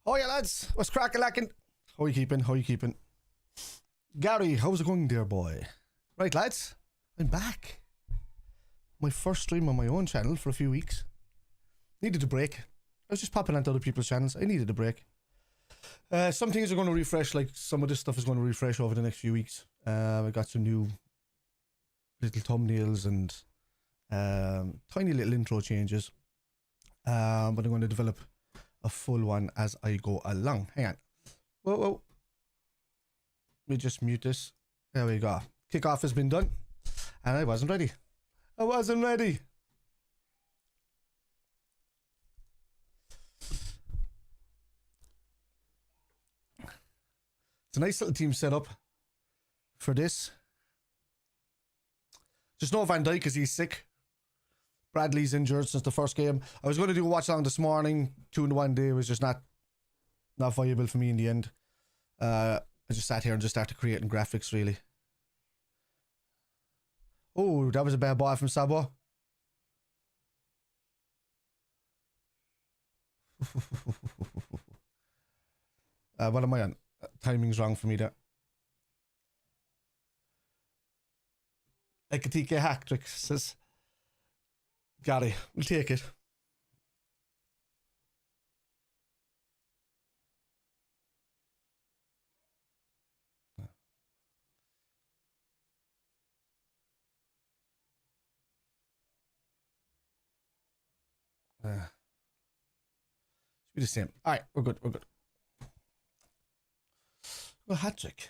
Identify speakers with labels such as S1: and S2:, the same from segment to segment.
S1: Oh yeah, lads, what's cracking lacking? How you keeping? How you keeping? Gary, how's it going, dear boy? Right, lads, I'm back. My first stream on my own channel for a few weeks. Needed a break. I was just popping onto other people's channels. I needed a break. Some things are going to refresh, like some of this stuff is going to refresh over the next few weeks. I got some new little thumbnails and tiny little intro changes. But I'm going to develop a full one as I go along. Hang on. Whoa, whoa. Let me just mute this. There we go. Kickoff has been done. And I wasn't ready. I wasn't ready. It's a nice little team setup for this. Just no Van Dijk because he's sick. Bradley's injured since the first game. I was going to do a watch along this morning. 2 in 1 day was just not viable for me in the end. I just sat here and just started creating graphics, really. Oh, that was a bad ball from Sabo. What am I on? Timing's wrong for me there. EKITIKE hack trick says, Gary, we'll take it. Should be the same. All right, we're good. We're good. Well, hat trick.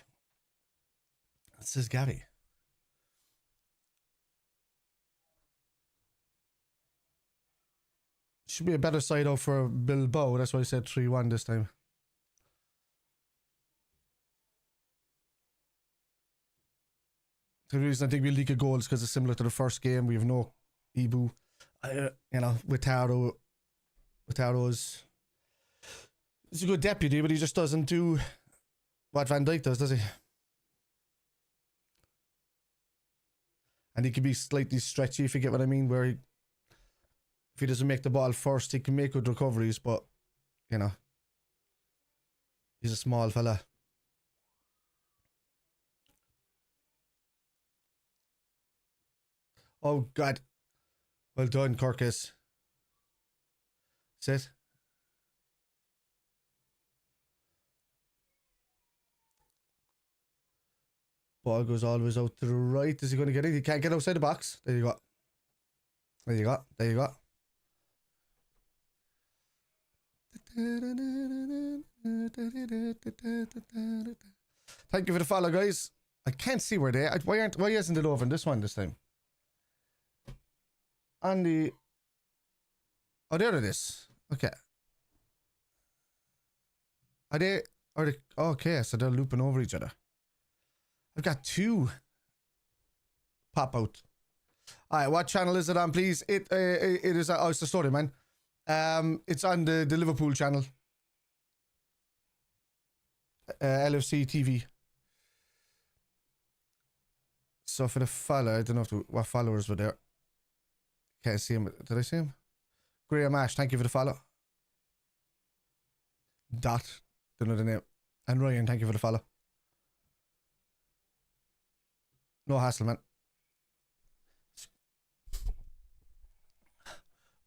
S1: That says Gary. Should be a better side out for Bilbao. That's why I said 3-1 this time. The reason I think we'll leak a goal is because it's similar to the first game. We have no Ibu. You know, Wataro's he's a good deputy, but he just doesn't do what Van Dijk does he? And he can be slightly stretchy, if you get what I mean, where if he doesn't make the ball first, he can make good recoveries, but, you know, he's a small fella. Oh, God. Well done, Kirkus. Sit. Ball goes always out to the right. Is he going to get it? He can't get outside the box. There you go. There you go. There you go. Thank you for the follow, guys. I can't see where they are. Why isn't it over in this one this time? On the... Oh, there it is. Okay. Are they... Okay, so they're looping over each other. I've got 2 pop out. Alright, what channel is it on, please? It is... Oh, it's the story, man. It's on the Liverpool channel. LFC TV. So for the follow, I don't know what followers were there. Can't see him. Did I see him? Graham Ash, thank you for the follow. Dot, don't know the name. And Ryan, thank you for the follow. No hassle, man.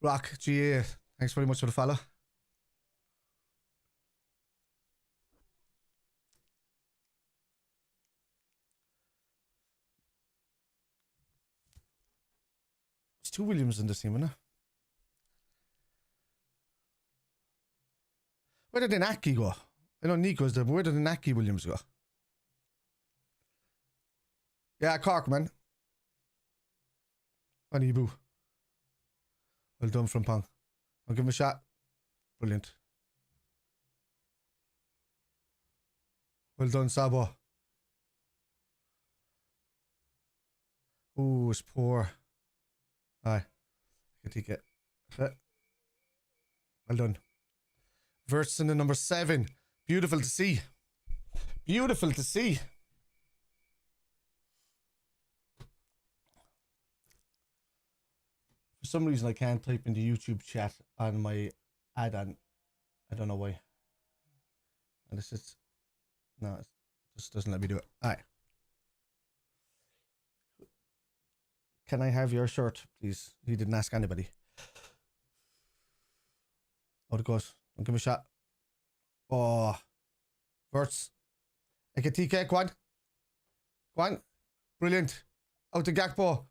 S1: Rock GA, thanks very much for the follow. There's 2 Williams in this team, isn't there? Where did Inaki go? I know Nico's there, but where did Inaki Williams go? Yeah, Cork, man. On Ibu. Well done from Pong. I'll give him a shot. Brilliant. Well done, Sabo. Ooh, it's poor. Aye. EKITIKE. Well done. WIRTZ in the number 7. Beautiful to see. Beautiful to see. For some reason, I can't type in the YouTube chat on my add-on. I don't know why. And this is... No, it just doesn't let me do it. Alright. Can I have your shirt, please? He didn't ask anybody. Out it goes. Don't give me a shot. Oh. WIRTZ. EKITIKE, go on. Go on. Brilliant. Out to Gakpo.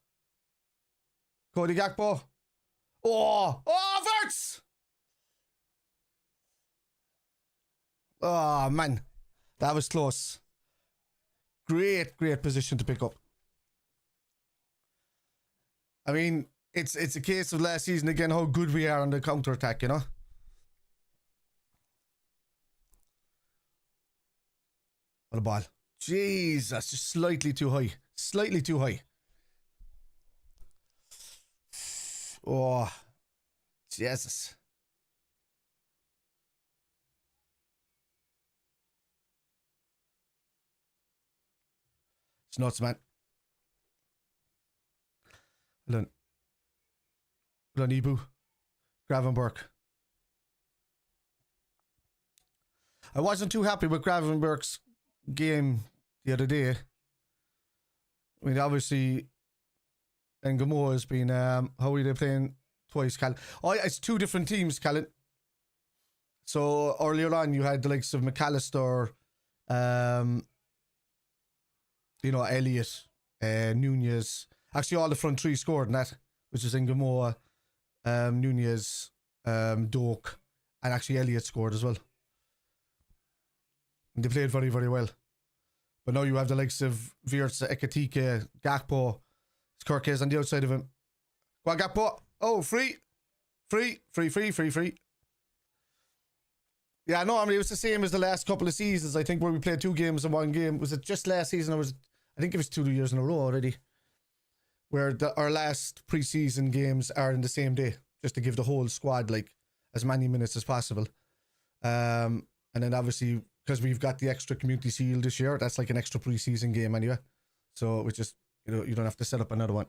S1: Cody Gakpo. Oh, WIRTZ! Oh, man. That was close. Great position to pick up. I mean, it's a case of last season again how good we are on the counter-attack, you know? What a ball. Jesus, just slightly too high. Slightly too high. Oh, Jesus. It's nuts, man. Hold on, Ibu. Gravenberg. I wasn't too happy with Gravenberg's game the other day. I mean, obviously, Ngamo has been, how are they playing twice, Cal? Oh, it's two different teams, Callan. So earlier on, you had the likes of McAllister, you know, Elliott, Nunez. Actually, all the front three scored in that, which is Ngamo, Nunez, Doak, and actually Elliott scored as well. And they played very, very well. But now you have the likes of WIRTZ, EKITIKE, Gakpo. Kirkes on the outside of him. Go on, Gakpo. Oh, free. Yeah, no, I mean, it was the same as the last couple of seasons, I think, where we played 2 games in 1 game. Was it just last season, or was it, I think it was 2 years in a row already, where our last pre-season games are in the same day, just to give the whole squad, like, as many minutes as possible. And then, obviously, because we've got the extra community shield this year, that's like an extra pre-season game anyway. So, which is, you know, you don't have to set up another one.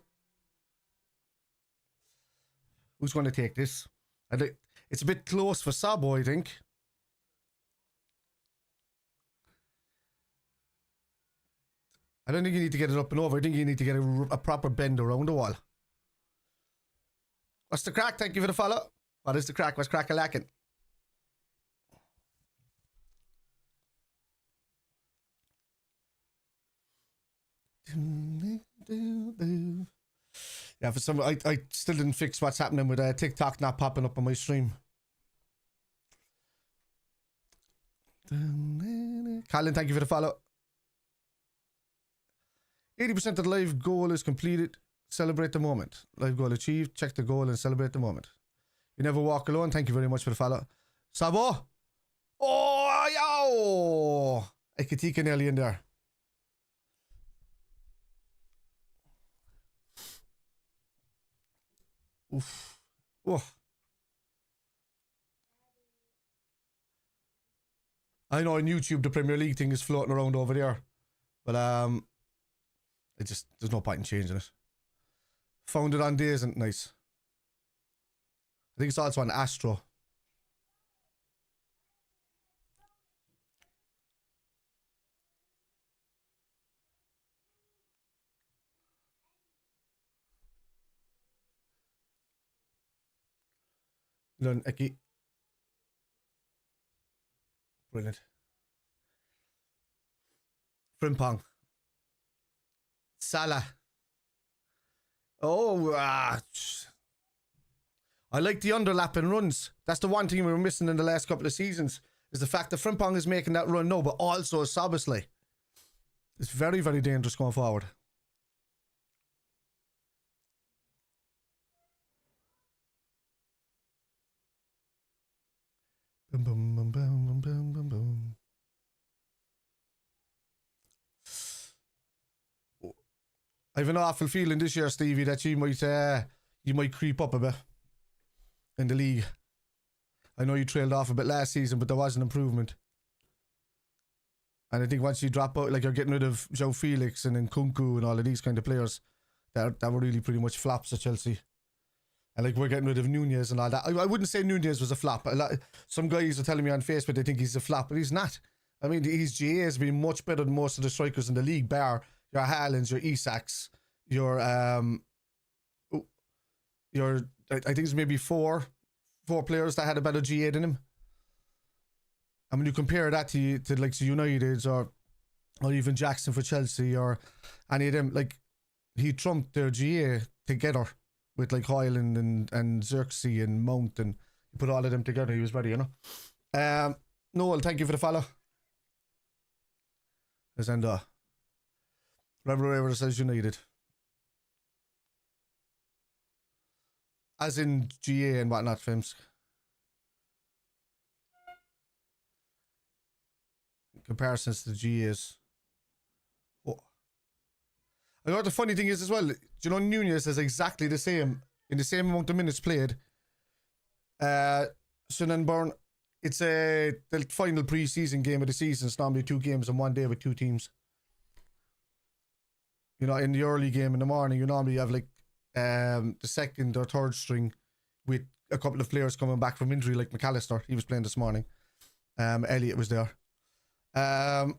S1: Who's going to take this? It's a bit close for Sabo, I think. I don't think you need to get it up and over. I think you need to get a proper bend around the wall. What's the crack? Thank you for the follow. What is the crack? What's crack-a-lacking? Yeah, for some, I still didn't fix what's happening with TikTok not popping up on my stream. Colin, thank you for the follow. 80% of the live goal is completed. Celebrate the moment. Live goal achieved. Check the goal and celebrate the moment. You never walk alone. Thank you very much for the follow. Sabo. Oh, yo. EKITIKE nearly in there. Oof. Oh. I know on YouTube the Premier League thing is floating around over there. But it just, there's no point in changing it. Found it on Days and nice. I think it's also on Astro. Learn Eki. Brilliant. Frimpong. Salah. Oh, I like the underlapping runs. That's the one thing we were missing in the last couple of seasons, is the fact that Frimpong is making that run now, but also Soboslai. It's very, very dangerous going forward. Boom, boom, boom, boom, boom, boom, boom. I have an awful feeling this year, Stevie, that you might creep up a bit in the league. I know you trailed off a bit last season, but there was an improvement. And I think once you drop out, like you're getting rid of João Felix and Nkunku and all of these kind of players that were really pretty much flops at Chelsea. And like we're getting rid of Nunez and all that. I wouldn't say Nunez was a flop. Some guys are telling me on Facebook they think he's a flop, but he's not. I mean, his GA has been much better than most of the strikers in the league, bar your Haalands, your Isaks, your I think it's maybe four players that had a better GA than him. I mean, you compare that to like the Uniteds or even Jackson for Chelsea or any of them, like he trumped their GA together with like Hoyland and Xerxes and Mount, and he put all of them together. He was ready, you know. Noel, thank you for the follow. And Rebel Raver says United. As in GA and whatnot, films. Comparisons to the GAs. Oh. I know what the funny thing is as well. Do you know Nunez is exactly the same in the same amount of minutes played? Sunderland, it's the final pre-season game of the season. It's normally 2 games in one day with 2 teams. You know, in the early game in the morning, you normally have like the second or third string with a couple of players coming back from injury, like McAllister. He was playing this morning. Elliot was there. What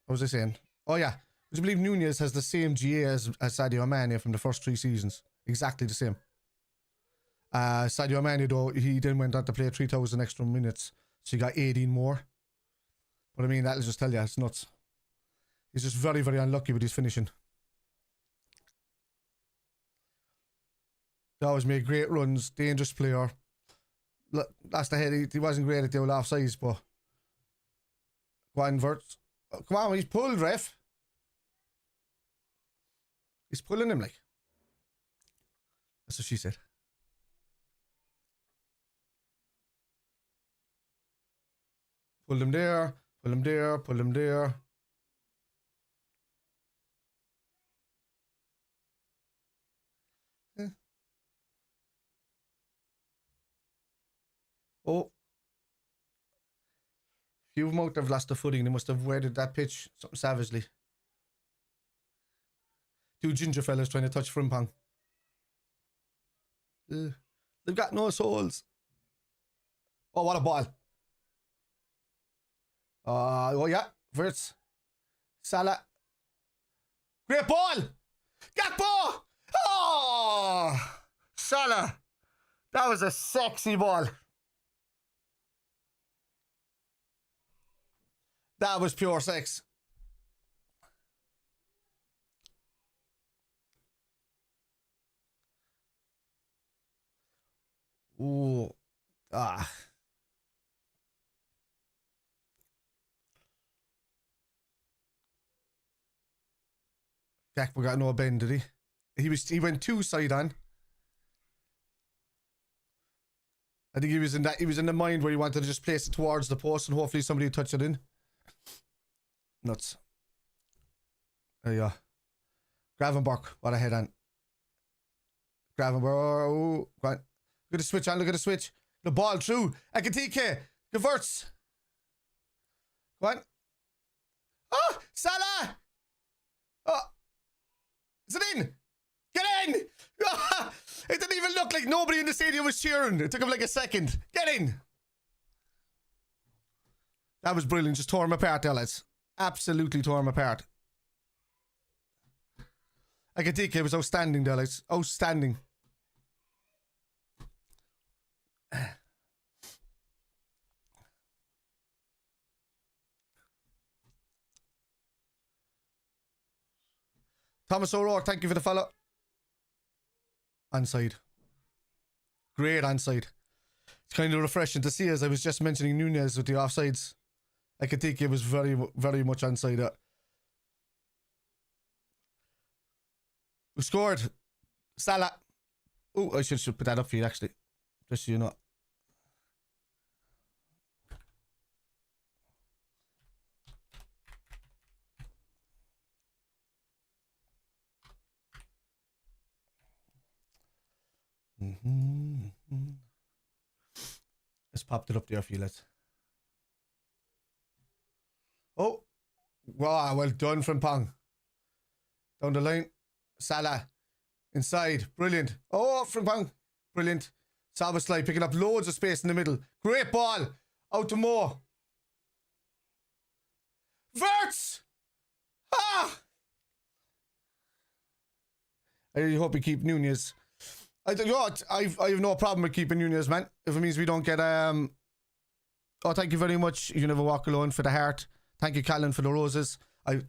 S1: was I saying? Oh yeah, would you believe Nunez has the same GA as Sadio Mane from the first 3 seasons? Exactly the same. Sadio Mane though, he then went on to play 3,000 extra minutes, so he got 18 more. But I mean, that'll just tell you, it's nuts. He's just very, very unlucky with his finishing. He always made great runs, dangerous player. That's the head, he wasn't great at the old offsides, but go on, WIRTZ. Oh, come on, he's pulled, ref. He's pulling him like. That's what she said. Pull him there, pull him there, pull him there. Yeah. Oh. Few might have lost the footing. They must have weathered that pitch something savagely. 2 ginger fellas trying to touch Frimpong. They've got no souls. Oh, what a ball. Oh yeah, WIRTZ. Salah. Great ball. Gakpo. Oh, Salah. That was a sexy ball. That was pure sex. Ooh. Ah. Gakpo got no bend, did he? He went 2 side on. I think he was in the mind where he wanted to just place it towards the post and hopefully somebody would touch it in. Nuts. There you go. Gravenberg, what a head on. Gravenberg, oh, go on. Look at the switch on, look at the switch. The ball through. EKITIKE, the WIRTZ. Go on. Oh, Salah! Oh, is it in? Get in! It didn't even look like nobody in the stadium was cheering. It took him like a second. Get in! That was brilliant. Just tore him apart there, lads. Absolutely tore him apart. EKITIKE was outstanding there, lads. Outstanding. Thomas O'Rourke, thank you for the follow. Onside. Great onside. It's kind of refreshing to see, as I was just mentioning Nunez with the offsides. EKITIKE was very, very much onside. Who scored? Salah. Oh, I should put that up for you, actually. Just so you know. Let's pop it up there for you, lads. Oh, wow, well done from Pong. Down the line, Salah inside, brilliant. Oh, from Pong, brilliant. Salvaslai picking up loads of space in the middle. Great ball, out to Moore. WIRTZ! Ah! I hope we keep Nunez. I have no problem with keeping Nunez, man. If it means we don't get oh, thank you very much. You Never Walk Alone for the heart. Thank you, Callan, for the roses. I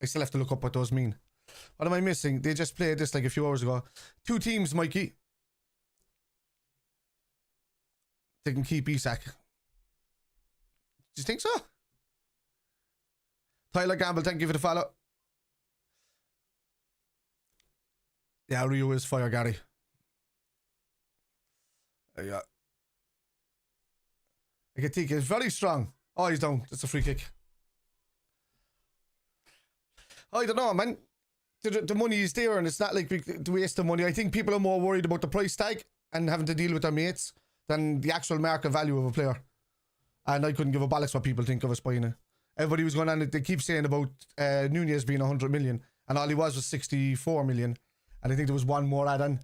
S1: still have to look up what those mean. What am I missing? They just played this like a few hours ago. 2 teams, Mikey. They can keep Isak. Do you think so? Tyler Gamble, thank you for the follow. Yeah, Rio is fire, Gary. Yeah. EKITIKE is very strong. Oh, he's down. That's a free kick. I don't know, man. The money is there, and it's not like we waste the money. I think people are more worried about the price tag and having to deal with their mates than the actual market value of a player. And I couldn't give a bollocks what people think of us buying it. Everybody was going on. They keep saying about Nunez being 100 million, and all he was 64 million. And I think there was one more add-on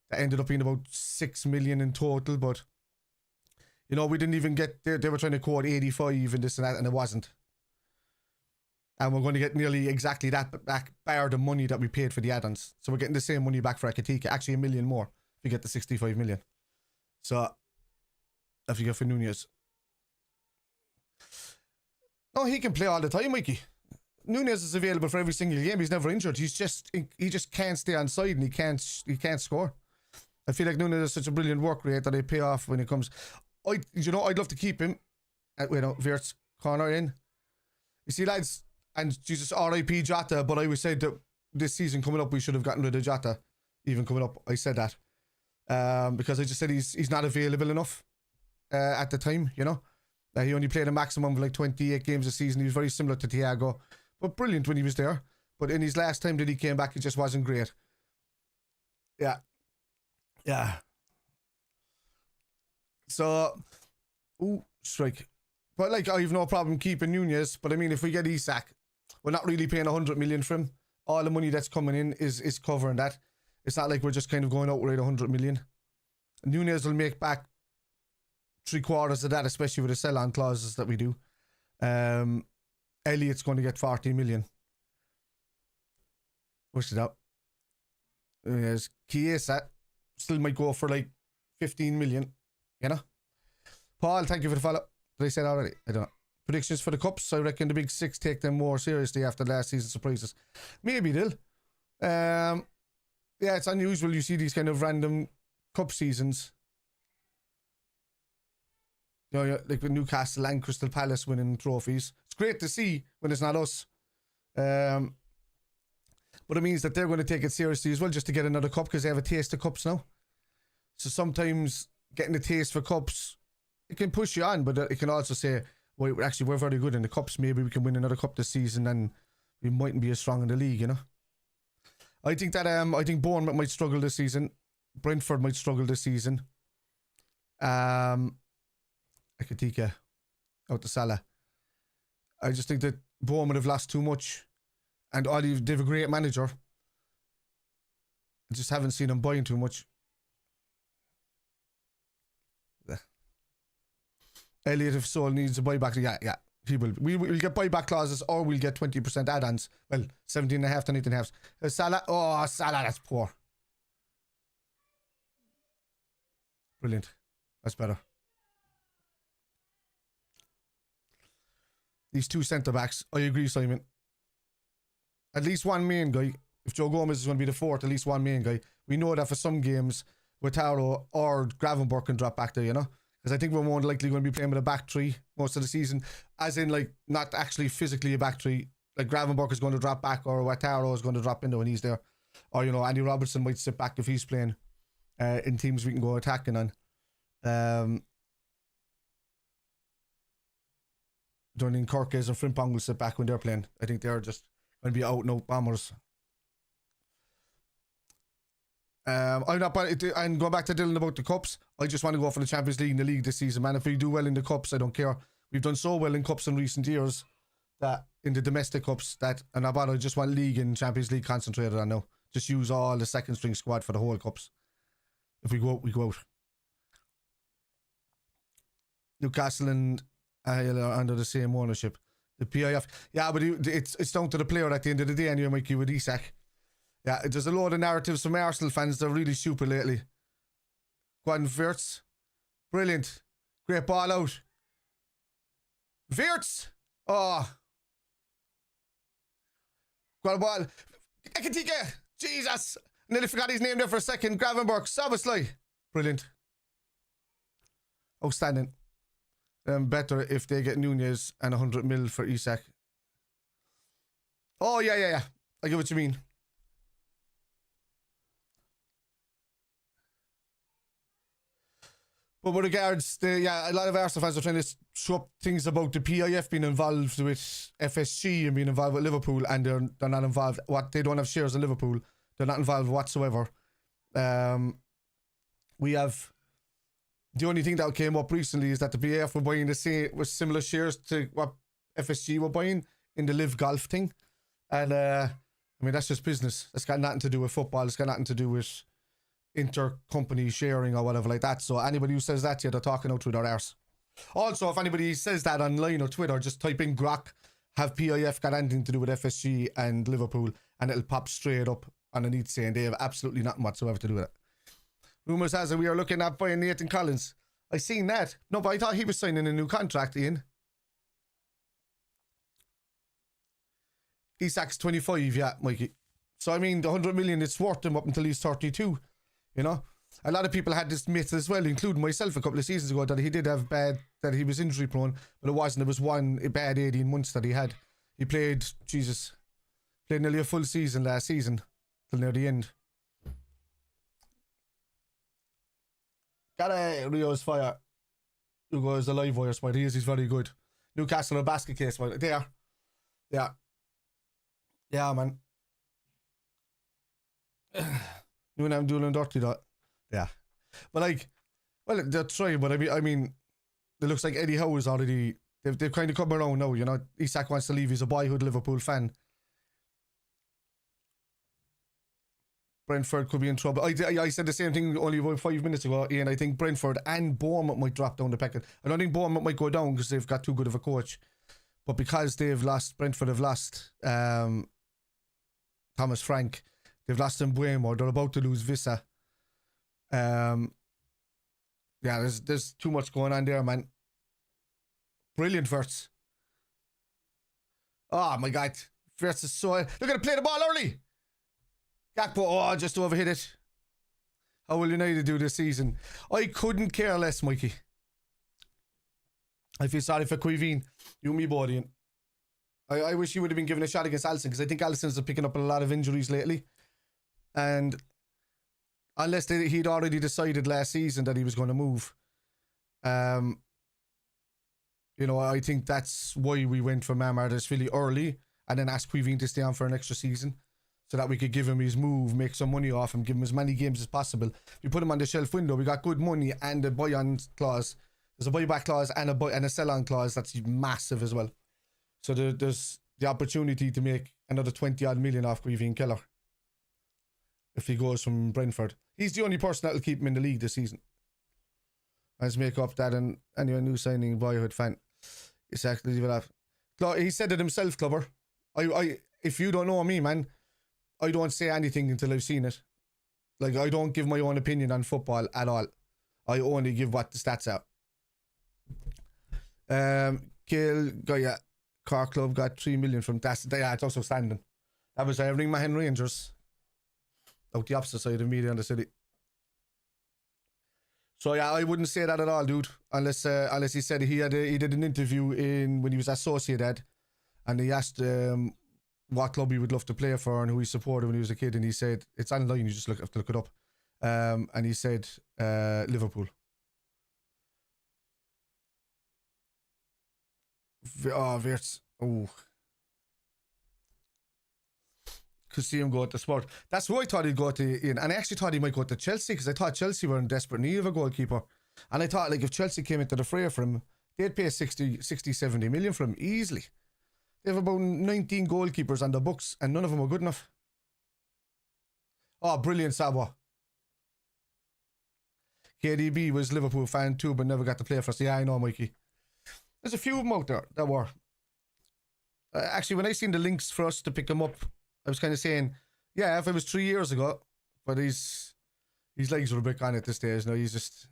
S1: that ended up being about 6 million in total. But you know, we didn't even get. They were trying to quote 85 and this and that, and it wasn't. And we're going to get nearly exactly that back, bar the money that we paid for the add-ons. So we're getting the same money back for EKITIKE. Actually, $1 million more if we get the 65 million. So if you get for Nunez. No, he can play all the time, Mikey. Nunez is available for every single game. He's never injured. He just can't stay on side, and he can't score. I feel like Nunez is such a brilliant work rate that they pay off when it comes. I'd love to keep him at WIRTZ corner in. You see, lads, and Jesus, R.I.P. Jota. But I always said that this season coming up, we should have gotten rid of Jota. Even coming up, I said that because I just said he's not available enough at the time. You know, he only played a maximum of like 28 games a season. He was very similar to Thiago, but brilliant when he was there. But in his last time that he came back, it just wasn't great. Yeah. So, strike. But like, I have no problem keeping Nunez. But I mean, if we get Isak, we're not really paying 100 million for him. All the money that's coming in is covering that. It's not like we're just kind of going outright 100 million. Nunez will make back 3/4 of that, especially with the sell-on clauses that we do. Elliott's going to get 40 million. What's it up? Yes, Chiesa still might go for like 15 million. You know? Paul, thank you for the follow. Did I say that already? I don't know. Predictions for the Cups. I reckon the Big Six take them more seriously after last season's surprises. Maybe they'll. Yeah, it's unusual. You see these kind of random Cup seasons. You know, like with Newcastle and Crystal Palace winning trophies. It's great to see when it's not us. But it means that they're going to take it seriously as well, just to get another cup, because they have a taste of cups now. So sometimes getting a taste for cups, it can push you on, but it can also say, well, actually, we're very good in the cups. Maybe we can win another cup this season, and we mightn't be as strong in the league, you know. I think that I think Bournemouth might struggle this season. Brentford might struggle this season. EKITIKE out to Salah. I just think that Bournemouth have lost too much, and they have a great manager. I just haven't seen him buying too much. Elliot, if Sol needs a buyback, yeah, he will. We'll get buyback clauses, or we'll get 20% add-ons. Well, 17.5 to 19.5. Salah, Salah, that's poor. Brilliant. That's better. These 2 centre-backs, I agree, Simon. At least one main guy. If Joe Gomez is going to be the 4th, at least one main guy. We know that for some games, Watchalong or Gravenberch can drop back there, you know? Because I think we're more likely going to be playing with a back 3 most of the season. As in, like, not actually physically a back 3. Like, Gravenberch is going to drop back, or Watchalong is going to drop in there when he's there. Or, you know, Andy Robertson might sit back if he's playing in teams we can go attacking on. Jordan Kirkes and Frimpong will sit back when they're playing. I think they're just going to be out-and-out bombers. I'm not, and going back to Dylan about the cups, I just want to go for the Champions League and the league this season, man. If we do well in the cups, I don't care. We've done so well in cups in recent years, that in the domestic cups, that, and I just want league and Champions League concentrated on now. Just use all the second string squad for the whole cups. If we go out, we go out. Newcastle and are under the same ownership. The PIF, yeah, but it's down to the player at the end of the day anyway, Mikey, with Isak. Yeah, there's a load of narratives from Arsenal fans that are really stupid lately. Go on, WIRTZ. Brilliant. Great ball out. WIRTZ! Oh. Got a ball. EKITIKE! Jesus! Nearly forgot his name there for a second. Gravenberg, obviously. Brilliant. Outstanding. Better if they get Nunez and 100 mil for Isak. Oh, yeah. I get what you mean. But with regards to, a lot of Arsenal fans are trying to show up things about the PIF being involved with FSG and being involved with Liverpool, and they're not involved. They don't have shares in Liverpool. They're not involved whatsoever. We have, the only thing that came up recently is that the PIF were buying the same, with similar shares to what FSG were buying in the Live Golf thing. And I mean, that's just business. It's got nothing to do with football. It's got nothing to do with intercompany sharing or whatever like that. So anybody who says that to you, they're talking out through their arse. Also, if anybody says that online or Twitter, just type in Grok, have PIF got anything to do with FSG and Liverpool, and it'll pop straight up underneath saying they have absolutely nothing whatsoever to do with it. Rumours has it we are looking at buying Nathan Collins. I seen that. No, but I thought he was signing a new contract, Ian. Isak's 25, yeah, Mikey. So, I mean, the 100 million, it's worth him up until he's 32, you know? A lot of people had this myth as well, including myself a couple of seasons ago, that he did have that he was injury prone, but it wasn't. It was one bad 18 months that he had. He played nearly a full season last season, till near the end. Gotta Rio's fire. Hugo is a live wire spot. He's very good. Newcastle or basket case spot. There. Yeah. Yeah, man. You and I'm doing dirty that. Yeah. But like, well, they're trying, but I mean, it looks like Eddie Howe is already, they've kind of come around now, you know. Isak wants to leave. He's a boyhood Liverpool fan. Brentford could be in trouble. I said the same thing only about 5 minutes ago, Ian. I think Brentford and Bournemouth might drop down the packet. I don't think Bournemouth might go down because they've got too good of a coach. But because Brentford have lost Thomas Frank, they've lost Mbuemo, they're about to lose Vissa. Yeah, there's too much going on there, man. Brilliant, WIRTZ. Oh my God. WIRTZ is so... They're going to play the ball early. Gakpo, just overhit it. How will United do this season? I couldn't care less, Mikey. I feel sorry for Quiveen. You and me, Bodian. I wish he would have been given a shot against Alisson, because I think Alisson's picking up a lot of injuries lately. And unless he'd already decided last season that he was going to move, you know, I think that's why we went for Marmarisvili early and then asked Quiveen to stay on for an extra season, so that we could give him his move, make some money off him, give him as many games as possible. We put him on the shelf window. We got good money and a buy-on clause. There's a buyback clause and a sell-on clause that's massive as well. So there's the opportunity to make another 20-odd million off Quiveen Keller if he goes from Brentford. He's the only person that will keep him in the league this season. Let's make up that. And anyway, new signing, boyhood fan. Exactly. He said it himself, Clubber. If you don't know me, man, I don't say anything until I've seen it. Like, I don't give my own opinion on football at all. I only give what the stats are. Cork Club got 3 million from that. Yeah, it's also standing. That was Ringmahan Rangers. Out the opposite side of me in the city. So yeah, I wouldn't say that at all, dude. Unless he said he did an interview when he was at Sociedad, and he asked what club he would love to play for and who he supported when he was a kid, and he said it's online. You just have to look it up. And he said Liverpool. WIRTZ. Oh. Could see him go to Sport. That's who I thought he'd go to, Ian. And I actually thought he might go to Chelsea, because I thought Chelsea were in desperate need of a goalkeeper. And I thought, like, if Chelsea came into the fray for him, they'd pay 60, 70 million for him easily. They have about 19 goalkeepers on the books, and none of them are good enough. Oh, brilliant, Sabo. KDB was Liverpool fan too, but never got to play for us. Yeah, I know, Mikey. There's a few of them out there that were. Actually, when I seen the links for us to pick them up, I was kind of saying, yeah, if it was 3 years ago, but his legs were a bit gone at this stage. Now he's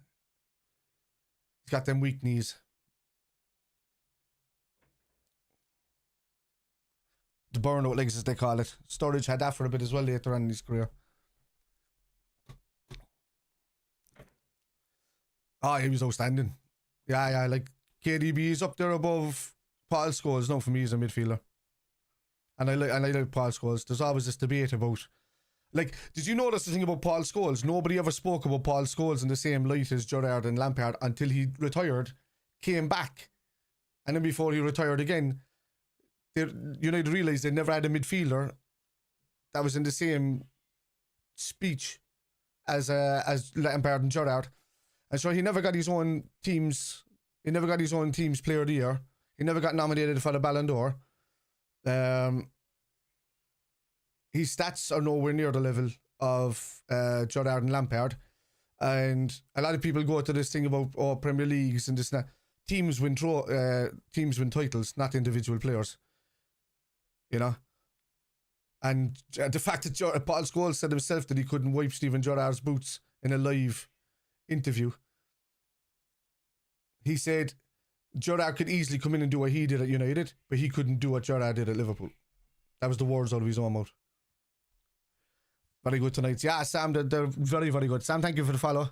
S1: got them weak knees. the burnout legs as they call it. Sturridge had that for a bit as well later on in his career. Oh, he was outstanding. Yeah, like KDB is up there above Paul Scholes now for me as a midfielder. And I like Paul Scholes. There's always this debate about, like, did you notice the thing about Paul Scholes? Nobody ever spoke about Paul Scholes in the same light as Gerrard and Lampard until he retired, came back, and then before he retired again, United realised they never had a midfielder that was in the same speech as Lampard and Gerrard. And so he never got his own team's player of the year. He never got nominated for the Ballon d'Or. His stats are nowhere near the level of Gerrard and Lampard. And a lot of people go to this thing about Premier Leagues and this and that. Teams win titles, not individual players. You know? And the fact that Paul Scholes said himself that he couldn't wipe Steven Gerrard's boots in a live interview. He said Gerrard could easily come in and do what he did at United, but he couldn't do what Gerrard did at Liverpool. That was the words out of his own mouth. Very good tonight. Yeah, Sam, they're very, very good. Sam, thank you for the follow.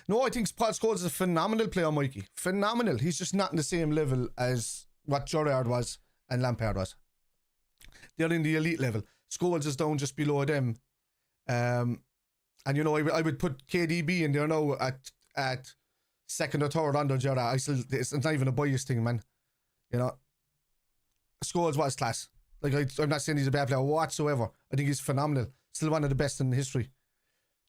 S1: No, I think Paul Scholes is a phenomenal player, Mikey. Phenomenal. He's just not in the same level as what Gerrard was and Lampard was. They're in the elite level. Scholes is down just below them. And, you know, I would put KDB in there now at second or third under Gerrard. It's not even a bias thing, man. You know, Scholes was class. Like, I'm not saying he's a bad player whatsoever. I think he's phenomenal. Still one of the best in history.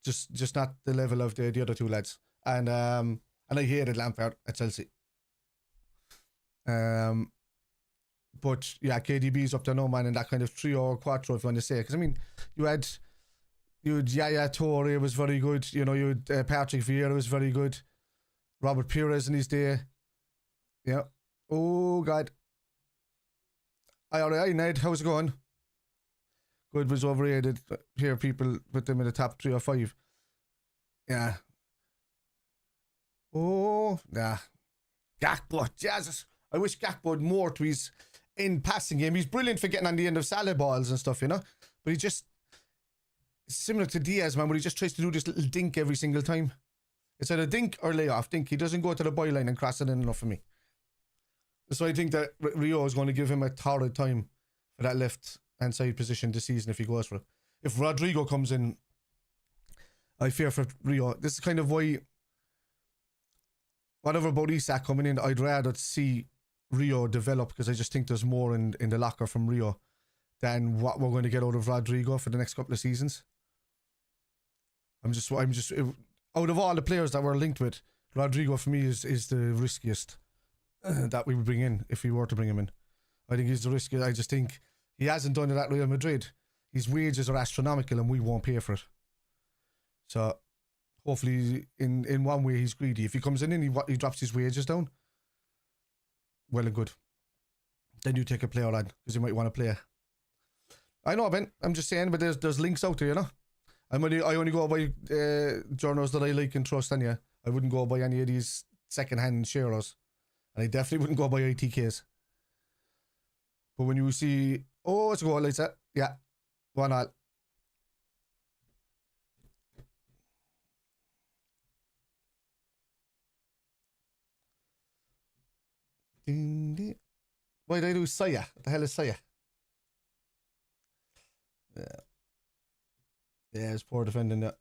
S1: Just not the level of the other two lads. And I hated Lampard at Chelsea. But yeah, KDB's up there now, man, in that kind of trio or quattro, if you want to say. Because I mean, you had Yaya Toure was very good. You know, you had Patrick Vieira was very good. Robert Pires in his day. Yeah. Oh God. Alright, Ned, how's it going? Good was overrated. Here, people put them in the top 3 or 5. Yeah. Oh, yeah. Gakpo, Jesus. I wish Gakpo had more to his end passing game. He's brilliant for getting on the end of Salah balls and stuff, you know? But he just, similar to Diaz, man, where he just tries to do this little dink every single time. It's either dink or lay off. Dink. He doesn't go to the byline and cross it in enough for me. So I think that Rio is going to give him a torrid time for that left-hand side position this season if he goes for it. If Rodrigo comes in, I fear for Rio. This is kind of why, whatever about Isak coming in, I'd rather see Rio develop, because I just think there's more in the locker from Rio than what we're going to get out of Rodrigo for the next couple of seasons. I'm just out of all the players that we're linked with, Rodrigo for me is the riskiest that we would bring in if we were to bring him in. I think he's the riskiest. I just think he hasn't done it at Real Madrid. His wages are astronomical and we won't pay for it. So hopefully in one way he's greedy. If he comes in and he drops his wages down, well and good. Then you take a player on because you might want to play. I know, Ben. I'm just saying, but there's links out there, you know. I only go by journals that I like and trust, and yeah, I wouldn't go by any of these second-hand sharers. And I definitely wouldn't go by ITKs. But when you see, oh, it's a goal, Lisa. Yeah, 1-0. Why did I do Saya? What the hell is Saya? Yeah, it's poor defending that.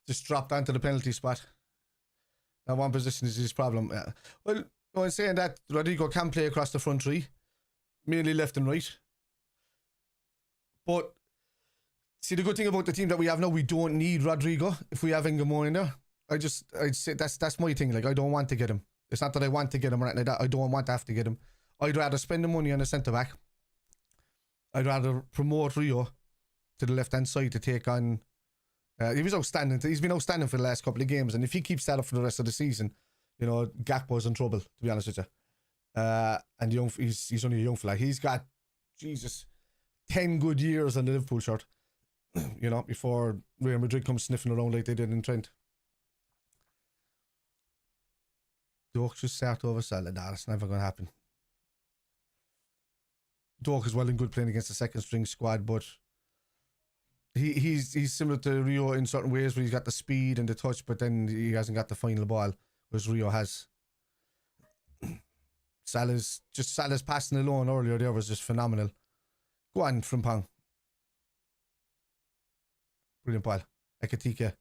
S1: Just dropped onto the penalty spot. That one position is his problem. Yeah. Well, no, I'm saying that Rodrigo can play across the front three, mainly left and right. But see, the good thing about the team that we have now, we don't need Rodrigo if we have Ngamo in there. I'd say that's my thing. Like, I don't want to get him. It's not that I want to get him or anything like that. I don't want to have to get him. I'd rather spend the money on a centre back. I'd rather promote Rio to the left hand side to take on. He was outstanding. He's been outstanding for the last couple of games, and if he keeps that up for the rest of the season, you know, Gakpo's in trouble, to be honest with you. And he's only a young fella. He's got, Jesus, 10 good years on the Liverpool shirt, you know, before Real Madrid comes sniffing around like they did in Trent. Yorkshire start over Salah. Nah, that's never going to happen. Doak is well and good playing against the second string squad, but he's similar to Rio in certain ways where he's got the speed and the touch, but then he hasn't got the final ball, whereas Rio has. Salah's passing alone earlier there was just phenomenal. Go on, Frimpong. Brilliant ball. EKITIKE.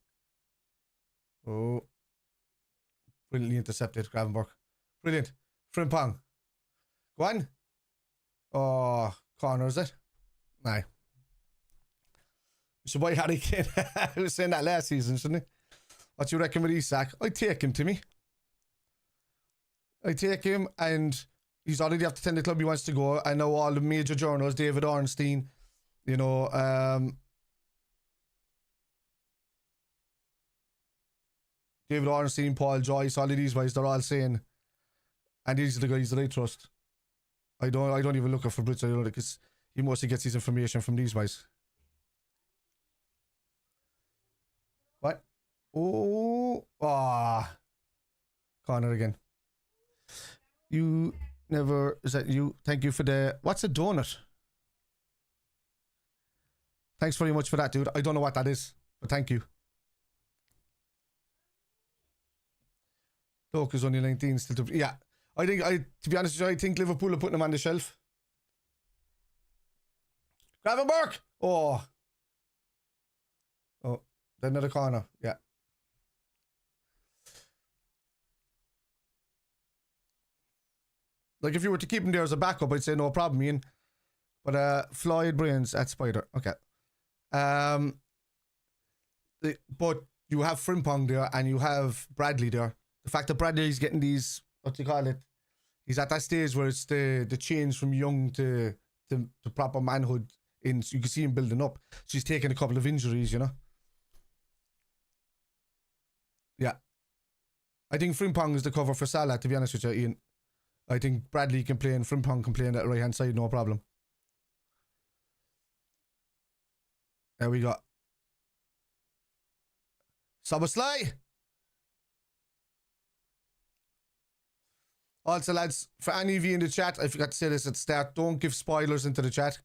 S1: Oh. Brilliantly intercepted, Gravenberg. Brilliant. Frimpong. Go on. Oh, corner, is it? Aye. We should buy Harry Kane. I was saying that last season, shouldn't he? What do you reckon with Isak? I'd take him, Timmy. I take him, and he's already after 10 the club he wants to go. I know all the major journals, David Ornstein, you know, David Ornstein, Paul Joyce, all of these guys, they're all saying, and these are the guys that I trust. I don't even look at Fabrizio, you know, because he mostly gets his information from these guys. What? Oh, corner again. You never, is that you? Thank you for the, what's a donut? Thanks very much for that, dude. I don't know what that is, but thank you. Doak is only 19 still to, yeah. To be honest with you, I think Liverpool are putting him on the shelf. Gravenberg! Oh, then another corner, yeah. Like, if you were to keep him there as a backup, I'd say no problem, Ian. But Floyd Brains at Spider. Okay. But you have Frimpong there and you have Bradley there. The fact that Bradley's getting these, what do you call it? He's at that stage where it's the change from young to proper manhood. So you can see him building up. So he's taking a couple of injuries, you know? Yeah. I think Frimpong is the cover for Salah, to be honest with you, Ian. I think Bradley can play and Frimpong can play on that right hand side, no problem. There we go. Szoboszlai. Also, lads, for any of you in the chat, I forgot to say this at the start, don't give spoilers into the chat.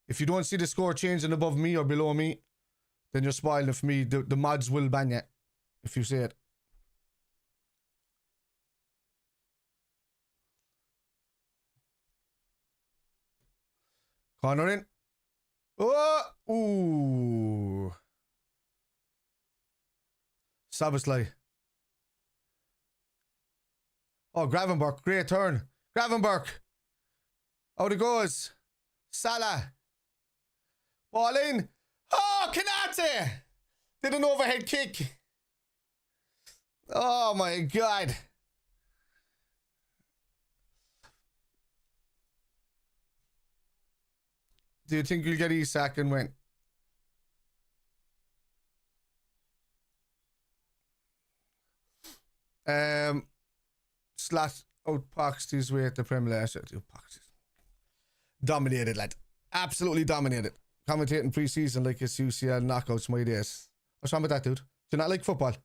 S1: If you don't see the score changing above me or below me, then you're spoiling it for me. The mods will ban you if you say it. Corner in. Oh! Ooh. Szoboszlai. Oh, Gravenberg. Great turn. Gravenberg. Out it goes. Salah. Ball in. Oh, Kanate. Did an overhead kick. Oh, my God. Do you think you'll get Isak and win? Slot outboxed his way at the Premier League. Dominated, lad. Absolutely dominated. Commentating pre-season like it's UCL knockouts, my days. What's wrong with that, dude? Do you not like football? Do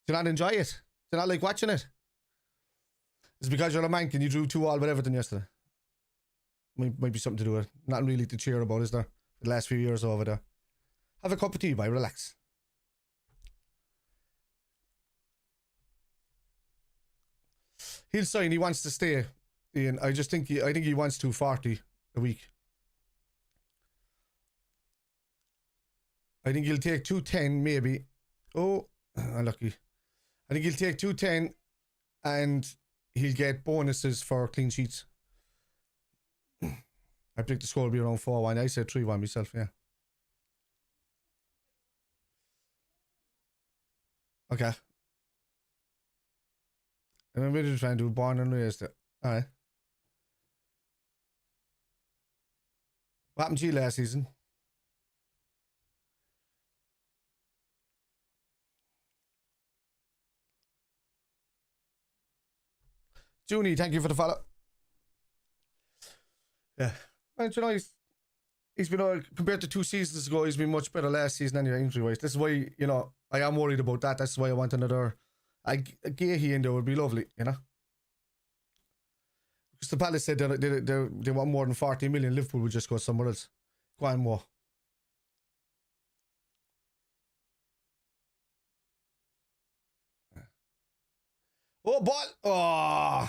S1: you not enjoy it? Do you not like watching it? It's because you're a mank and you drew 2-2 with Everton yesterday. Might be something to do with it. Nothing really to cheer about, is there? The last few years over there. Have a cup of tea, boy. Relax. He'll sign. He wants to stay. Ian, I think he wants 240 a week. I think he'll take 210 maybe. Oh, unlucky. I think he'll take 210 and he'll get bonuses for clean sheets. I predict the score will be around 4-1. I said 3-1 myself, yeah. Okay. I'm really trying to do born and raised it. Alright. What happened to you last season? Junie, thank you for the follow. Yeah. And you know, he's been, compared to 2 seasons ago, he's been much better last season anyway, injury-wise. This is why, you know, I am worried about that. That's why I want another... A Gahey in there would be lovely, you know? Crystal Palace said they want more than 40 million. Liverpool would just go somewhere else. Go on, Mo. Oh, ball. Oh.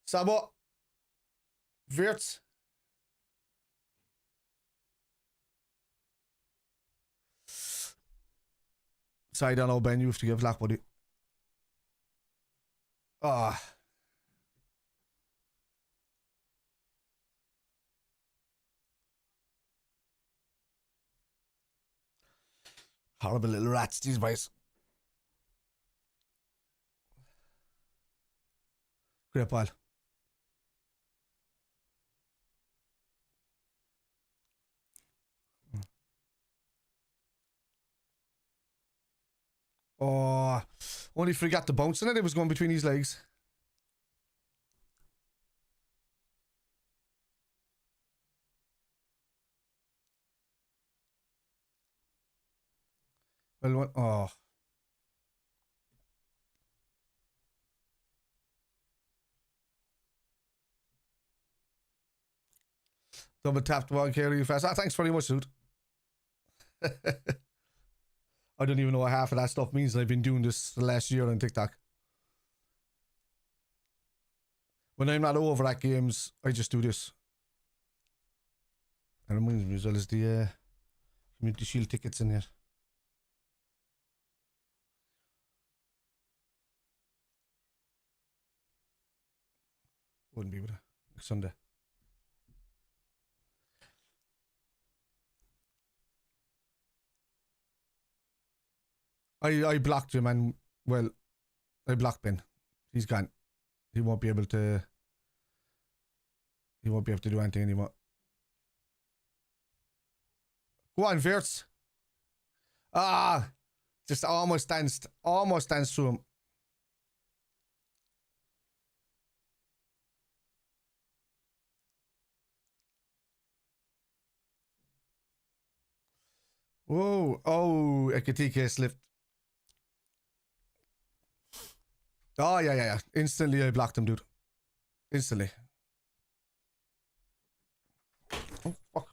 S1: Sabo. WIRTZ. Sorry, I don't know, Ben. You have to give luck, buddy. Ah. Horrible little rats, these boys. Great ball. Oh, only forgot the bounce, and then it was going between his legs. Well, what? Oh. Double tapped one carry fast. Ah, thanks very much, dude. I don't even know what half of that stuff means. I've been doing this the last year on TikTok. When I'm not over at games, I just do this. And it reminds me as well as the Community Shield tickets in here. Wouldn't be with it next Sunday. I blocked him, and well, I blocked Ben. He's gone. He won't be able to. He won't be able to do anything anymore. Go on, WIRTZ. Ah, just almost danced through him. Whoa! Oh, EKITIKE slipped. Oh yeah. Instantly, I blocked him, dude. Instantly. Oh fuck!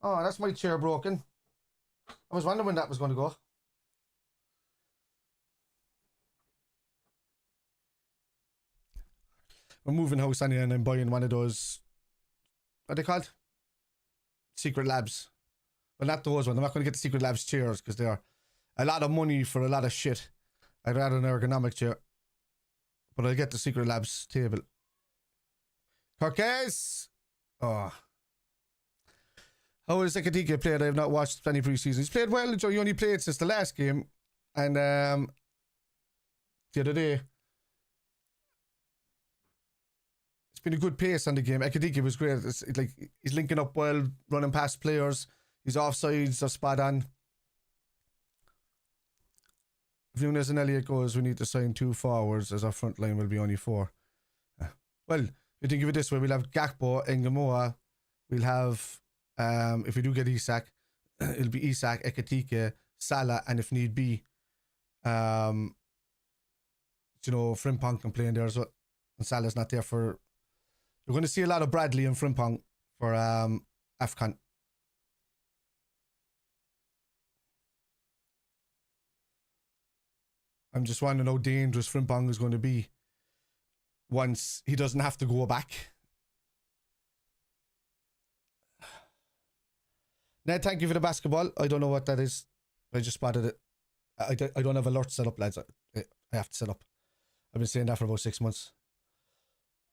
S1: Oh, that's my chair broken. I was wondering when that was going to go. I'm moving house anyway, and I'm buying one of those. What are they called? Secret Labs. Well, not those ones. I'm not going to get the Secret Labs chairs because they are a lot of money for a lot of shit. I'd rather an ergonomic chair. But I'll get the Secret Labs table. Corquez! Oh. How has EKITIKE played? I have not watched any preseason. He's played well. He only played since the last game. And the other day, it's been a good pace on the game. EKITIKE was great. It's like he's linking up well, running past players. His offsides are spot on. If Nunes and Elliott goes, we need to sign 2 forwards as our front line will be only 4. Well, you think of it this way, we'll have Gakpo, Engamoa, we'll have, if we do get Isak, it'll be Isak, EKITIKE, Salah, and if need be, Frimpong can play in there as well. And Salah's not there for... You're going to see a lot of Bradley and Frimpong for AFCON. I'm just wondering how dangerous Frimpong is going to be once he doesn't have to go back. Ned, thank you for the basketball. I don't know what that is. I just spotted it. I don't have alerts set up, lads. I have to set up. I've been saying that for about 6 months.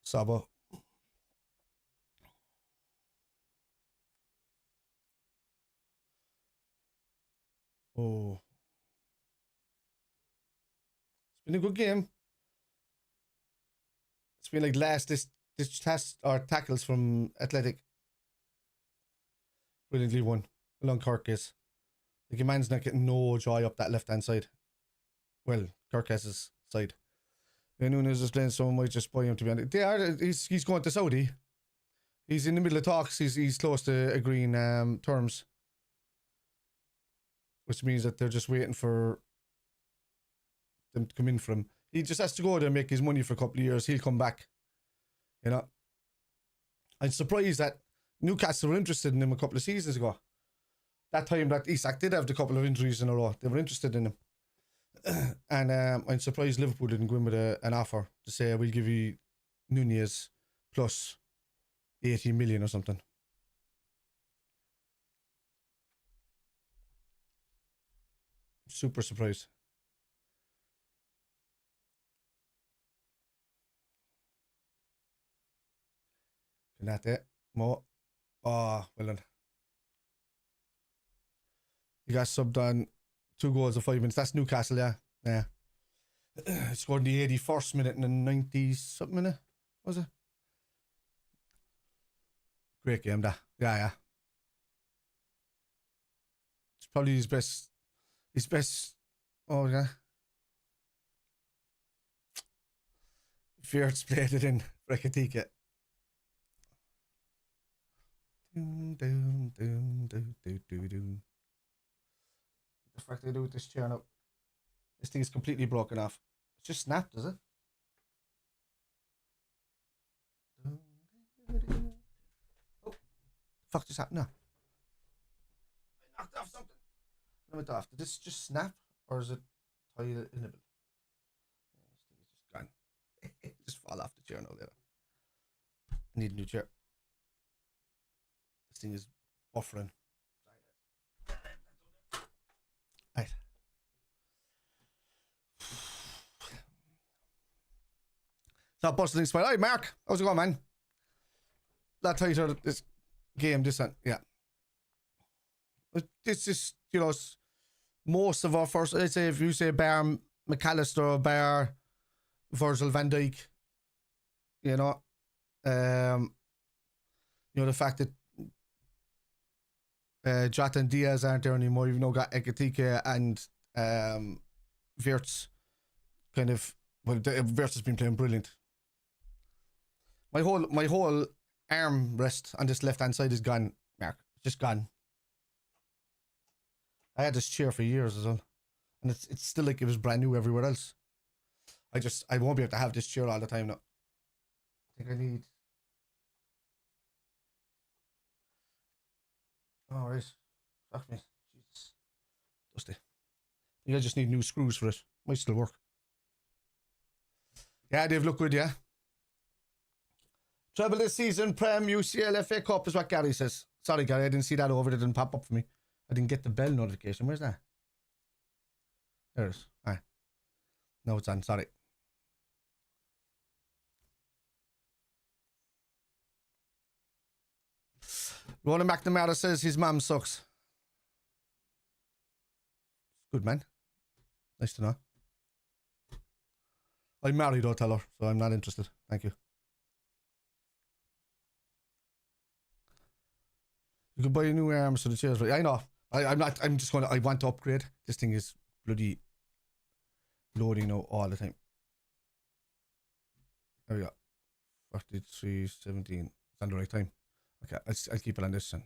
S1: Sabo. Oh. It's been a good game. It's been like this test or tackles from Athletic. Brilliantly won. Along Kirkes. Like your man's not getting no joy up that left hand side. Well, Kirkes' side. Nunes is playing, so might just buy him to be honest. He's going to Saudi. He's in the middle of talks. He's close to agreeing terms. Which means that they're just waiting for them to come in for him. He just has to go there and make his money for a couple of years. He'll come back. You know, I'm surprised that Newcastle were interested in him a couple of seasons ago. That time that Isak did have the couple of injuries in a row, they were interested in him. And I'm surprised Liverpool didn't go in with an offer to say, we'll give you Nunez plus 80 million or something. Super surprised. Can that it? Mo. Oh, well done. You got subbed on 2 goals in 5 minutes. That's Newcastle, yeah. Yeah. Scored in the 81st minute and the 90 something minute, was it? Great game, that. Yeah, yeah. It's probably his best. Oh, yeah. WIRTZ played it in EKITIKE. The fact they do with this chair now. This thing is completely broken off. It's just snapped, is it? Oh, fuck just happened now. I knocked off something. No, it off. Did this just snap or is it tied in a bit? This thing is just gone. It just fall off the chair now later. I need a new chair. This thing is buffering. Right. Stop busting spine. Alright, Mark. How's it going, man? That tighter this game, this one. Yeah. This is, you know, most of our first, let's say if you say bar McAllister or bar Virgil van Dijk, you know, the fact that Jota and Diaz aren't there anymore, you've now got EKITIKE and WIRTZ kind of, well, WIRTZ has been playing brilliant. My whole arm rest on this left hand side is gone, Mark. Just gone. I had this chair for years as well, and it's still like it was brand new everywhere else. I won't be able to have this chair all the time now. I think I need. Oh, right. Fuck me. Jesus. Dusty. I think I just need new screws for it. Might still work. Yeah, they've looked good, yeah. Treble this season, Prem, UCL, FA Cup is what Gary says. Sorry, Gary, I didn't see that over. It didn't pop up for me. I didn't get the bell notification. Where's that? There it is. Alright. No, it's on. Sorry. Ronan McNamara says his mum sucks. Good, man. Nice to know. I'm married, I'll tell her, so I'm not interested. Thank you. You could buy a new arms for the chairs, right? I know. I'm just going to, I want to upgrade. This thing is bloody loading now all the time. There we go. 43:17. It's on the right time. Okay, I'll keep it on this one.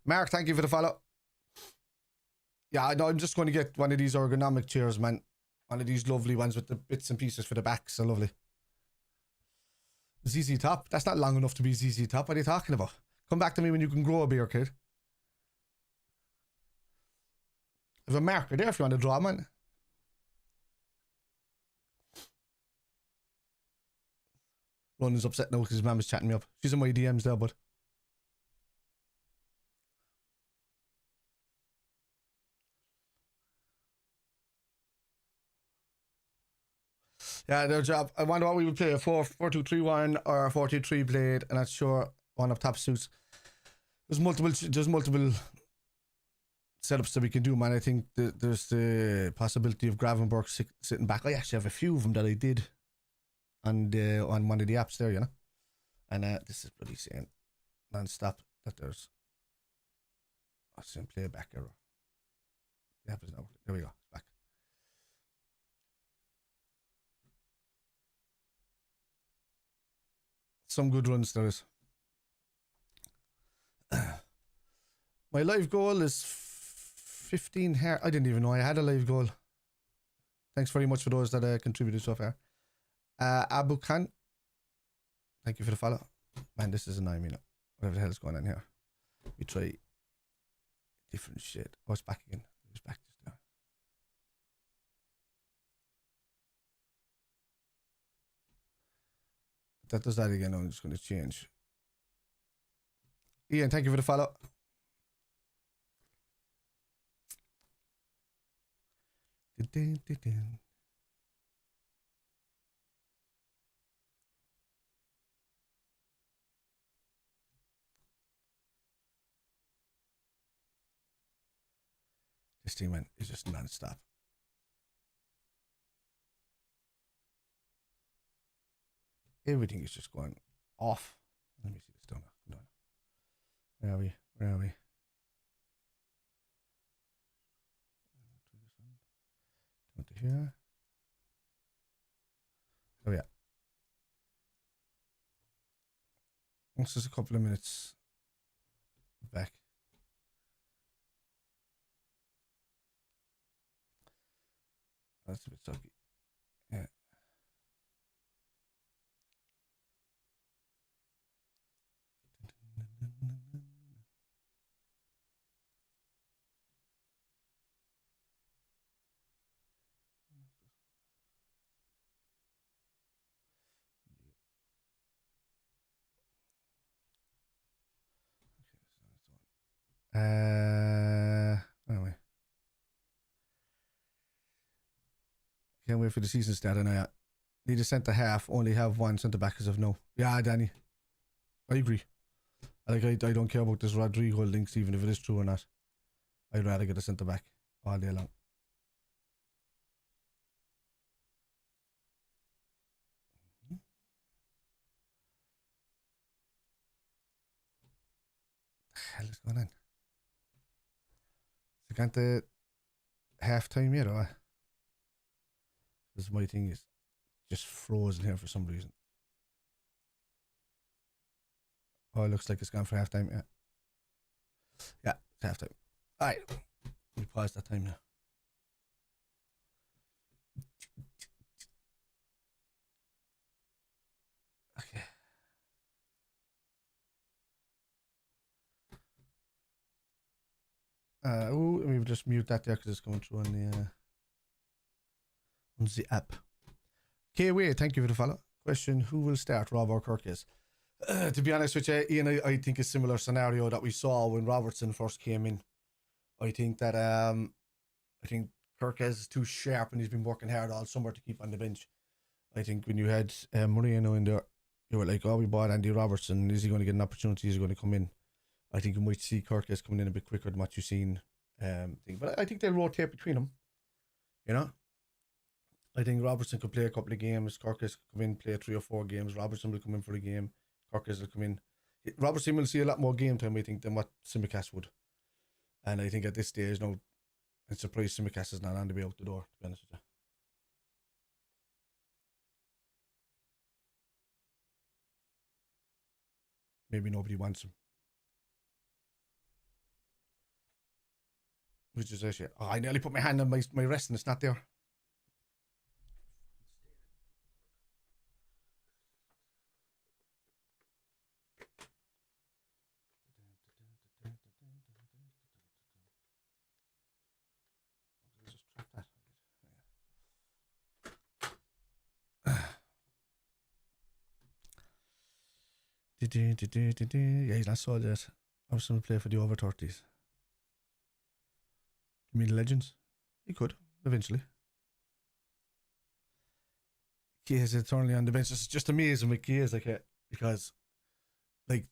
S1: Mark, thank you for the follow. Yeah, I know. I'm just going to get one of these ergonomic chairs, man. One of these lovely ones with the bits and pieces for the back. So lovely. ZZ Top? That's not long enough to be ZZ Top. What are you talking about? Come back to me when you can grow a beard, kid. I have a marker there if you want to draw, man. Ron is upset now because his mum is chatting me up. She's in my DMs there, but. Yeah, their job. I wonder what we would play, a 4-2-3-1 or a 4-2-3 blade, and not sure one up top suits. There's multiple setups that we can do, man. I think there's the possibility of Gravenberg sitting back. I actually have a few of them that I did on one of the apps there, you know. And this is bloody saying non-stop that there's a playback error. Yeah, but no, there we go. It's back. Some good runs there is. My live goal is 15 hair. I didn't even know I had a live goal. Thanks very much for those that contributed so far. Abu Khan, thank you for the follow. Man, this is annoying me now. Whatever the hell is going on here. We try different shit. Oh, it's back again. It's back just now. If that does that again, I'm just going to change. Ian, thank you for the follow. This thing, man, is just non-stop. Everything is just going off. Let me see this down. No. Where are we? Where are we? Down to here. Oh yeah. This is a couple of minutes back. That's a bit sucky. Yeah. Anyway. Can't wait for the season start. And I need a centre half, only have one centre back as of now. Yeah, Danny. I agree. Like, I don't care about this Rodrigo links, even if it is true or not. I'd rather get a centre back all day long. What the hell is going on? So can't the half time yet, or what? Because my thing is just frozen here for some reason. Oh, it looks like it's gone for half time. Yeah. Yeah, it's half time. All right. We pause that time now. Okay. Oh, we've just mute that there because it's going through on the app. KWay, thank you for the follow. Question: who will start, Rob or Kirkes? To be honest with you, Ian, I think a similar scenario that we saw when Robertson first came in. I think that I think Kirkes is too sharp and he's been working hard all summer to keep on the bench. I think when you had Moreno in there, you were like, oh, we bought Andy Robertson. Is he going to get an opportunity? Is he going to come in? I think you might see Kirkes coming in a bit quicker than what you've seen. But I think they'll rotate between them. You know? I think Robertson could play a couple of games. Kirkes could come in, play 3 or 4 games. Robertson will come in for a game. Kirkes will come in. Robertson will see a lot more game time, I think, than what Tsimikas would. And I think at this stage, no, I'm surprised Tsimikas is not on the way out the door, to be honest with you. Maybe nobody wants him. Which is actually, oh, I nearly put my hand on my wrist and it's not there. Yeah, he's not sold yet. I was going to play for the over 30s. You mean Legends? He could, eventually. He is eternally on the bench. It's just amazing with Kies, like, because, like,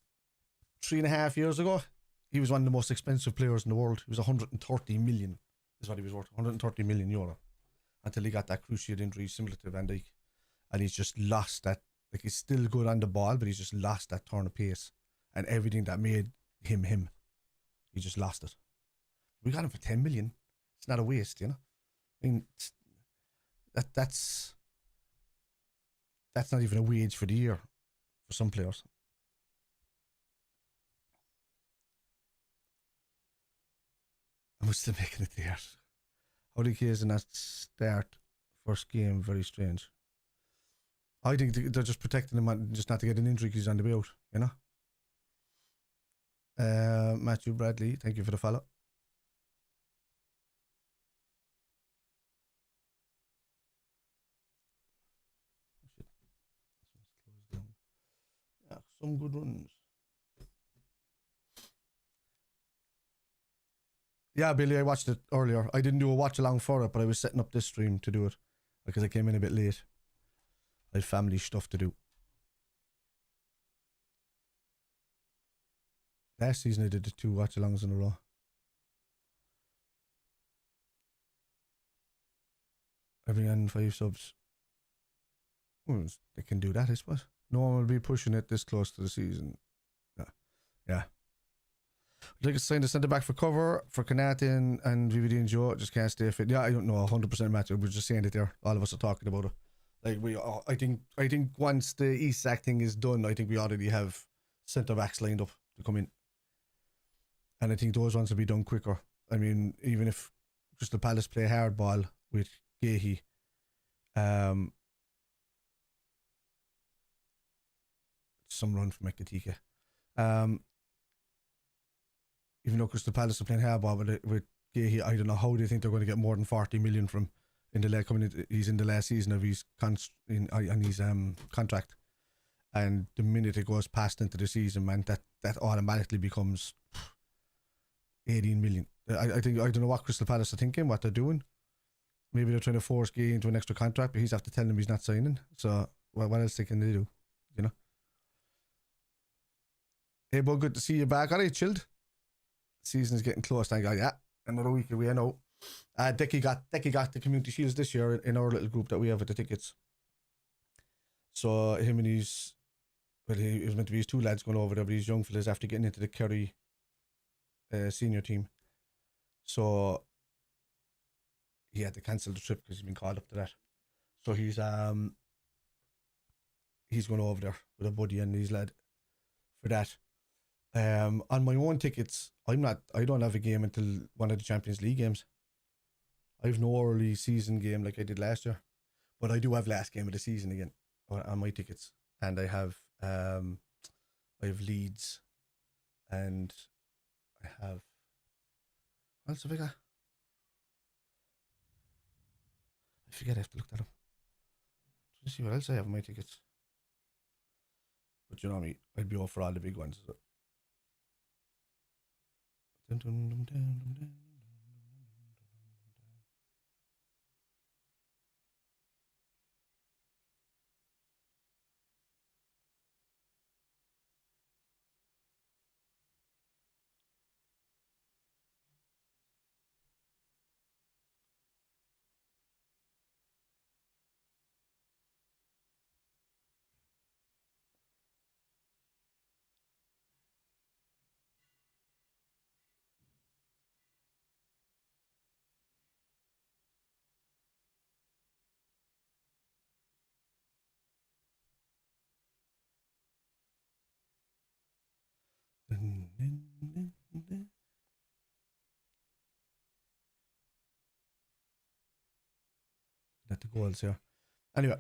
S1: 3.5 years ago, he was one of the most expensive players in the world. He was 130 million, is what he was worth. 130 million euro. Until he got that cruciate injury similar to Van Dijk. And he's just lost that. Like, he's still good on the ball, but he's just lost that turn of pace. And everything that made him. He just lost it. We got him for 10 million. It's not a waste, you know? I mean, that's not even a wage for the year for some players. I'm still making it there. Holy K's in that start first game, very strange. I think they're just protecting him just not to get an injury because he's on the way out, you know? Matthew Bradley, thank you for the follow. Yeah, some good runs. Yeah, Billy, I watched it earlier. I didn't do a watch along for it, but I was setting up this stream to do it because I came in a bit late. I had family stuff to do. Last season I did the 2 watch alongs in a row. Every on 5 subs. Well, they can do that, I suppose. No one will be pushing it this close to the season. Yeah. I'd like to sign the centre back for cover for Kanatin and VVD and Joe. Just can't stay fit. Yeah, I don't know 100% match. We're just saying it there. All of us are talking about it. Like I think once the Isak thing is done, I think we already have centre backs lined up to come in, and I think those ones will be done quicker. I mean, even if Crystal Palace play hardball with Gehi, some run from EKITIKE. Even though Crystal Palace are playing hardball with Gehi, I don't know how they think they're going to get more than 40 million from he's in the last season of his contract, and the minute it goes past into the season, man, that automatically becomes 18 million. I don't know what Crystal Palace are thinking, what they're doing. Maybe they're trying to force Gay into an extra contract, but he's after telling them he's not signing. So what else can they do? You know. Hey, Bo, good to see you back. All right, chilled. Season's getting close. Thank God. Yeah, another week away. I know. Decky got the community shields this year in our little group that we have with the tickets. So him and he was meant to be his 2 lads going over there, but he's young fellas after getting into the Kerry senior team. So he had to cancel the trip because he's been called up to that. So he's going over there with a buddy and his lad for that. On my own tickets, I don't have a game until one of the Champions League games. I have no early season game like I did last year, but I do have last game of the season again on my tickets, and I have Leeds, and I have what else have I got? I forget. I have to look that up. Let's see what else I have on my tickets. But you know me, I'd be all for all the big ones. So. Dun, dun, dun, dun, dun, dun. At the goals here. Anyway,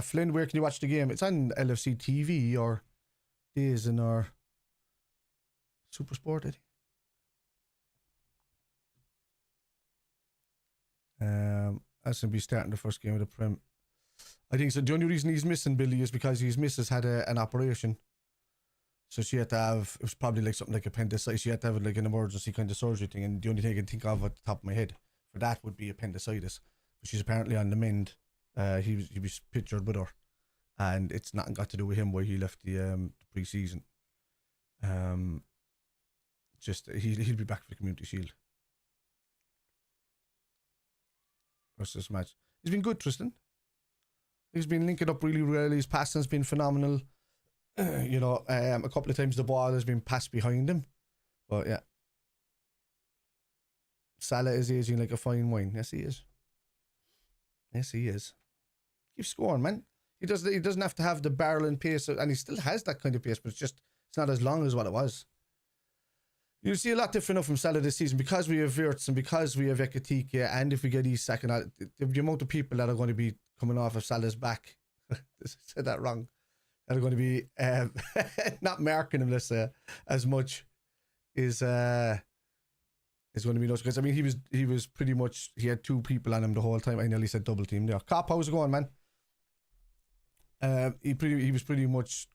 S1: Flynn, where can you watch the game? It's on LFC TV or Days in our Super Sport, I think. SMB starting the first game of the Prem. I think so. The only reason he's missing, Billy, is because his missus had an operation. So she had to have, it was probably like something like appendicitis. She had to have like an emergency kind of surgery thing. And the only thing I can think of at the top of my head for that would be appendicitis. But she's apparently on the mend. He was pictured with her. And it's nothing got to do with him why he left the pre-season. Just, he'll be back for the Community Shield. What's this match? He's been good, Tristan. He's been linking up really well. His passing's been phenomenal. You know, a couple of times the ball has been passed behind him. But yeah. Salah is aging like a fine wine. Yes, he is. Yes, he is. Keep scoring, man. He doesn't have to have the barreling pace, and he still has that kind of pace, but it's not as long as what it was. You see a lot different enough from Salah this season because we have WIRTZ and because we have EKITIKE, and if we get Isak and the amount of people that are going to be coming off of Salah's back, I said that wrong, that are going to be not marking him as much is going to be nuts. Because I mean he was pretty much, he had two people on him the whole time. I nearly said double team there. Cop, how's it going, man? He was pretty much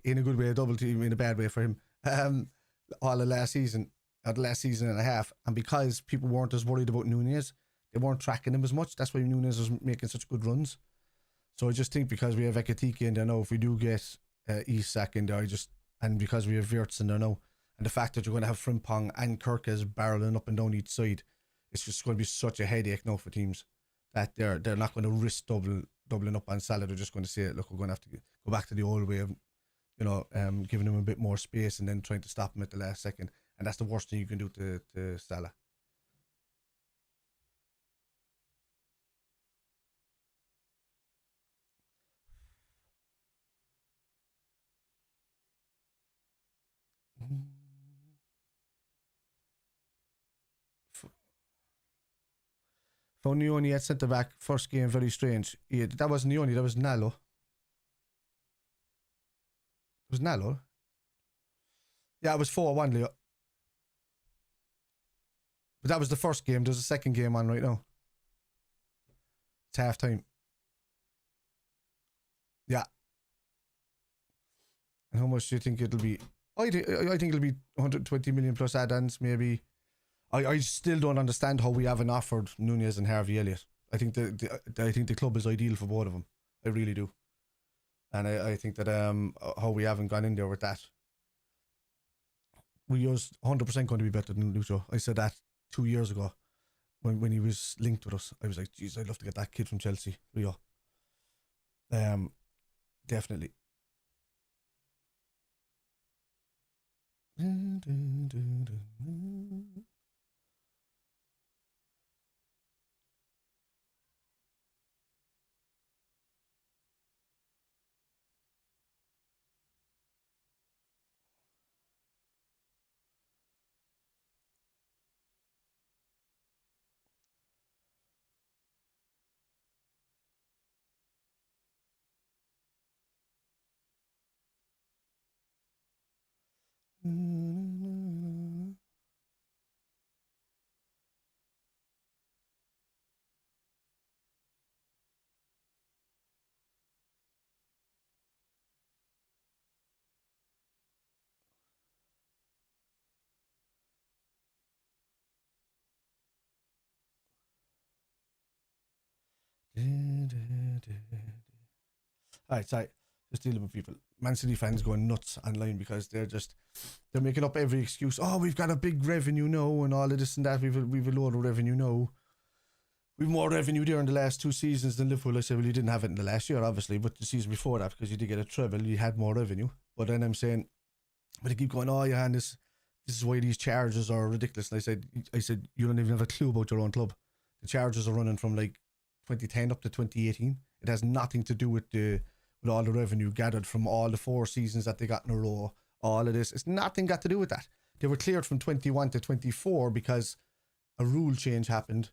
S1: in a good way a double team, in a bad way for him. All of last season, or the last season and a half, and because people weren't as worried about Nunez, they weren't tracking him as much. That's why Nunez was making such good runs. So I just think because we have EKITIKE in there now, if we do get Isak in there, and because we have WIRTZ in there now, and the fact that you're going to have Frimpong and Kirkes barreling up and down each side, it's just going to be such a headache now for teams that they're not going to risk doubling up on Salah. They're just going to say, look, we're going to have to go back to the old way of, giving him a bit more space and then trying to stop him at the last second. And that's the worst thing you can do to Salah. Found Nioni at centre back, first game, very strange. Yeah, that wasn't Nioni, that was Nalo. It was Nalo. Yeah, it was 4-1, Leo. But that was the first game. There's a second game on right now. It's half time. Yeah. And how much do you think it'll be? I think it'll be 120 million plus add-ons, maybe. I still don't understand how we haven't offered Nunez and Harvey Elliott. I think the club is ideal for both of them. I really do. And I think that how we haven't gone in there with that. We was 100% going to be better than Lucho. I said that 2 years ago when he was linked with us. I was like, geez, I'd love to get that kid from Chelsea. Rio. Definitely. Alright, sorry. Just dealing with people. Man City fans going nuts online because they're making up every excuse. Oh, we've got a big revenue now and all of this and that. We've a load of revenue now. We've more revenue there in the last 2 seasons than Liverpool. I said, well, you didn't have it in the last year, obviously, but the season before that, because you did get a treble, you had more revenue. But then I'm saying, but they keep going, oh yeah, and this is why these charges are ridiculous. And I said, you don't even have a clue about your own club. The charges are running from like 2010 up to 2018. It has nothing to do with all the revenue gathered from all the 4 seasons that they got in a row. All of this, it's nothing got to do with that. They were cleared from 21 to 24 because a rule change happened,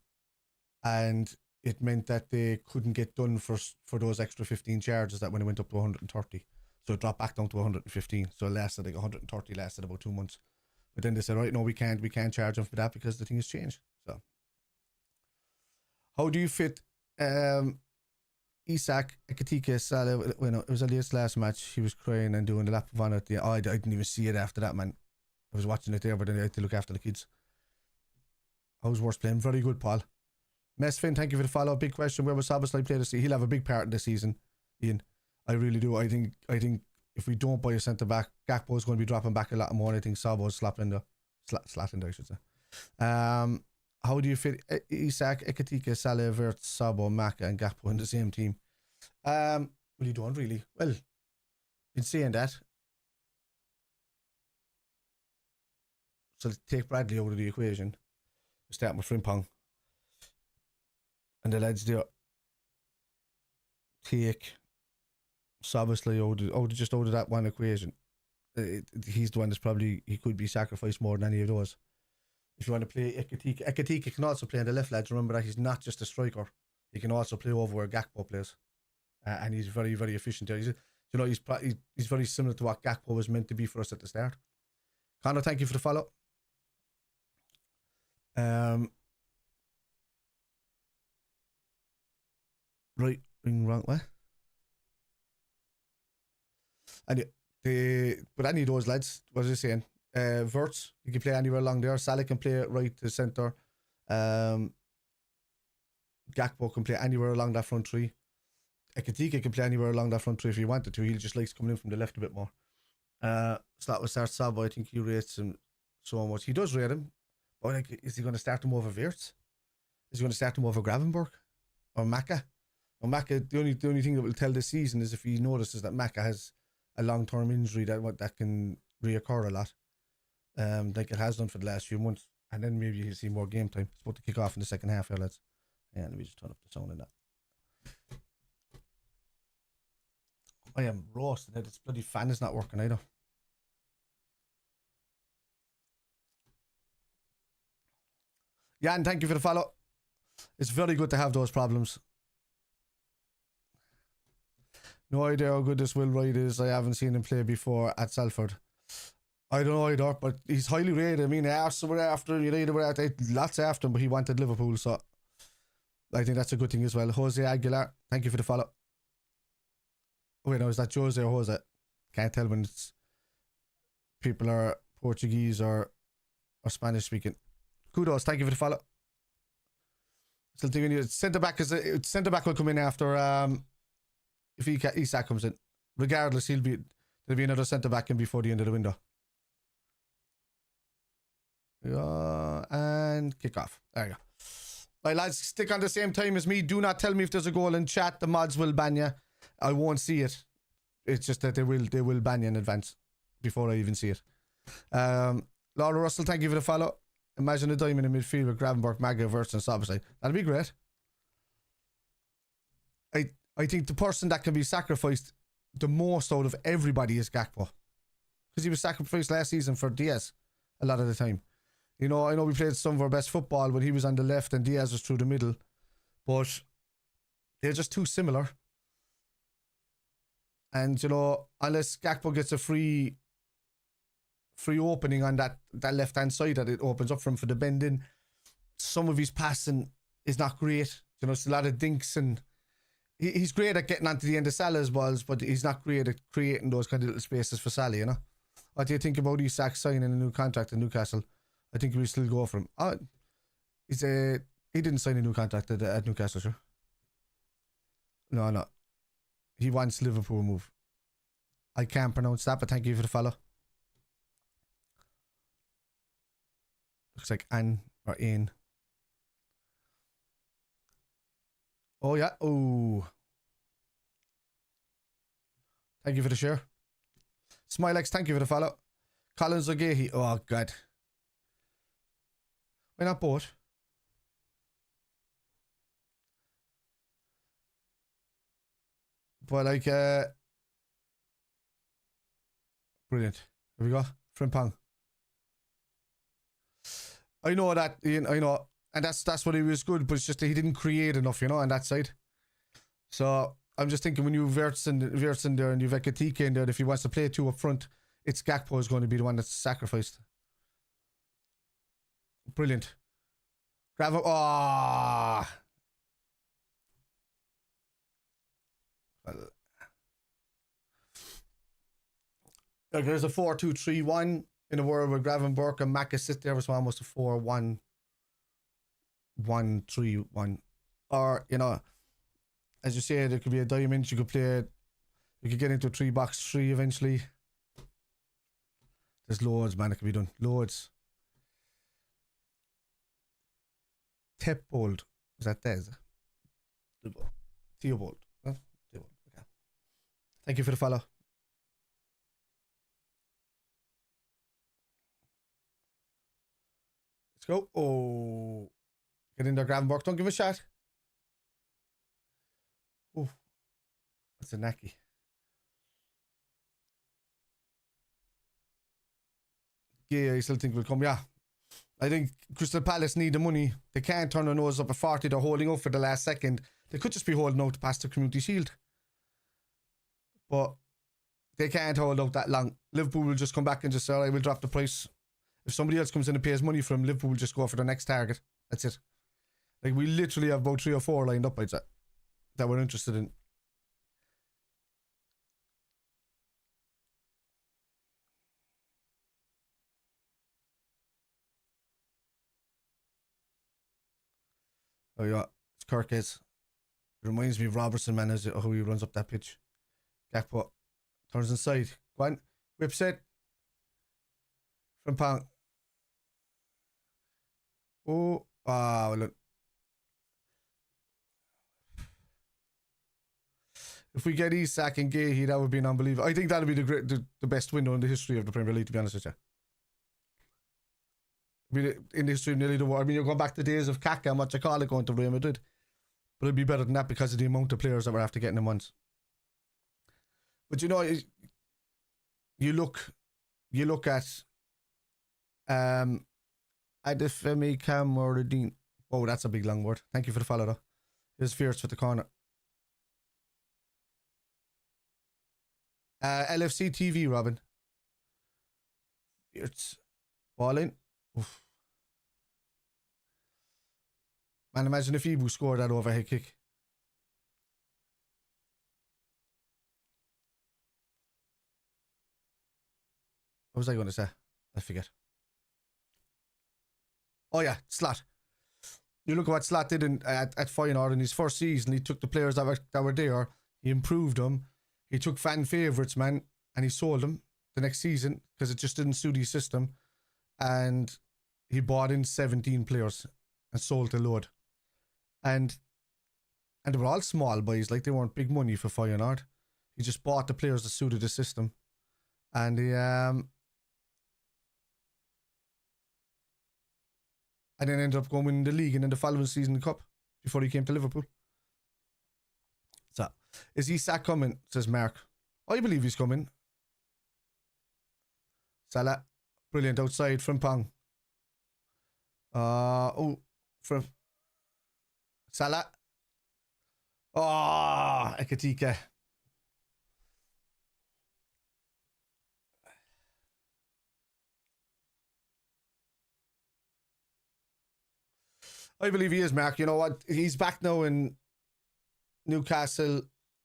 S1: and it meant that they couldn't get done for those extra 15 charges that when it went up to 130. So it dropped back down to 115. So it lasted like 130, lasted about 2 months. But then they said, right, no, we can't charge them for that because the thing has changed. So how do you fit Isak, EKITIKE, Salah? When it was Elliot's last match, he was crying and doing the lap of honor at the. I didn't even see it after that, man. I was watching it there, but then I had to look after the kids. I was worse playing. Very good, Paul. Mess Finn, thank you for the follow. Big question: where will Szoboszlai play this season? He'll have a big part in this season, Ian. I really do. I think if we don't buy a centre back, Gakpo is going to be dropping back a lot more. I think Szoboszlai slapping there, I should say. How do you fit Isak, EKITIKE, Salah, WIRTZ, Sabo, Maka, and Gakpo in the same team? Well, you don't really. Well, in saying that, so take Bradley out of the equation. Start with Frimpong. And the lads there take Szoboszlai out of that one equation. he's the one that's probably, he could be sacrificed more than any of those. If you want to play EKITIKE, EKITIKE can also play on the left, lads. Remember that he's not just a striker. He can also play over where Gakpo plays. And he's very, very efficient there. He's very similar to what Gakpo was meant to be for us at the start. Connor, thank you for the follow. Right, wrong way. But any of those lads, what was I saying? WIRTZ, you can play anywhere along there. Salah can play right to centre. Gakpo can play anywhere along that front three. EKITIKE can play anywhere along that front three if he wanted to. He just likes coming in from the left a bit more. So that was start Sabo. I think he rates him so much. He does rate him. But like, is he going to start him over WIRTZ? Is he going to start him over Gravenberg? Or Maka? Or Maka, the only thing that will tell this season is if he notices that Maka has a long-term injury that can reoccur a lot. Like it has done for the last few months. And then maybe he'll see more game time. It's about to kick off in the second half here, lads. Yeah, let me just turn up the sound in that. I am roasted. This bloody fan is not working either. Jan, thank you for the follow. It's very good to have those problems. No idea how good this Will Wright is. I haven't seen him play before at Salford. I don't know either, but he's highly rated. I mean, Arsenal were after him, United were after him, lots after him, but he wanted Liverpool, so I think that's a good thing as well. Jose Aguilar, thank you for the follow. Oh, wait, no, is that Jose or Jose? Can't tell when it's people are Portuguese or Spanish speaking. Kudos, thank you for the follow. Still thinking you centre back will come in after if Isak comes in. Regardless, there'll be another centre back in before the end of the window. And kick off. There you go. Right, lads, stick on the same time as me. Do not tell me if there's a goal in chat. The mods will ban you. I won't see it. It's just that they will ban you in advance before I even see it. Laura Russell, thank you for the follow. Imagine a diamond in midfield with Gravenberg, Maga, WIRTZ and Szoboszlai. That'd be great. I think the person that can be sacrificed the most out of everybody is Gakpo. Because he was sacrificed last season for Diaz a lot of the time. You know, I know we played some of our best football when he was on the left and Diaz was through the middle. But they're just too similar. And, you know, unless Gakpo gets a free opening on that left-hand side that it opens up for him for the bend in, some of his passing is not great. You know, it's a lot of dinks and he's great at getting onto the end of Salah's balls, but he's not great at creating those kind of little spaces for Salah, you know? What do you think about Isak signing a new contract in Newcastle? I think we'll still go for him. He didn't sign a new contract at Newcastle, sure? No. He wants Liverpool move. I can't pronounce that, but thank you for the follow. Looks like Anne or Ain. Oh, yeah. Oh. Thank you for the share. Smilex, thank you for the follow. Colin Zogehi. Oh, God. Why not both? But like, brilliant. Here we go. Frimpong. I know that, Ian, I know. And that's what he was good, but it's just that he didn't create enough, you know, on that side. So I'm just thinking when you have WIRTZ in there and you have EKITIKE in there, if he wants to play two up front, it's Gakpo is going to be the one that's sacrificed. Brilliant. Gravel. Oh. Like there's a 4-2-3-1 in a world where Gravenberg and Maka sit there. It's almost a 4-1-1-3-1. Or, you know, as you say, there could be a diamond. You could play it. You could get into a 3-box-3 eventually. There's loads, man, that could be done. Loads. Tepbold. Is that Des? Theobald. Huh? Theobald. Okay. Thank you for the follow. Let's go. Oh. Get in there, Gravenberg. Don't give a shot. Oh. That's a knacky. Gay, I still think will come. Yeah. I think Crystal Palace need the money. They can't turn their nose up at 40. They're holding up for the last second. They could just be holding out to pass the Community Shield. But they can't hold out that long. Liverpool will just come back and just say, I will drop the price. If somebody else comes in and pays money for him, Liverpool will just go for the next target. That's it. Like, we literally have about 3 or 4 lined up, I'd say, that we're interested in. Oh, yeah. It's Kirkes. It reminds me of Robertson, man, as how he runs up that pitch. Gakpo turns inside. Go on. Whip set. From Pong. Oh. Ah, well, look. If we get Isak and Gahey, that would be an unbelievable. I think that would be the best window in the history of the Premier League, to be honest with you. I mean, in the history of nearly the world. I mean, you're going back to the days of Kaka and what you call it going to Real Madrid. But it'd be better than that because of the amount of players that we're after getting in once. But you know, you look at Adefemi Kamordine. Oh, that's a big long word. Thank you for the follow though. Here's Fierce with the corner. LFC TV, Robin. Fierce. Ball in. Oof. Man, imagine if Ibu scored that overhead kick. What was I going to say? I forget. Oh yeah, Slot. You look at what Slot did at Feyenoord in his first season. He took the players that were there. He improved them. He took fan favourites, man, and he sold them the next season because it just didn't suit his system. And he bought in 17 players and sold a load. And they were all small boys, like they weren't big money for Feyenoord. He just bought the players that suited the system. And he and then ended up going winning the league and then the following season the cup before he came to Liverpool. So, is Isak coming? Says Mark. I believe he's coming. Salah. Brilliant outside from Pong. From Salah. Oh, EKITIKE. I believe he is, Mark. You know what? He's back now in Newcastle.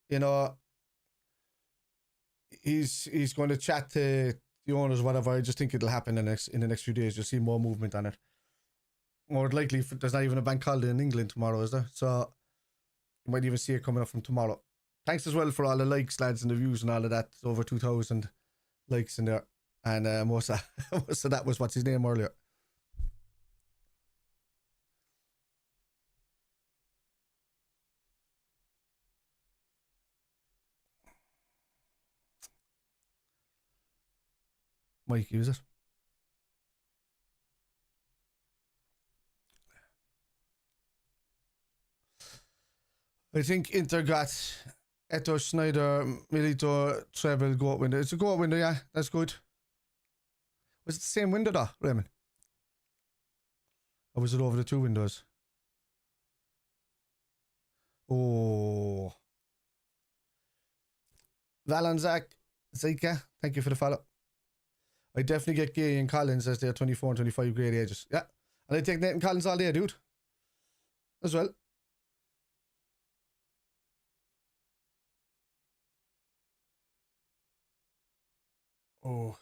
S1: You know, he's going to chat to the owners, whatever. I just think it'll happen in the next few days. You'll see more movement on it. More likely, there's not even a bank holiday in England tomorrow, is there? So you might even see it coming up from tomorrow. Thanks as well for all the likes, lads, and the views and all of that. It's over 2,000 likes in there. And most of that was what's his name earlier. Mike, use it. I think Inter got Eto, Schneider, Milito, Treble, goat window. It's a goat window, yeah. That's good. Was it the same window though, Raymond? Or was it over the 2 windows? Oh. Valon Zika, thank you for the follow. I definitely get Gay and Collins as they're 24 and 25 grade ages. Yeah. And I take Nathan Collins all day, dude. As well. Oh.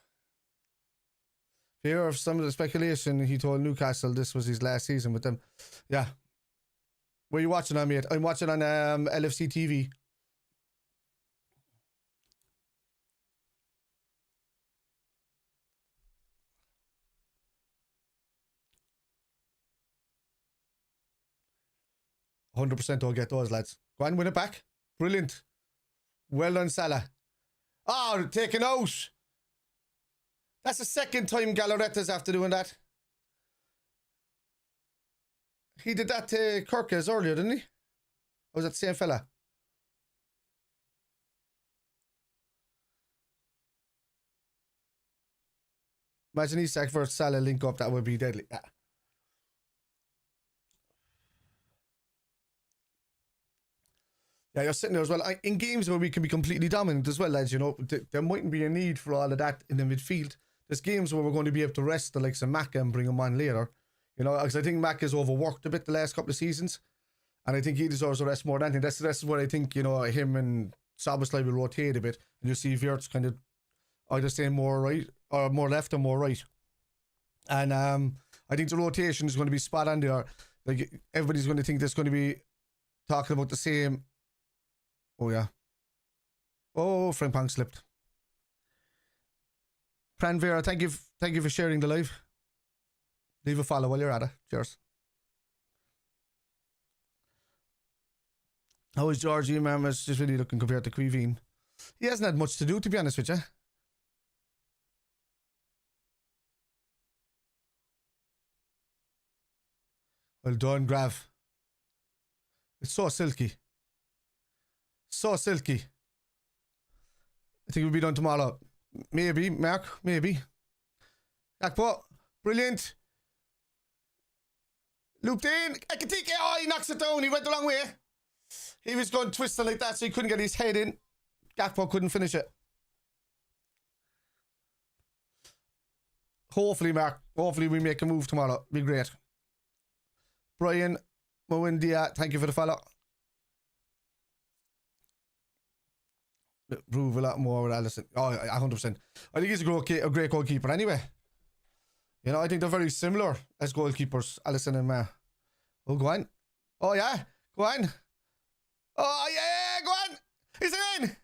S1: Fear of some of the speculation, he told Newcastle this was his last season with them. Yeah. Where are you watching on, mate? I'm watching on LFC TV. %. Don't get those, lads. Go on, win it back. Brilliant. Well done, Salah. Oh, taken out. That's the second time Galleretta's after doing that. He did that to Kirkes earlier, didn't he? Or was that the same fella? Imagine Isak versus Salah link up. That would be deadly. Yeah. Yeah, you're sitting there as well. In games where we can be completely dominant as well, lads, you know, there mightn't be a need for all of that in the midfield. There's games where we're going to be able to rest the likes of Maka and bring him on later. You know, because I think Maka's overworked a bit the last couple of seasons. And I think he deserves a rest more than anything. That's what I think, you know, him and Szoboszlai will rotate a bit. And you'll see WIRTZ kind of either staying more right, or more left or more right. And I think the rotation is going to be spot on there. Like, everybody's going to think there's going to be talking about the same. Oh, yeah. Oh, Frank Pong slipped. Pranvera, thank you for sharing the live. Leave a follow while you're at it. Cheers. How is Georgie? Is just really looking compared to Quiveen. He hasn't had much to do, to be honest with you. Well done, Grav. It's so silky. So silky. I think we'll be done tomorrow. Maybe, Mark. Maybe. Gakpo. Brilliant. Looped in. EKITIKE. Oh, he knocks it down. He went the wrong way. He was going twisting like that, so he couldn't get his head in. Gakpo couldn't finish it. Hopefully, Mark. Hopefully, we make a move tomorrow. Be great. Brian Mawindia, thank you for the follow. Prove a lot more with Allison. Oh, 100%. I think he's a great goalkeeper anyway. You know, I think they're very similar as goalkeepers, Allison and Ma. Oh, go on. Oh, yeah. Go on. Oh, yeah. Go on. Is it in?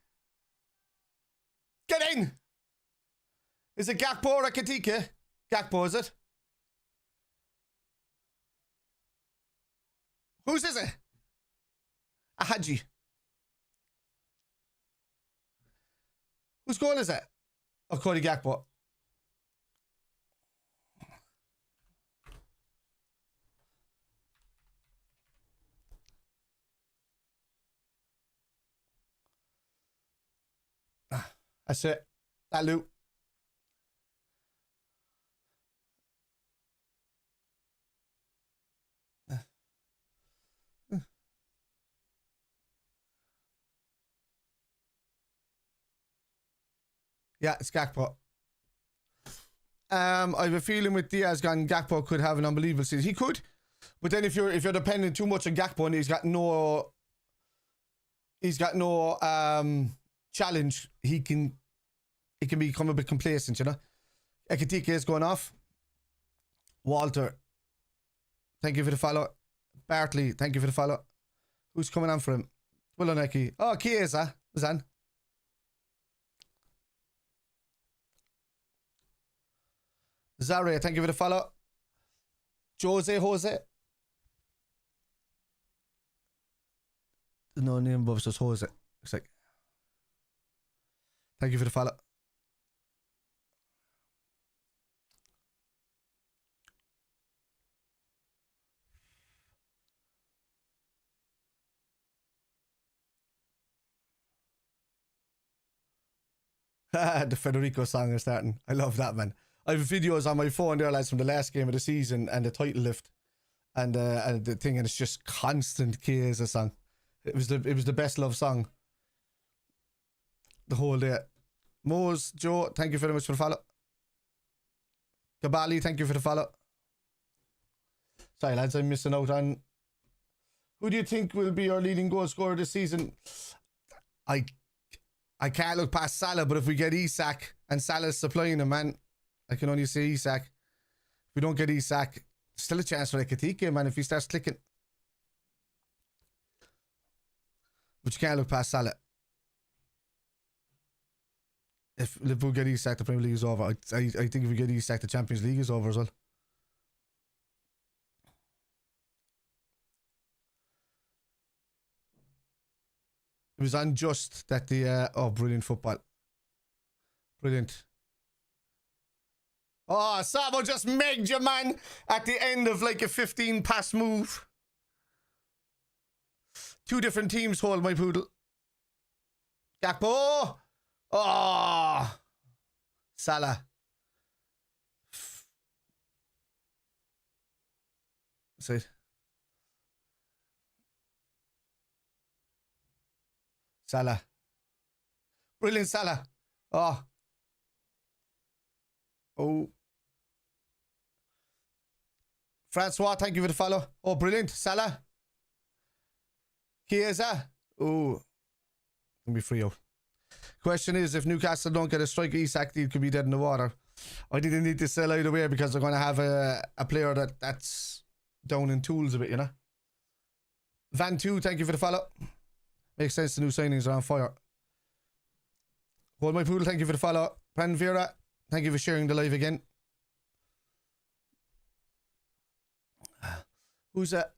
S1: Get in. Is it Gakpo or EKITIKE? Gakpo, is it? Whose is it? Ahaji. Whose goal is it? Oh, Cody Gakpo. That's it. That loop. Yeah, it's Gakpo. I have a feeling with Diaz gone, Gakpo could have an unbelievable season. He could, but then if you're depending too much on Gakpo and he's got no challenge, it can become a bit complacent, you know. EKITIKE is going off. Walter, thank you for the follow. Bartley, thank you for the follow. Who's coming on for him? Well on Eki. Oh, Chiesa is on. Zaria, thank you for the follow. Jose. No name above says Jose. It's like, thank you for the follow. The Federico song is starting. I love that, man. I have videos on my phone there, lads, from the last game of the season and the title lift and the thing, and it's just constant Chiesa song. It was the best love song the whole day. Mose, Joe, thank you very much for the follow. Kabali, thank you for the follow. Sorry, lads, I'm missing out on. Who do you think will be our leading goal scorer this season? I can't look past Salah, but if we get Isak and Salah's supplying him, man, I can only say Isak. If we don't get Isak, still a chance for EKITIKE, man, if he starts clicking. But you can't look past Salah. If Liverpool get Isak, the Premier League is over. I think if we get Isak, the Champions League is over as well. It was unjust that the... oh, brilliant football. Brilliant. Oh, Sabo just megged you, man, at the end of like a 15-pass move. Two different teams hold my poodle. Gakpo. Oh. Salah. outside. Salah. Brilliant, Salah. Oh. Oh. Francois, thank you for the follow. Oh, brilliant. Salah. Chiesa. Oh. Can be free out. Question is, if Newcastle don't get a striker, Isak deal could be dead in the water. I didn't need to sell either way because they're going to have a player that's down in tools a bit, you know. Van 2, thank you for the follow. Makes sense, the new signings are on fire. Hold my poodle, thank you for the follow. Brandon Vera, thank you for sharing the live again. Who's that?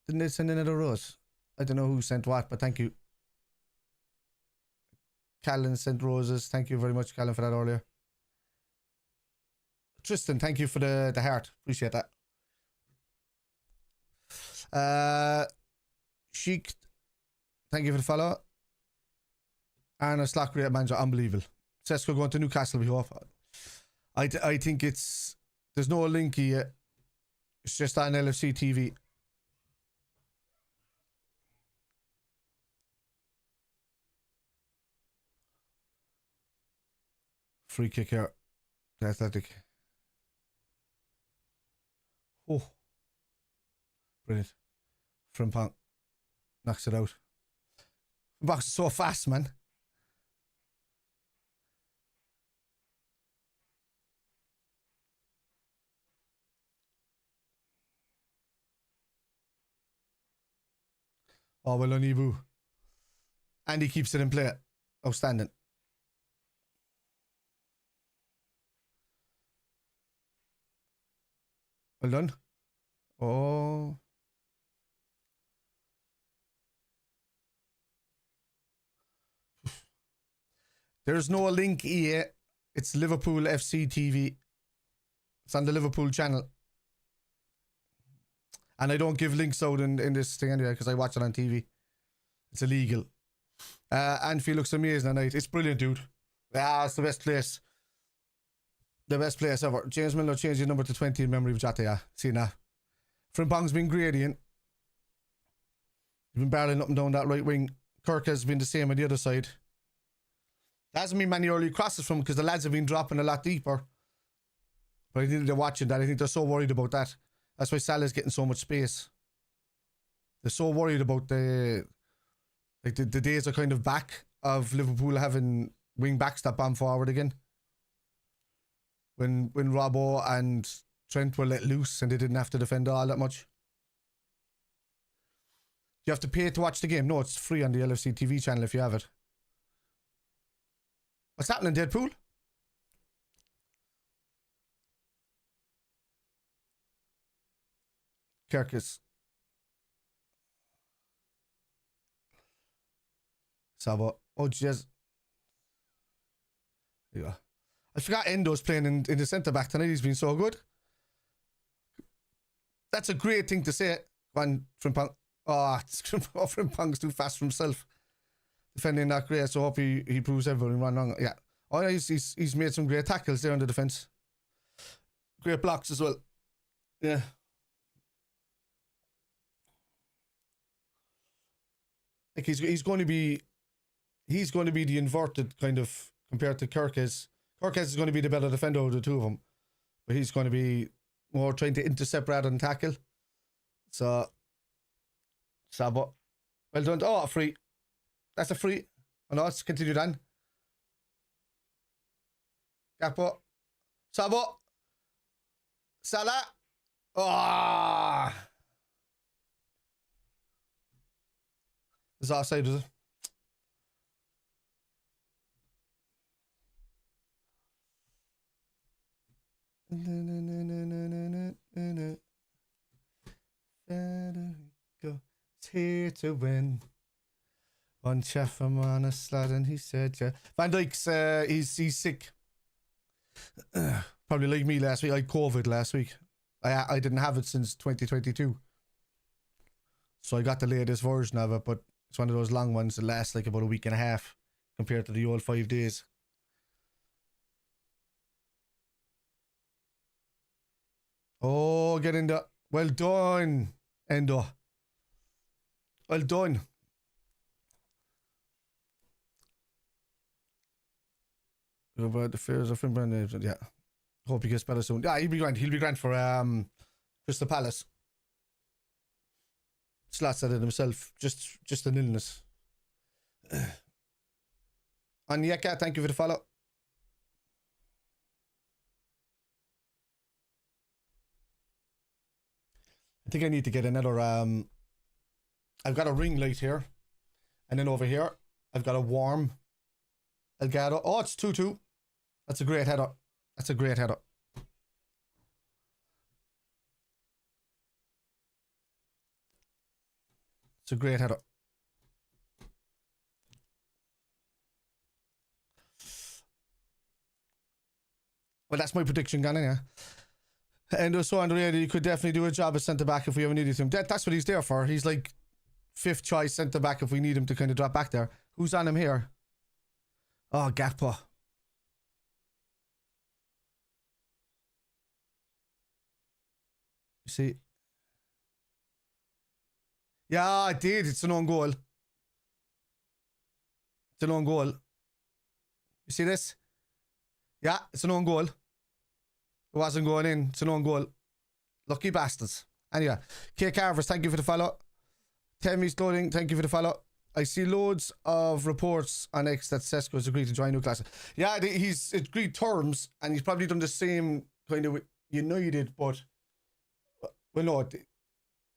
S1: Didn't they send another rose? I don't know who sent what, but thank you. Callan sent roses. Thank you very much, Callan, for that earlier. Tristan, thank you for the heart. Appreciate that. Sheik, thank you for the follow. Arna Slack, great manager, unbelievable. Sesko going to Newcastle, we hope. I think there's no link here. It's just on LFC TV. Free kick here. The Athletic. Oh. Brilliant. Frimpong knocks it out. Frimpong's so fast, man. Oh, well on Ibu. And he keeps it in play. Outstanding. Well done. Oh. There's no link here. It's Liverpool FC TV. It's on the Liverpool channel. And I don't give links out in this thing anyway because I watch it on TV. It's illegal. Anfield looks amazing tonight. It's brilliant, dude. Ah, it's the best place. The best place ever. James Miller changed his number to 20 in memory of Jota. Yeah, see now. Frimpong's been gradient. He's been barreling up and down that right wing. Kirk has been the same on the other side. There hasn't been many early crosses from him because the lads have been dropping a lot deeper. But I think they're watching that. I think they're so worried about that. That's why Salah's getting so much space. They're so worried about the days are kind of back of Liverpool having wing backs that bomb forward again. When Robbo and Trent were let loose and they didn't have to defend all that much. You have to pay to watch the game. No, it's free on the LFC TV channel if you have it. What's happening, Deadpool? Kirkus. Sabo. Oh, jeez. Yeah. I forgot Endo's playing in the centre back tonight. He's been so good. That's a great thing to say. One Frimpong. Oh, Frimpong's too fast for himself. Defending not great, so I hope he proves everyone wrong. Yeah. Oh, he's made some great tackles there on the defence. Great blocks as well. Yeah. Like he's going to be the inverted kind of compared to Kirkes. Kirkes is going to be the better defender of the two of them, but he's going to be more trying to intercept rather than tackle. So, Sabo, well done. Oh, a free. That's a free. Oh no, it's continued on. Gakpo, Sabo, Salah. Oh. It's offside, is it? Federico is here to win. One chef from on a slot and he said, yeah. Van Dijk's, he's sick. Probably like me last week. I had COVID last week. I didn't have it since 2022. So I got the latest version of it, but it's one of those long ones that lasts like about a week and a half compared to the old 5 days. Oh, get in there. Well done, Endo. Well done. About the fears of him, yeah. Hope he gets better soon. Yeah, he'll be grand. He'll be grand for Crystal Palace. Slot said it himself. Just an illness. And Yeka, thank you for the follow. I think I need to get another I've got a ring light here. And then over here, I've got a warm Elgato. Oh, it's 2-2. That's a great header. That's a great header. It's a great header. Well, that's my prediction, Gannon, yeah. And so Andrea, you could definitely do a job as centre back if we ever needed him. That's what he's there for. He's like 5th choice centre back if we need him to kind of drop back there. Who's on him here? Oh, Gakpo. You see? Yeah, I did. It's an own goal. It's an own goal. You see this? Yeah, it's an own goal. It wasn't going in. It's an own goal. Lucky bastards. Anyway, K Carvers, thank you for the follow. Temmy's loading, thank you for the follow. I see loads of reports on X that Sesko's agreed to join Newcastle. Yeah, he's agreed terms, and he's probably done the same kind of with United, but well, no,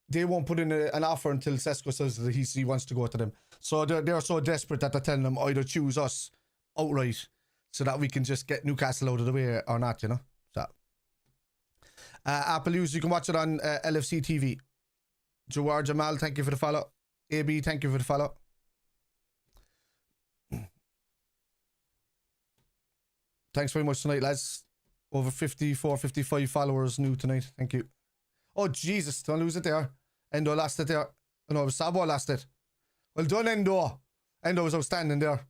S1: they won't put in an offer until Sesko says that he wants to go to them. So they're so desperate that they're telling them either choose us outright so that we can just get Newcastle out of the way or not, you know. So Apple News, you can watch it on LFC TV. Jawar Jamal, thank you for the follow. AB, thank you for the follow. Thanks very much tonight, lads. Over 54, 55 followers new tonight. Thank you. Oh, Jesus. Don't lose it there. Endo lost it there. Oh, no, it was Sabo lost it. Well done, Endo. Endo was outstanding there.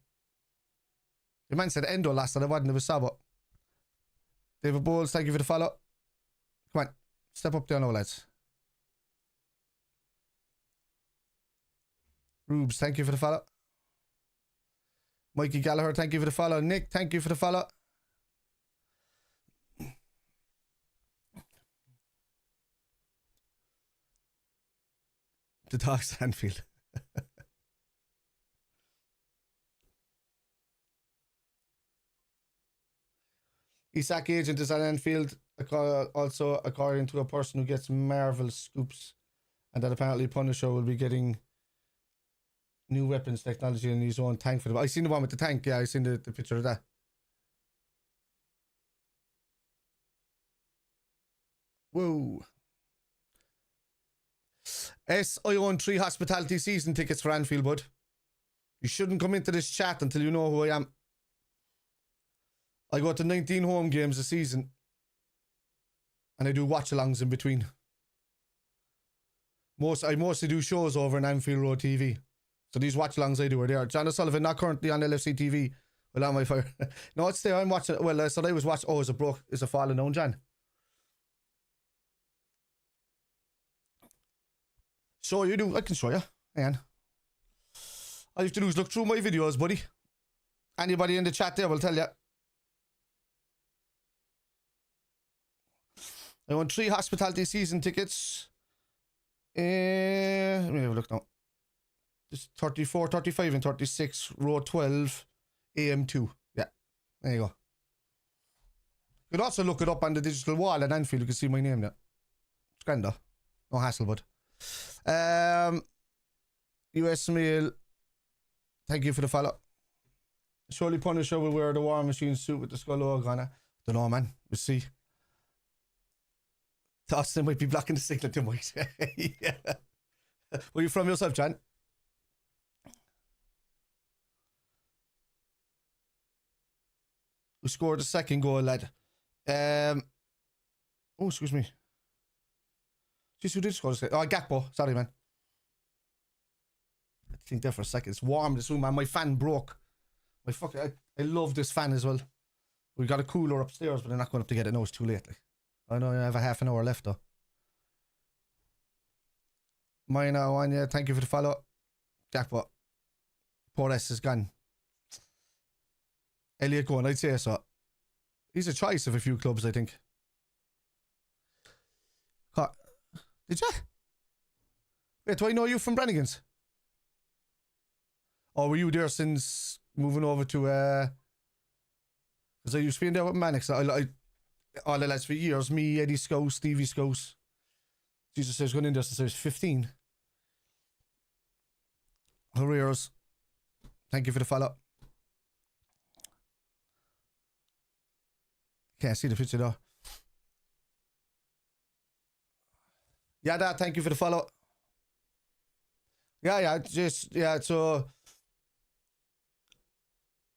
S1: The man said Endo lost it. It wasn't. It was Sabo. David Bowles, thank you for the follow. Come on. Step up there now, lads. Rubes, thank you for the follow. Mikey Gallagher, thank you for the follow. Nick, thank you for the follow. The dog's Anfield. Isak agent is at Anfield, also according to a person who gets Marvel scoops, and that apparently Punisher will be getting new weapons technology in his own tank for them. I seen the one with the tank. Yeah, I seen the picture of that. Whoa. I own 3 hospitality season tickets for Anfield, bud. You shouldn't come into this chat until you know who I am. I go to 19 home games a season. And I do watch-alongs in between. I mostly do shows over on Anfield Road TV. So these watch-alongs I do are there. John O'Sullivan, not currently on LFC TV. Well, on my fire. No, it's there. I'm watching. Well, I said I was watching. Oh, is it falling down, John? Show you do. I can show you. Hang on. All you have to do is look through my videos, buddy. Anybody in the chat there will tell you. I want 3 hospitality season tickets. Let me have a look now. This 34, 35 and 36, row 12, AM2. Yeah, there you go. You can also look it up on the digital wall at Anfield. You can see my name there. It's grand though. No hassle, bud. US Mail, thank you for the follow. Surely Punisher will wear the War Machine suit with the skull logo on it. Don't know, man. We'll see. Austin might be blocking the signal too much. Yeah. Where are you from yourself, John? Who scored the second goal, lad? Oh, excuse me. Just who did score the second? Oh, Gakpo. Sorry, man. I think there for a second. It's warm this room, man. My fan broke. I love this fan as well. We got a cooler upstairs, but they're not going up to get it. No, it's too late. Like. I know I have a half an hour left though. Mine one, yeah. Thank you for the follow. Jackpot. Poor S is gone. Elliot going, I'd say so. He's a choice of a few clubs, I think. Did you? Wait, do I know you from Brannigan's? Or were you there since moving over to because I used to be in there with Mannix. All the lads for years. Me, Eddie Scouse, Stevie Scouse. Jesus, I was going in there since I was 15. Hurriers. Thank you for the follow. Can't see the picture though. Yeah, Dad, thank you for the follow. Yeah, so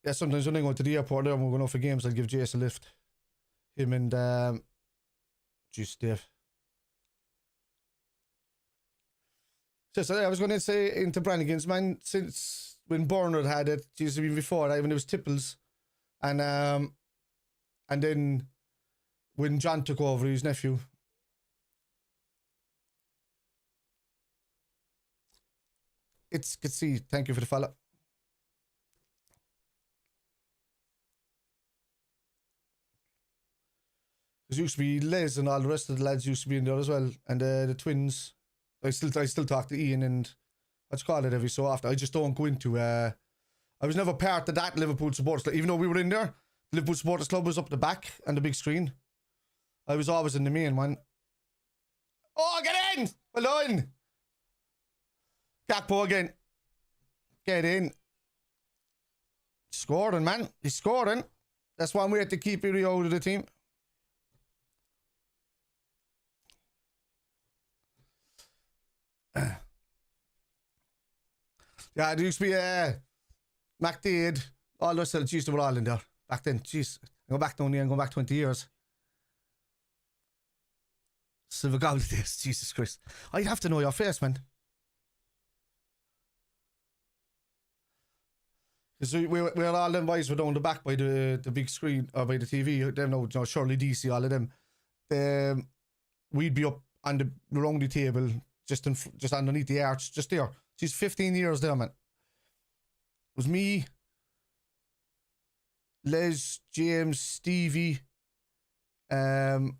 S1: yeah, sometimes when I go to the airport there and we're going off for games, I'll give Jace a lift. Him and just Dave. So I was going to say into Brannigan's, man, since when Bernard had it, just even before that, when it was Tipples, and then when John took over, his nephew. It's good to see. Thank you for the follow. There used to be Les and all the rest of the lads used to be in there as well, and the twins. I still talk to Ian and let's call it every so often. I just don't go into. I was never part of that Liverpool Supporters Club, even though we were in there. The Liverpool Supporters Club was up the back and the big screen. I was always in the main one. Oh, get in! Well done! Gakpo again. Get in. Scoring, man. He's scoring. That's one way to keep it out of the team. Yeah, there used to be MacDade. All those fellas used to be all in there back then. Jeez, I go back down there and go back 20 years. Silver Gold days, Jesus Christ. I'd have to know your face, man. Because we're all them boys were down the back by the big screen or by the TV. Them know, Shirley DC, all of them. We'd be up on the roundy table, just underneath the arch, just there. She's 15 years there, man. It was me, Les, James, Stevie, you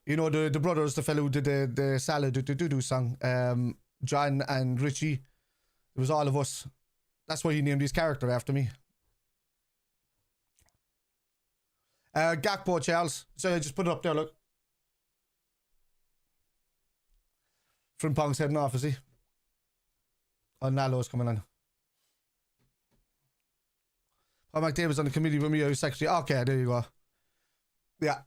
S1: know, the brothers, the fellow who did the SALAH do song, John and Richie. It was all of us. That's why he named his character after me. Gakpo, Charles. So I just put it up there, look. Frimpong's heading off, is he? Oh, Nalo's coming on. Oh, McDavid was on the committee with me. I was secretary. Okay, there you go. Yeah.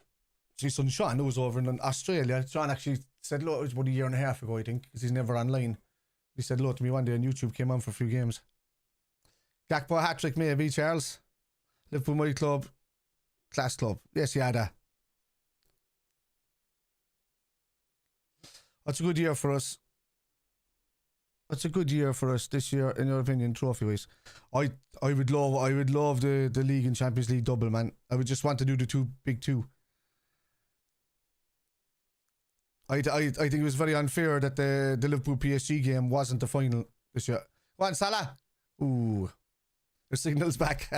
S1: See, son Sean, who was over in Australia. Sean actually said hello. It was about a year and a half ago, I think, because he's never online. He said hello to me one day on YouTube, came on for a few games. Gakpo hat-trick, maybe, Charles. Liverpool, my club. Class club. Yes, yada. That's a good year for us. What's a good year for us this year, in your opinion, trophy-wise? I would love the League and Champions League double, man. I would just want to do the big two. I think it was very unfair that the Liverpool PSG game wasn't the final this year. Go on, Salah. Ooh, the signal's back.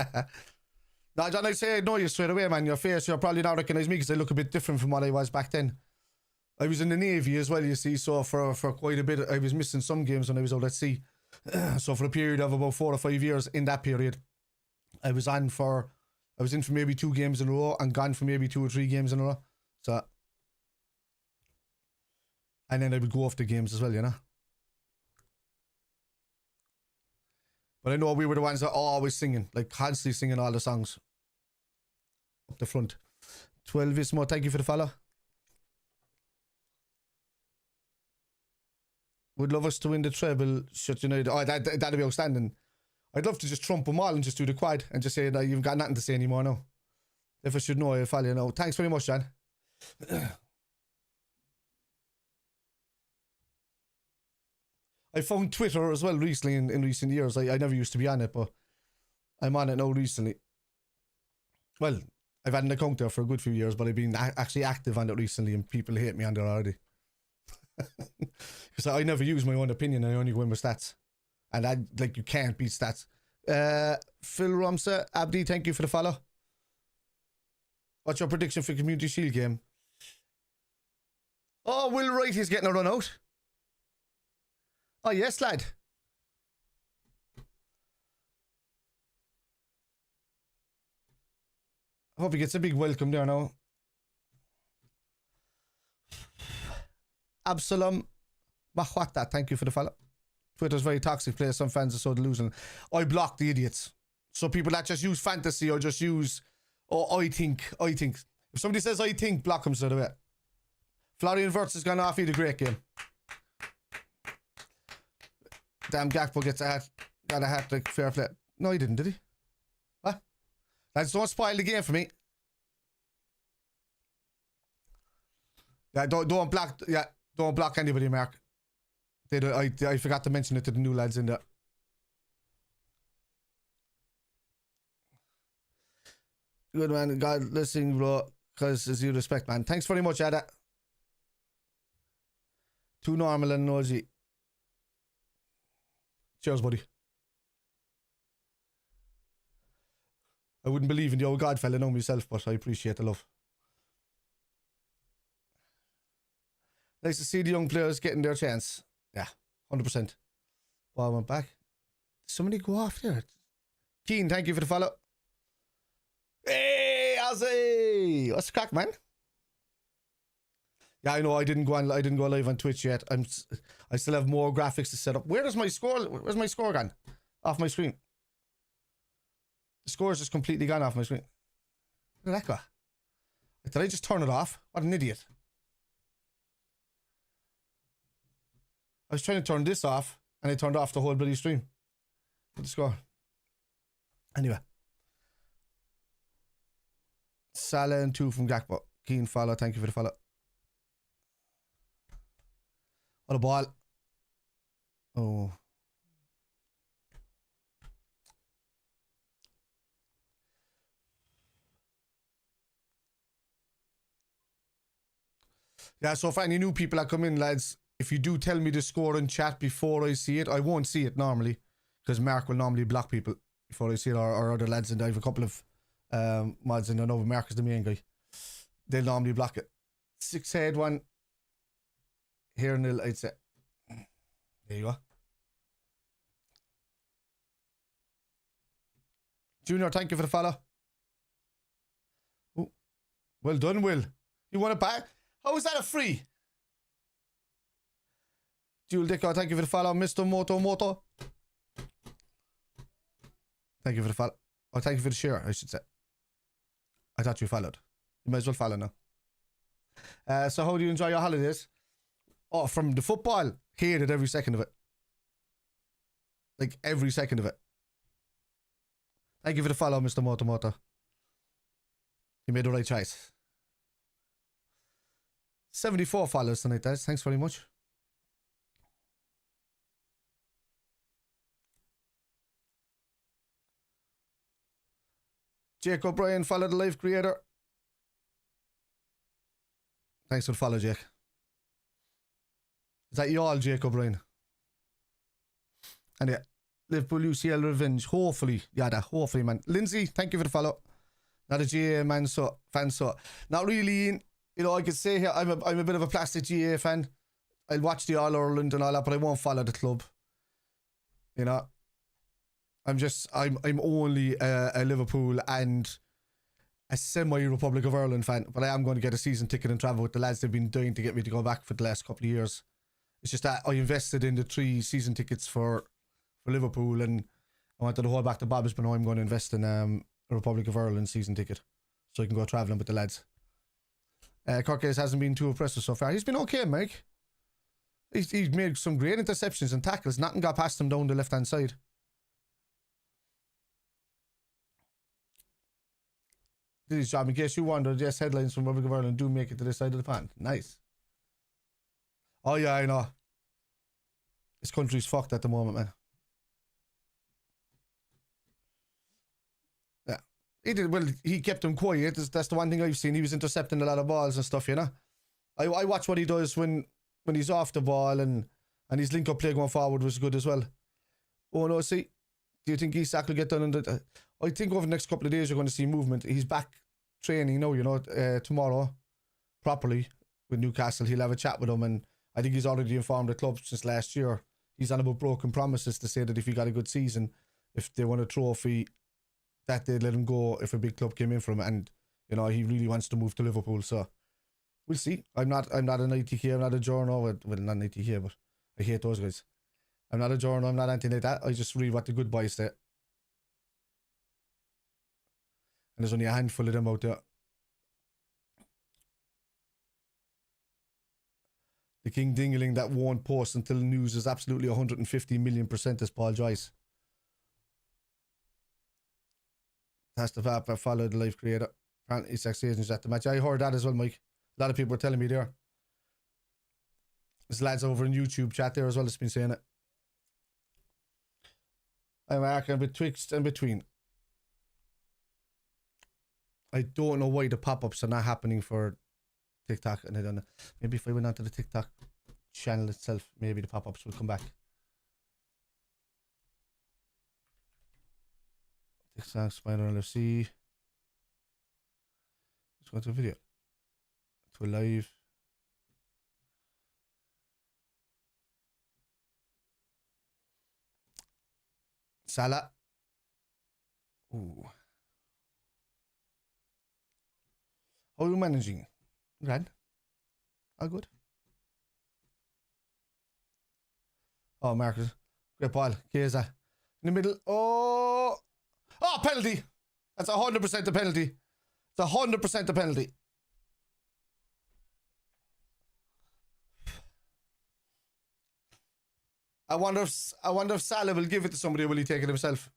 S1: No, John, I say I know you straight away, man. Your face, you'll probably not recognise me because I look a bit different from what I was back then. I was in the Navy as well, you see, so for quite a bit, I was missing some games when I was out at sea. So for a period of about 4 or 5 years, in that period, I was in for maybe 2 games in a row and gone for maybe 2 or 3 games in a row. So, and then I would go off the games as well, you know. But I know we were the ones that are always singing, like constantly singing all the songs up the front. 12 is more, thank you for the follow. Would love us to win the treble, Shut United. Oh, that'd be outstanding. I'd love to just trump them all and just do the quad and just say that you've got nothing to say anymore now. If I should know, I'll follow you now. Thanks very much, John. I found Twitter as well recently in recent years. I never used to be on it, but I'm on it now recently. Well, I've had an account there for a good few years, but I've been actually active on it recently and people hate me on there already. Because I never use my own opinion. I only go in with stats. And I like you can't beat stats. Phil Rumsa, Abdi, thank you for the follow. What's your prediction for Community Shield game? Oh, Will Wright is getting a run out. Oh, yes, lad. I hope he gets a big welcome there now. Absalom Mahwata, thank you for the follow. Twitter's a very toxic place. Some fans are so delusional. I block the idiots. So people that just use fantasy or just use, oh, I think. If somebody says I think, block them straight away. Florian WIRTZ has gone off. He had a great game. Damn, Gakpo gets got a hat-trick, fair play. No, he didn't, did he? What? Lads, don't spoil the game for me. Yeah, don't block anybody, Mark. I forgot to mention it to the new lads in there. Good man, God listening, bro. Because as you respect, man. Thanks very much, Ada. Too normal and nosy. Cheers, buddy. I wouldn't believe in the old God fella know myself, but I appreciate the love. Nice to see the young players getting their chance. Yeah, 100%. Ball went back. Somebody go off there. Keen, thank you for the follow. Hey, Ozzy! What's the crack, man? Yeah, I know. I didn't go live on Twitch yet. I still have more graphics to set up. Where's my score gone? Off my screen. The score is just completely gone off my screen. Where did that go? Did I just turn it off? What an idiot. I was trying to turn this off, and I turned off the whole bloody stream. What's the score? Anyway. Salah and 2 from Gakpo. Keen follow. Thank you for the follow. What a ball. Oh. Yeah, so for any new people that come in, lads, if you do tell me the score in chat before I see it, I won't see it normally, because Mark will normally block people before I see it, or other lads, and I have a couple of mods, and I know Mark is the main guy. They'll normally block it. 6-head one. Here nil, I'd say. There you go. Junior, thank you for the follow. Ooh. Well done, Will. You want it back? How is that a free? Jewel Dicker, thank you for the follow. Mr. Moto. Thank you for the follow. Oh, thank you for the share, I should say. I thought you followed. You might as well follow now. So how do you enjoy your holidays? Oh, from the football, hated every second of it. Like, every second of it. Thank you for the follow, Mr. Moto. You made the right choice. 74 follows tonight, guys. Thanks very much. Jake O'Brien, follow the live creator. Thanks for the follow, Jake. Is that you all, Jake O'Brien? And yeah, Liverpool UCL revenge. Hopefully, hopefully, man. Lindsay, thank you for the follow. Not a GA man, fan, not really. You know, I could say here I'm a bit of a plastic GA fan. I'll watch the All Ireland and all that, but I won't follow the club. You know, I'm only a Liverpool and a semi-Republic of Ireland fan, but I am going to get a season ticket and travel with the lads. They've been dying to get me to go back for the last couple of years. It's just that I invested in the 3 season tickets for Liverpool, and I wanted to hold back the bobs, but now I'm going to invest in a Republic of Ireland season ticket so I can go travelling with the lads. Corkes hasn't been too impressive so far. He's been okay, Mike. He's made some great interceptions and tackles. Nothing got past him down the left-hand side. Did his job. In case you wondered, yes, headlines from Republic of Ireland do make it to this side of the pond. Nice. Oh, yeah, I know. This country's fucked at the moment, man. Yeah. He did well. He kept him quiet. That's the one thing I've seen. He was intercepting a lot of balls and stuff, you know. I watch what he does when when he's off the ball and his link-up play going forward was good as well. Oh no, see, do you think Isak will get done in the... I think over the next couple of days you're going to see movement. He's back training now, you know, tomorrow, properly, with Newcastle. He'll have a chat with him, and I think he's already informed the club since last year. He's on about broken promises to say that if he got a good season, if they won a trophy, that they'd let him go if a big club came in for him. And, you know, he really wants to move to Liverpool, so we'll see. I'm not an ITK, I'm not a journal. Well, not an ITK, but I hate those guys. I'm not a journal, I'm not anything like that. I just read what the good boys say. And there's only a handful of them out there. The King Dingaling that won't post until news is absolutely 150,000,000% is Paul Joyce. That's the fact I followed the live creator. Apparently sex agents at the match. I heard that as well, Mike. A lot of people were telling me there. There's lads over in YouTube chat there as well that's been saying it. I'm acting betwixt and between. I don't know why the pop-ups are not happening for TikTok, and I don't know. Maybe if I went onto the TikTok channel itself, maybe the pop-ups will come back. TikTok, Spider LFC. Let's go to a video. To a live. Salah. Ooh. How are you managing? Grand? All good? Oh, Marcus. Great ball. Chiesa. In the middle. Oh! Oh, penalty! That's 100% a penalty. It's 100% a penalty. I wonder if Salah will give it to somebody, or will he take it himself?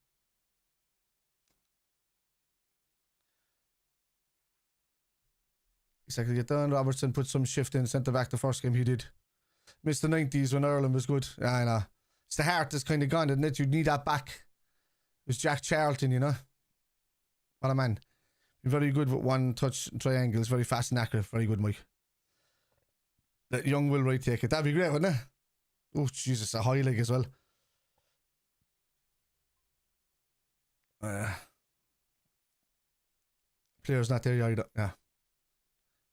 S1: Exactly, get done. Robertson put some shift in, centre back the first game he did. Missed the 90s when Ireland was good. I know. It's the heart that's kind of gone, isn't it? You need that back. It was Jack Charlton, you know. What a man. Very good with one touch triangles. Very fast and accurate. Very good, Mike. That young Will Wright take it. That'd be great, wouldn't it? Oh, Jesus. A high leg as well. Player's not there either. Yeah.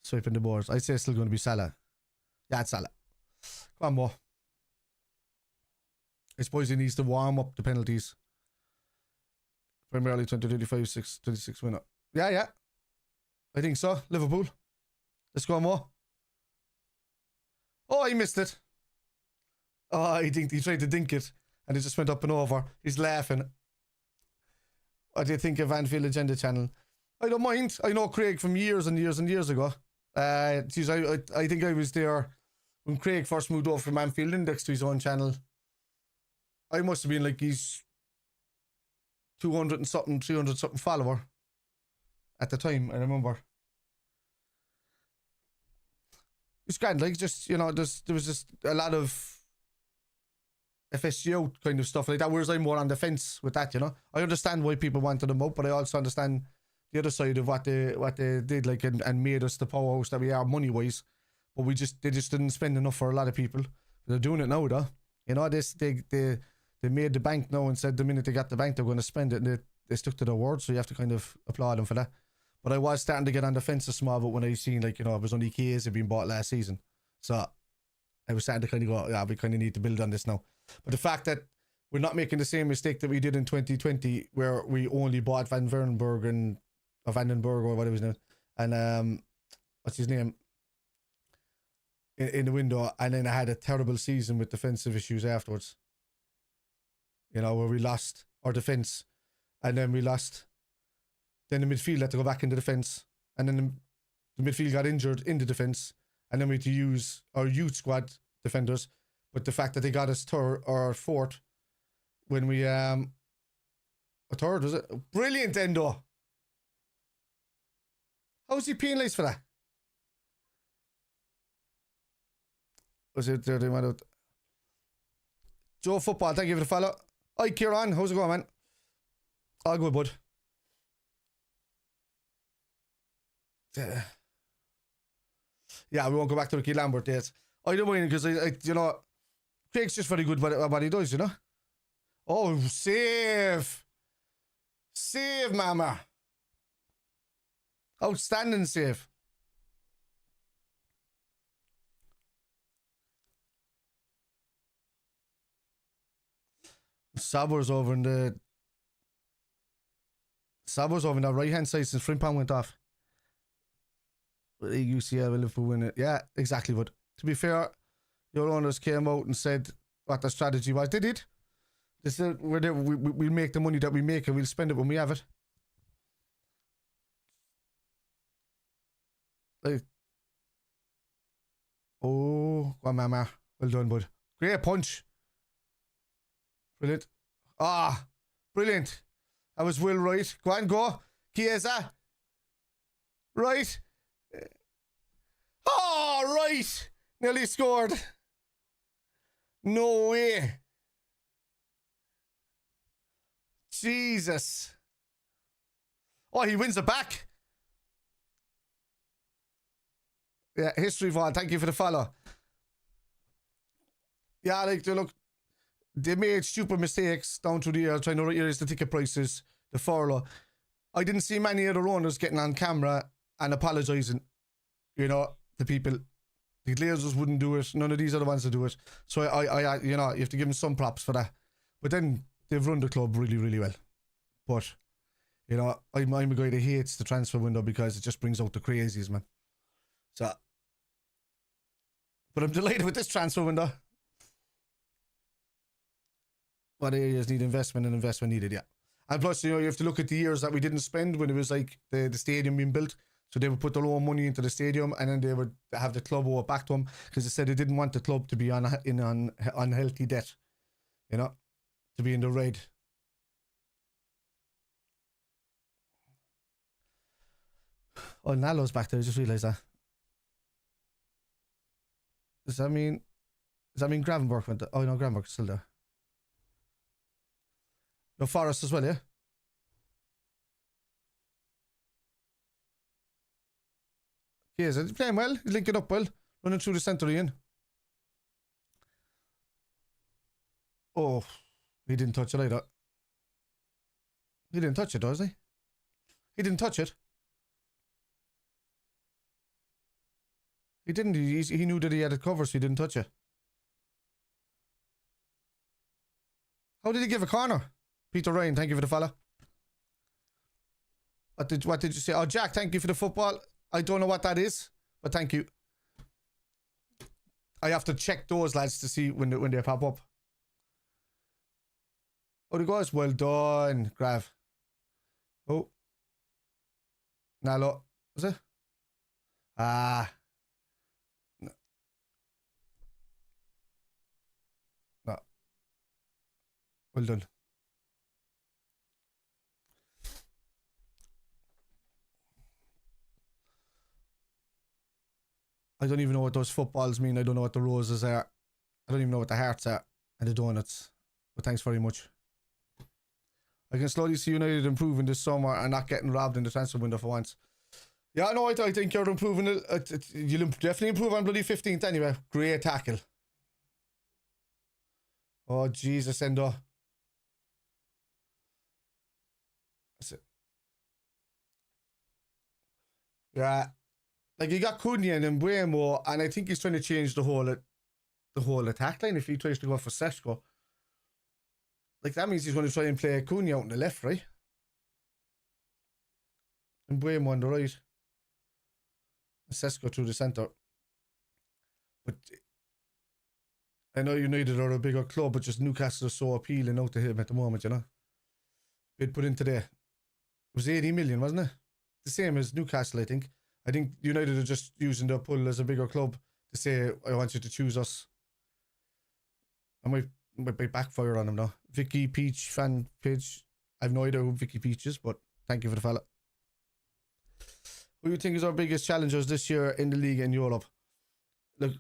S1: Swiping the boards. I'd say it's still going to be Salah. Yeah, it's Salah. Come on, Mo. I suppose he needs to warm up the penalties. Primarily 2025, 26 winner. Yeah. I think so. Liverpool. Let's go, Mo. Oh, he missed it. Oh, he tried to dink it, and it just went up and over. He's laughing. What do you think of Anfield Agenda channel? I don't mind. I know Craig from years and years and years ago. Geez, I think I was there when Craig first moved over from Anfield Index to his own channel. I must have been like his 200 and something, 300 something follower at the time, I remember. It's grand, like, just, you know, there was just a lot of FSG out kind of stuff like that, whereas I'm more on the fence with that, you know. I understand why people wanted them out, but I also understand the other side of what they did, like, and made us the powerhouse that we are money-wise. But they just didn't spend enough for a lot of people. They're doing it now, though. You know, they made the bank now and said the minute they got the bank, they're going to spend it, and they stuck to their word, so you have to kind of applaud them for that. But I was starting to get on the fence a small bit when I seen, like, you know, it was only Chiesa being bought last season. So I was starting to kind of go, yeah, we kind of need to build on this now. But the fact that we're not making the same mistake that we did in 2020, where we only bought Vandenberg or whatever his name, and what's his name, in the window, and then I had a terrible season with defensive issues afterwards. You know, where we lost our defense, and then we lost. Then the midfield had to go back into defense, and then the midfield got injured in the defense, and then we had to use our youth squad defenders. But the fact that they got us third or fourth when we a third, was it? Brilliant, Endo. How's he penalised for that? Was it there? They went out. Joe Football, thank you for the follow. Hi, Kieran. How's it going, man? All good, bud. Yeah, we won't go back to Ricky Lambert days. I don't mind because you know, Craig's just very good at what he does, you know. Oh, save, mama, outstanding save. Sabor's over in the right hand side since Frimpong went off. UCL will Liverpool win it. Yeah, exactly. But to be fair, your owners came out and said what the strategy was. They did. They said we'll make the money that we make and we'll spend it when we have it. Like, oh, go on, mama. Well done, bud. Great punch. Brilliant. Ah, brilliant. That was Will right. Go on, go. Chiesa. Right. Oh, right. Nearly scored. No way. Jesus. Oh, he wins it back. Yeah, history Vaughn. Thank you for the follow. Yeah, like, look, they made stupid mistakes down through the year trying to raise the ticket prices, the furlough. I didn't see many other owners getting on camera and apologising, you know, the people. The Glazers wouldn't do it. None of these other ones would do it. So I you know, you have to give them some props for that. But then they've run the club really, really well. But, you know, I'm a guy that hates the transfer window because it just brings out the crazies, man. So, but I'm delighted with this transfer window. What areas need investment and investment needed, yeah. And plus, you know, you have to look at the years that we didn't spend when it was like the stadium being built. So they would put their own money into the stadium and then they would have the club owe it back to them because they said they didn't want the club to be in unhealthy debt, you know, to be in the red. Oh, Nalo's back there. I just realised that. Does that mean Gravenberg went there? Oh, no, Gravenberg's still there. No, Forest as well, yeah? Yes, he's playing well. He's linking up well. Running through the centre again. Oh, he didn't touch it either. He didn't touch it, does he? He didn't touch it. He didn't. He knew that he had it covered, so he didn't touch it. How did he give a corner? Peter Ryan, thank you for the follow. What did you say? Oh, Jack, thank you for the football. I don't know what that is, but thank you. I have to check those lads to see when they pop up. Oh, the guys, well done, Grav. Oh, Nalo, was it? Ah, no. Well done. I don't even know what those footballs mean. I don't know what the roses are. I don't even know what the hearts are and the donuts. But thanks very much. I can slowly see United improving this summer and not getting robbed in the transfer window for once. Yeah, no, I think you're improving. You'll definitely improve on bloody 15th anyway. Great tackle. Oh, Jesus, Endo. That's it. Yeah. Like, you got Cunha and Mbuemo, and I think he's trying to change the whole attack line if he tries to go for Seshko. Like, that means he's going to try and play Cunha out on the left, right? And Mbuemo on the right. And Seshko through the centre. But I know United are a bigger club, but just Newcastle is so appealing out to him at the moment, you know? Bid put in today. It was 80 million, wasn't it? The same as Newcastle, I think. I think United are just using their pull as a bigger club to say, I want you to choose us. I might be backfire on him now. Vicky Peach fan page. I have no idea who Vicky Peach is, but thank you for the follow. Who do you think is our biggest challengers this year in the league and Europe? Look,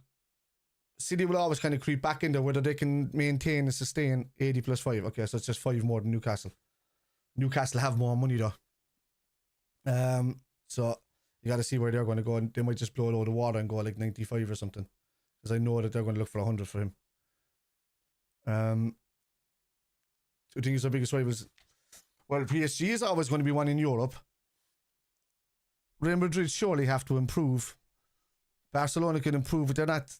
S1: City will always kind of creep back in there, whether they can maintain and sustain 80 plus 5. Okay, so it's just 5 more than Newcastle. Newcastle have more money though. So you got to see where they're going to go, and they might just blow a load of water and go like 95 or something. because I know that they're going to look for 100 for him. Two things are biggest rivals. Well, PSG is always going to be one in Europe. Real Madrid surely have to improve. Barcelona can improve, but they're not.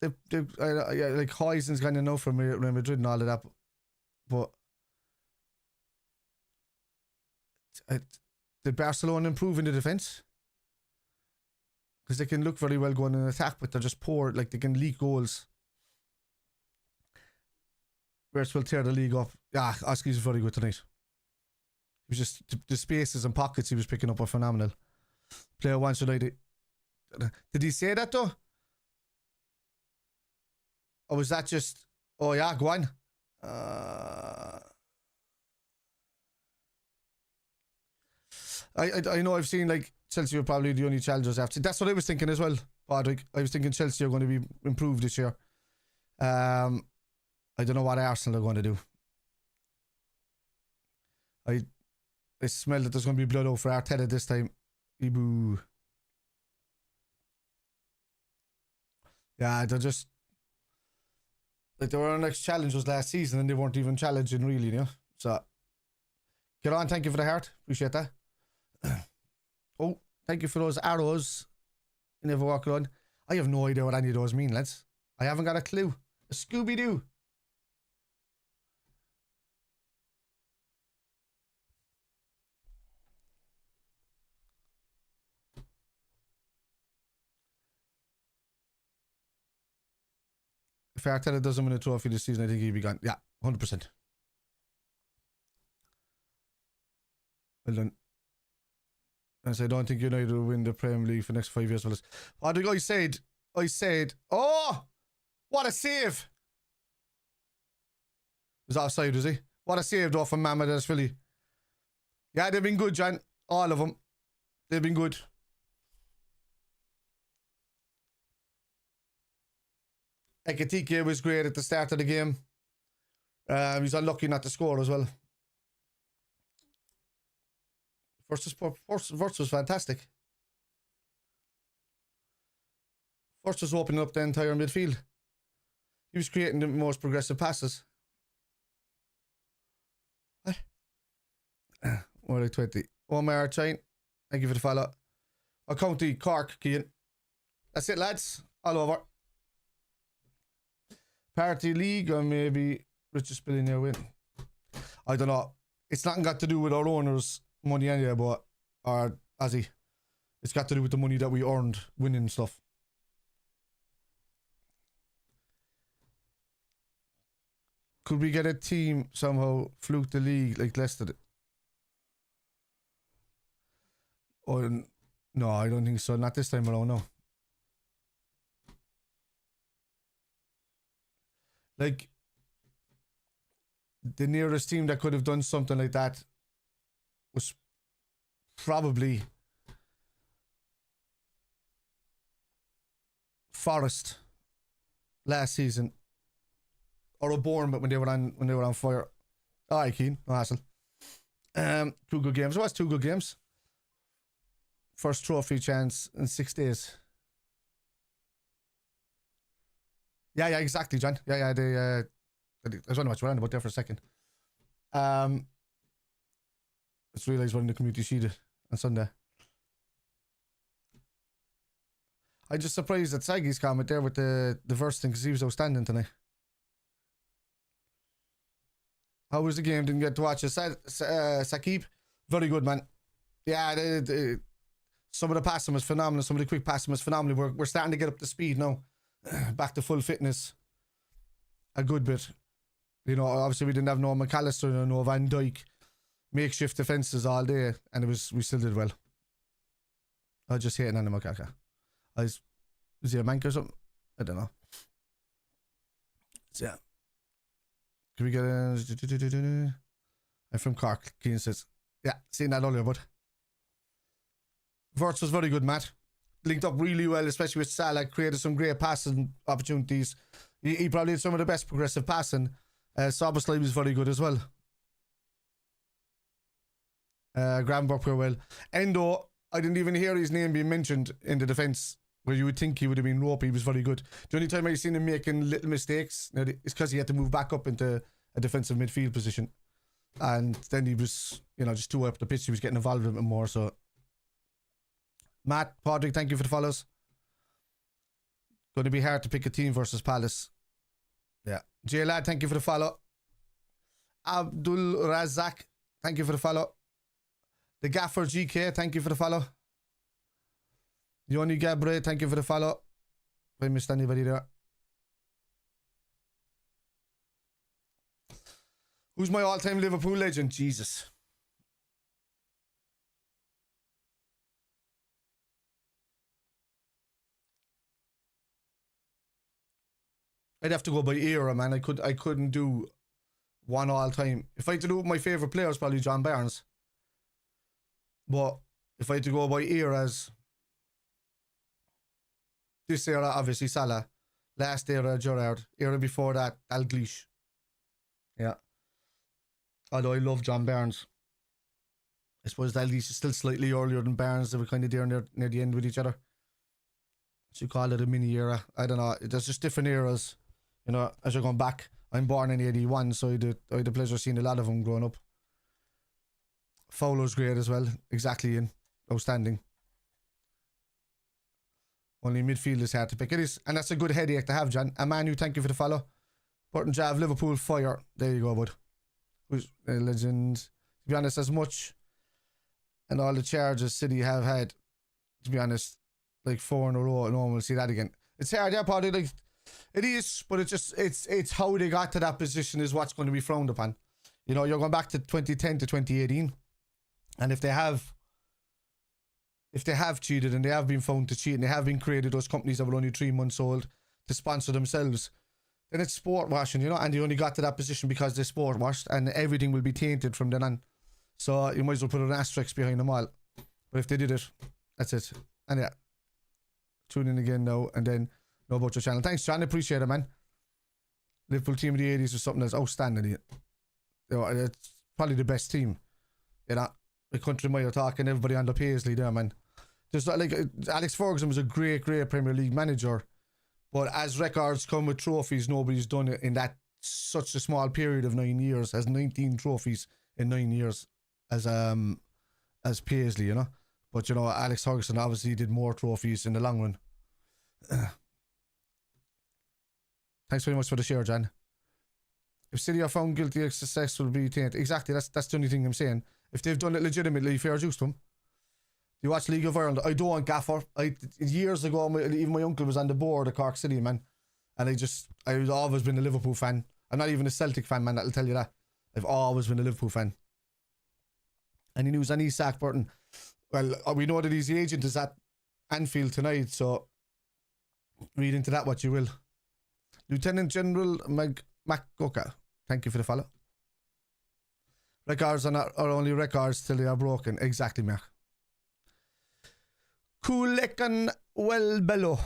S1: Like Huijsen's kind of know from Real Madrid and all of that. But did Barcelona improve in the defense? Because they can look very well going in attack, but they're just poor. Like they can leak goals. WIRTZ will tear the league up. Yeah, Oski's very good tonight. He was just the spaces and pockets he was picking up are phenomenal. Player wants United. Did he say that though? Or was that just? Oh yeah, go on. I know I've seen like Chelsea are probably the only challengers after. That's what I was thinking as well, Patrick. I was thinking Chelsea are going to be improved this year. I don't know what Arsenal are going to do. I smell that there's going to be blood out for Arteta this time. Ibu. Yeah, they're just like they were our next challengers last season and they weren't even challenging really, you know. So get on, thank you for the heart. Appreciate that. Oh, thank you for those arrows. You never walk on. I have no idea what any of those mean, lads. I haven't got a clue. A Scooby-Doo. If Arteta doesn't win a trophy this season, I think he'll be gone. Yeah, 100%. Well done. And so I don't think United will win the Premier League for the next 5 years. What did I said, oh, what a save. He was offside, was he? What a save though from Mamadou Philly. Yeah, they've been good, John. All of them. They've been good. EKITIKE was great at the start of the game. He's unlucky not to score as well. WIRTZ was fantastic. WIRTZ was opening up the entire midfield. He was creating the most progressive passes. What? What are 20? Omar Chain, thank you for the follow. County Cork, Keane. That's it, lads. All over. Party League or maybe richest billionaire win. I don't know. It's nothing got to do with our owners' money anyway, but or Azzy. It's got to do with the money that we earned winning stuff. Could we get a team somehow fluke the league like Leicester did? Oh, no, I don't think so. Not this time around, no. Like, the nearest team that could have done something like that was probably Forest last season, or a Bournemouth when they were on fire. Alright, Keane, no hassle. 2 good games. It was 2 good games. First trophy chance in 6 days. Yeah, exactly, John. Yeah, they. I was wondering what you were on about there for a second. Let's realise we're in the community sheet on Sunday. I'm just surprised at Saggy's comment there with the verse thing because he was outstanding tonight. How was the game? Didn't get to watch it. Sakib, very good, man. Yeah, some of the passing was phenomenal. Some of the quick passing was phenomenal. We're starting to get up to speed now. Back to full fitness. A good bit. You know, obviously we didn't have no McAllister, no Van Dijk. Makeshift defences all day, and we still did well. I was just hating on the Makaka. Was he a mank or something? I don't know. So yeah. Can we get a... I'm from Cork, Keane says. Yeah, seen that earlier, but WIRTZ was very good, Matt. Linked up really well, especially with Salah. Created some great passing opportunities. He probably had some of the best progressive passing. Soboslai was very good as well. Gravenberg were well. Endo, I didn't even hear his name being mentioned in the defence where you would think he would have been ropey. He was very good. The only time I've seen him making little mistakes is because he had to move back up into a defensive midfield position. And then he was, you know, just too up the pitch. He was getting involved in it more. So, Matt, Padraig, thank you for the follows. Going to be hard to pick a team versus Palace. Yeah. J Lad, thank you for the follow. Abdul Razak, thank you for the follow. The Gaffer GK, thank you for the follow. Yoni Gabre, thank you for the follow. If I missed anybody there. Who's my all-time Liverpool legend? Jesus. I'd have to go by era, man. I couldn't do one all-time. If I had to do my favourite player, it's probably John Barnes. But if I had to go by eras, this era, obviously Salah. Last era, Gerrard. Era before that, Dalglish. Yeah. Although I love John Barnes. I suppose Dalglish is still slightly earlier than Barnes. They were kind of there near the end with each other. So you call it a mini era. I don't know. There's just different eras. You know, as you're going back. I'm born in 81, so I had the pleasure of seeing a lot of them growing up. Fowler's great as well. Exactly, in outstanding. Only midfield is hard to pick. It is, and that's a good headache to have, John. Manu, thank you for the follow. Burton Jav, Liverpool, fire. There you go, bud. Who's a legend? To be honest, as much and all the charges City have had, to be honest, like 4 in a row, no one will see that again. It's hard, yeah, probably, like, it is, but it's how they got to that position is what's going to be frowned upon. You know, you're going back to 2010 to 2018, and if they have cheated and they have been found to cheat and they have been created those companies that were only 3 months old to sponsor themselves, then it's sport washing, you know, and they only got to that position because they sport washed, and everything will be tainted from then on. So you might as well put an asterisk behind them all. But if they did it, that's it. And yeah, tune in again now and then know about your channel. Thanks, John. I appreciate it, man. Liverpool team of the 80s is something that's outstanding. You know, it's probably the best team. You know, the country mile talking, everybody under Paisley there, man. Just like Alex Ferguson was a great Premier League manager, but as records come with trophies, nobody's done it in that such a small period of 9 years. Has 19 trophies in 9 years as Paisley, you know. But you know, Alex Ferguson obviously did more trophies in the long run. Thanks very much for the share, John. If City are found guilty of successful be tainted. Exactly, that's the only thing I'm saying. If they've done it legitimately, fair juice to them. Do you watch League of Ireland? I don't want Gaffer. Years ago, even my uncle was on the board of Cork City, man. And I've always been a Liverpool fan. I'm not even a Celtic fan, man, that'll tell you that. I've always been a Liverpool fan. Any news on Isak Burton? Well, we know that his agent is at Anfield tonight, so read into that what you will. Lieutenant General McGoka, thank you for the follow. Records are only records till they are broken. Exactly, Mark. Kulekan Welbello,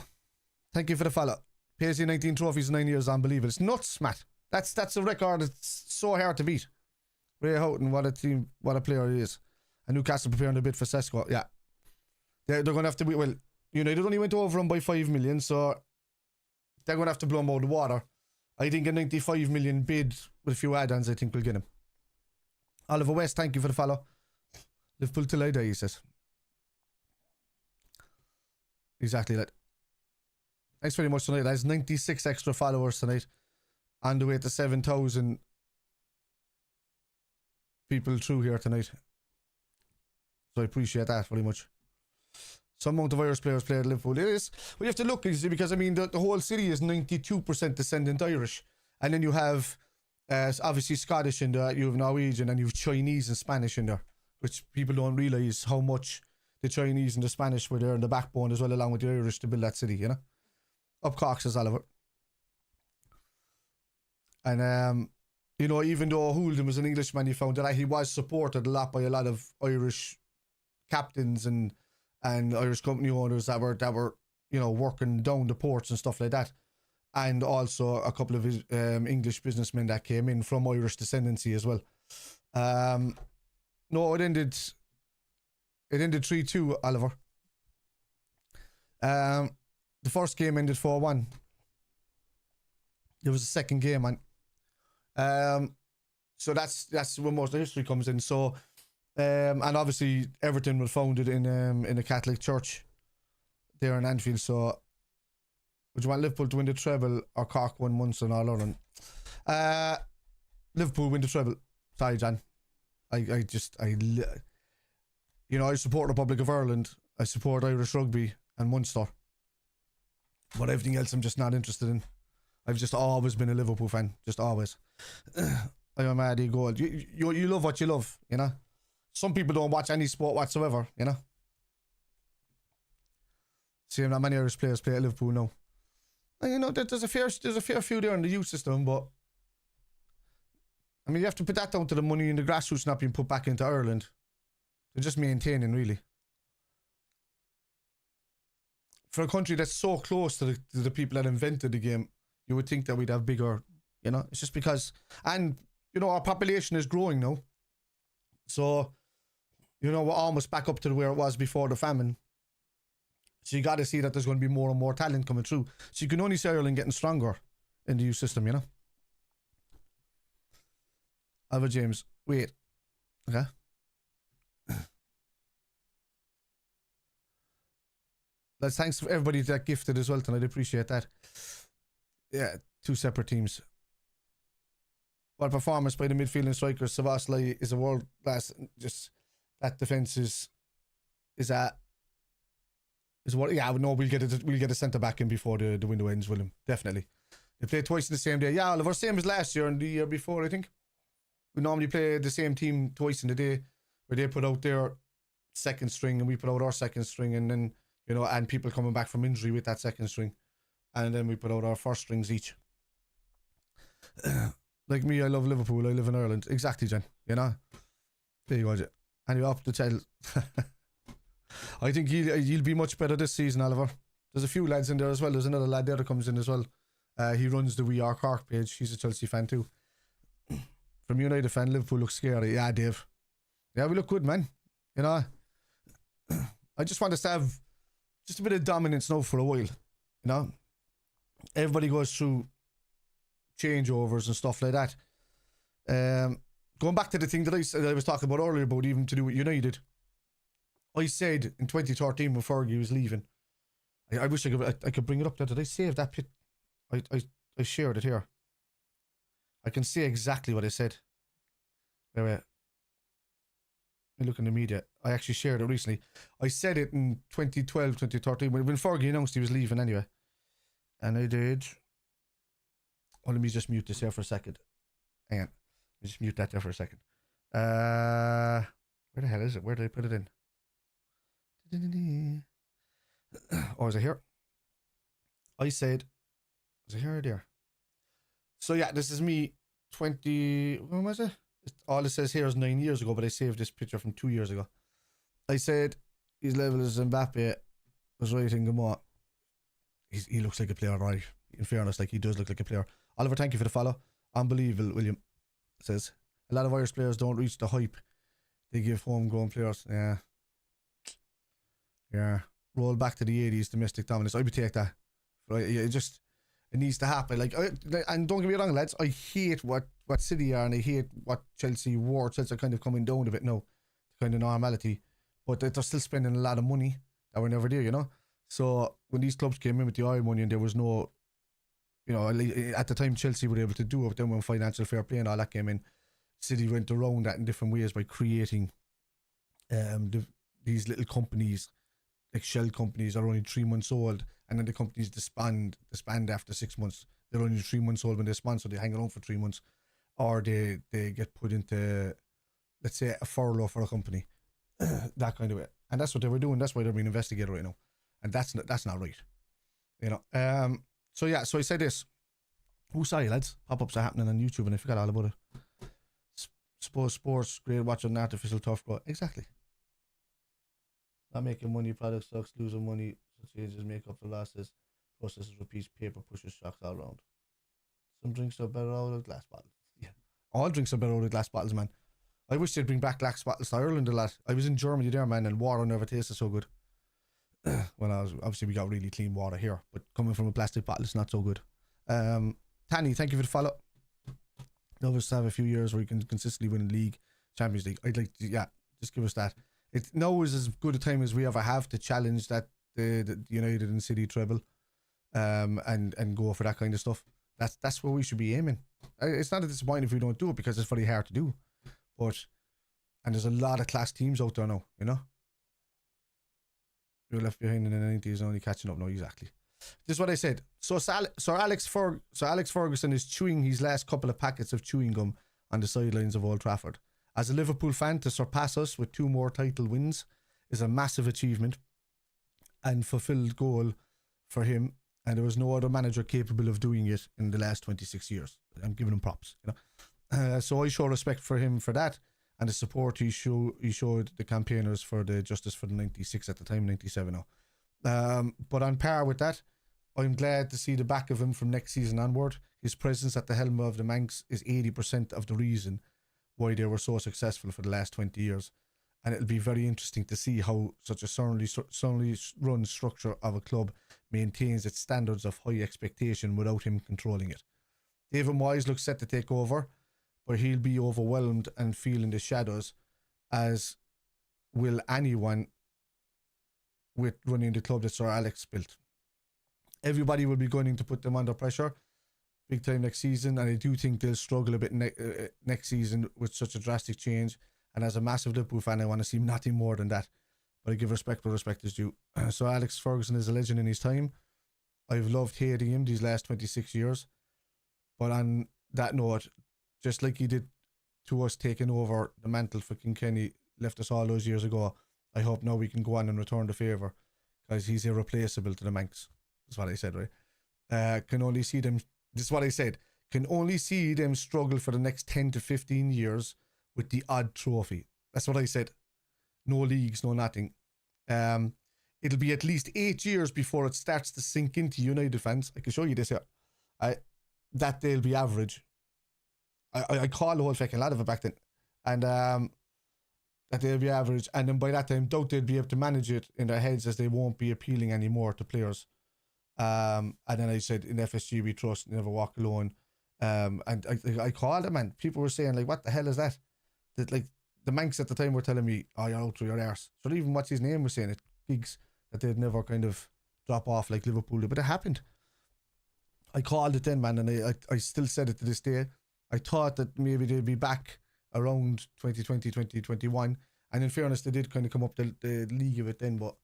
S1: thank you for the follow. PSG 19 trophies in 9 years, unbelievable. It's nuts, Matt. That's a record. It's so hard to beat. Ray Houghton, what a team, what a player he is. And Newcastle preparing a bit for Sesko. Yeah, they're going to have to be. Well, United only went over him by 5 million, so they're going to have to blow him out of the water. I think a 95 million bid with a few add-ons, I think we'll get him. Oliver West, thank you for the follow. Liverpool till I die, he says. Exactly that. Thanks very much tonight. That's 96 extra followers tonight. On the way to 7,000 people through here tonight. So I appreciate that very much. Some amount of Irish players play at Liverpool. It is. Well, you have to look, because I mean, the whole city is 92% descendant Irish. And then you have obviously Scottish in there, you have Norwegian, and you have Chinese and Spanish in there, which people don't realise how much the Chinese and the Spanish were there in the backbone as well, along with the Irish, to build that city, you know. Up Cork, says Oliver. And, you know, even though Houlden was an Englishman, he found that he was supported a lot by a lot of Irish captains and Irish company owners that were, you know, working down the ports and stuff like that. And also a couple of his, English businessmen that came in from Irish descendancy as well. No, it ended 3-2, Oliver. the first game ended 4-1. There was a second game, and so that's where most of the history comes in. So, and obviously Everton was founded in a Catholic church there in Anfield. So, would you want Liverpool to win the treble or Cork win Munster and All Ireland? Liverpool win the treble. Sorry, John. I support Republic of Ireland. I support Irish rugby and Munster. But everything else I'm just not interested in. I've just always been a Liverpool fan. Just always. I'm a mad gold. You love what you love, you know? Some people don't watch any sport whatsoever, you know? See, not many Irish players play at Liverpool now. And you know, there's a fair few there in the youth system, but I mean, you have to put that down to the money in the grassroots not being put back into Ireland. They're just maintaining, really. For a country that's so close to the people that invented the game, you would think that we'd have bigger, you know? It's just because, and, you know, our population is growing now. So, you know, we're almost back up to where it was before the famine. So you got to see that there's going to be more and more talent coming through. So you can only see Ireland getting stronger in the youth system, you know? Alva James, wait. Okay. Let's thanks for everybody that gifted as well tonight. I appreciate that. Yeah, 2 separate teams. What performance by the midfield and strikers. SALAH is a world class. Just that defense is what? Yeah, no, we'll get a centre back in before the window ends, William. Definitely. They play twice in the same day. Yeah, Oliver, same as last year and the year before, I think. We normally play the same team twice in the day, where they put out their second string and we put out our second string, and then, you know, and people coming back from injury with that second string, and then we put out our first strings each. Like me, I love Liverpool. I live in Ireland. Exactly, Jen. You know. There you go, Jen. And you're up to tell. I think he'll be much better this season, Oliver. There's a few lads in there as well. There's another lad there that comes in as well. He runs the We Are Cork page. He's a Chelsea fan too. From United fan, Liverpool looks scary. Yeah, Dave. Yeah, we look good, man. You know. I just want us to have just a bit of dominance now for a while. You know. Everybody goes through changeovers and stuff like that. Going back to the thing that I was talking about earlier about even to do with United. I said in 2013 when Fergie was leaving. I wish I could bring it up there. Did I save that pit? I shared it here. I can see exactly what I said. Wait. Let me look in the media. I actually shared it recently. I said it in 2012, 2013 when Fergie announced he was leaving anyway. And I did. Oh, let me just mute this here for a second. Hang on. Let me just mute that there for a second. Where the hell is it? Where did I put it in? Oh, is it here? I said, is it here or there? So yeah, this is me 20, when was it? All it says here is 9 years ago, but I saved this picture from 2 years ago. I said, his level as Mbappe was right in Gamot. He looks like a player, right? In fairness, like he does look like a player. Oliver, thank you for the follow. Unbelievable, William says. A lot of Irish players don't reach the hype they give homegrown players. Yeah. Roll back to the 80s, domestic dominance. I would take that. Right? It needs to happen. And don't get me wrong, lads. I hate what City are, and I hate what Chelsea were. Chelsea are kind of coming down a bit now, kind of normality. But they're still spending a lot of money that were never there, you know. So when these clubs came in with the oil money, and there was no, you know, at the time Chelsea were able to do it. Then when financial fair play and all that came in, City went around that in different ways by creating these little companies, like shell companies that are only 3 months old, and then the companies disband after 6 months. They're only 3 months old when they disband, so they hang around for 3 months, or they get put into, let's say, a furlough for a company, that kind of way. And that's what they were doing. That's why they're being investigated right now, and that's not right, you know. So yeah, so I said this. Oh, sorry, lads. Pop-ups are happening on YouTube, and I forgot all about it. Suppose sports great watching artificial tough growth. Exactly. Not making money, product sucks, losing money, so changes make up for losses, processes repeats, paper pushes shocks all around. Some drinks are better out of glass bottles. Yeah. All drinks are better out of glass bottles, man. I wish they'd bring back glass bottles to Ireland a lot. I was in Germany there, man, and water never tasted so good. well, obviously we got really clean water here, but coming from a plastic bottle, it's not so good. Tanny, thank you for the follow. Love us to have a few years where we can consistently win league, Champions League. I'd like to, yeah, just give us that. It now is as good a time as we ever have to challenge that the United and City treble, and go for that kind of stuff. That's where we should be aiming. It's not a disappointment if we don't do it because it's very hard to do, but and there's a lot of class teams out there now, you know. You're left behind in the 90s and only catching up now, exactly. This is what I said. So Sir Alex Ferguson is chewing his last couple of packets of chewing gum on the sidelines of Old Trafford. As a Liverpool fan, to surpass us with 2 more title wins is a massive achievement and fulfilled goal for him, and there was no other manager capable of doing it in the last 26 years. I'm giving him props, you know. So I show respect for him for that, and the support he showed the campaigners for the justice for the 96 at the time, 97 now. But on par with that, I'm glad to see the back of him from next season onward. His presence at the helm of the Manx is 80% of the reason why they were so successful for the last 20 years. And it'll be very interesting to see how such a soundly run structure of a club maintains its standards of high expectation without him controlling it. David Moyes looks set to take over, but he'll be overwhelmed and feel in the shadows, as will anyone with running the club that Sir Alex built. Everybody will be going to put them under pressure big time next season, and I do think they'll struggle a bit next season with such a drastic change. And as a massive Liverpool fan, I want to see nothing more than that. But I give respect where respect is due. So Alex Ferguson is a legend in his time. I've loved hating him these last 26 years. But on that note, just like he did to us taking over the mantle for Kenny, left us all those years ago, I hope now we can go on and return the favour, because he's irreplaceable to the Manx. That's what I said, right? Can only see them, this is what I said, can only see them struggle for the next 10 to 15 years with the odd trophy. That's what I said. No leagues, no nothing. It'll be at least 8 years before it starts to sink into United fans. I can show you this here. That they'll be average. I called the whole fucking lot of it back then. And that they'll be average. And then by that time, doubt they'll be able to manage it in their heads, as they won't be appealing anymore to players. And then I said, in FSG we trust, never walk alone. And I called it, man. People were saying, like, what the hell is that? That, like, the Manx at the time were telling me, oh, you're out through your arse. So even what's his name was saying it, gigs, that they'd never kind of drop off like Liverpool did. But it happened. I called it then, man, and I still said it to this day. I thought that maybe they'd be back around 2020, 2021. And in fairness, they did kind of come up the league of it then, but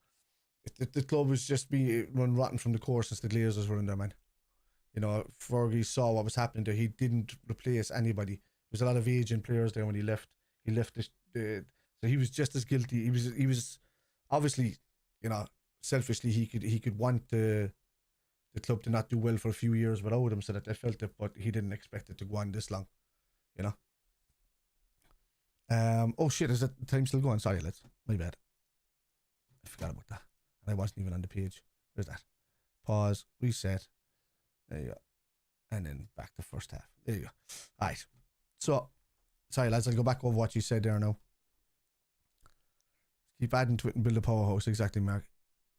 S1: the club was just being run rotten from the core since the Glazers were in there, man. You know, Fergie saw what was happening there. He didn't replace anybody. There was a lot of aging players there when he left. He left so he was just as guilty. He was obviously, you know, selfishly he could want the club to not do well for a few years without him, so that they felt it, but he didn't expect it to go on this long, you know. Oh shit, is that time still going? Sorry, lads, my bad. I forgot about that, and I wasn't even on the page. Where's that? Pause, reset. There you go. And then back to first half. There you go. Alright. So, sorry lads, I'll go back over what you said there now. Keep adding to it and build a powerhouse. Exactly, Mark.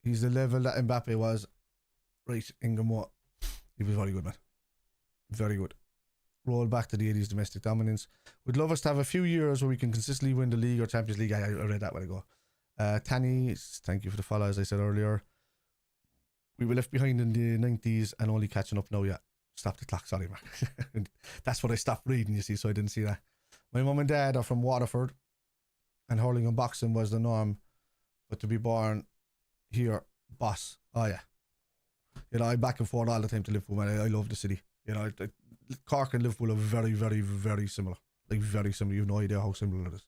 S1: He's the level that Mbappe was. Right, Ingram. He was very good, man. Very good. Roll back to the 80s domestic dominance. We'd love us to have a few years where we can consistently win the league or Champions League. I read that when I go. Tanny, thank you for the follow, as I said earlier. We were left behind in the 90s and only catching up now. Yeah, stop the clock. Sorry, Mark. That's what I stopped reading, you see, so I didn't see that. My mum and dad are from Waterford, and hurling and boxing was the norm. But to be born here, boss. Oh, yeah. You know, I'm back and forth all the time to Liverpool, man. I love the city. You know, Cork and Liverpool are very, very, very similar. Like, very similar. You have no idea how similar it is.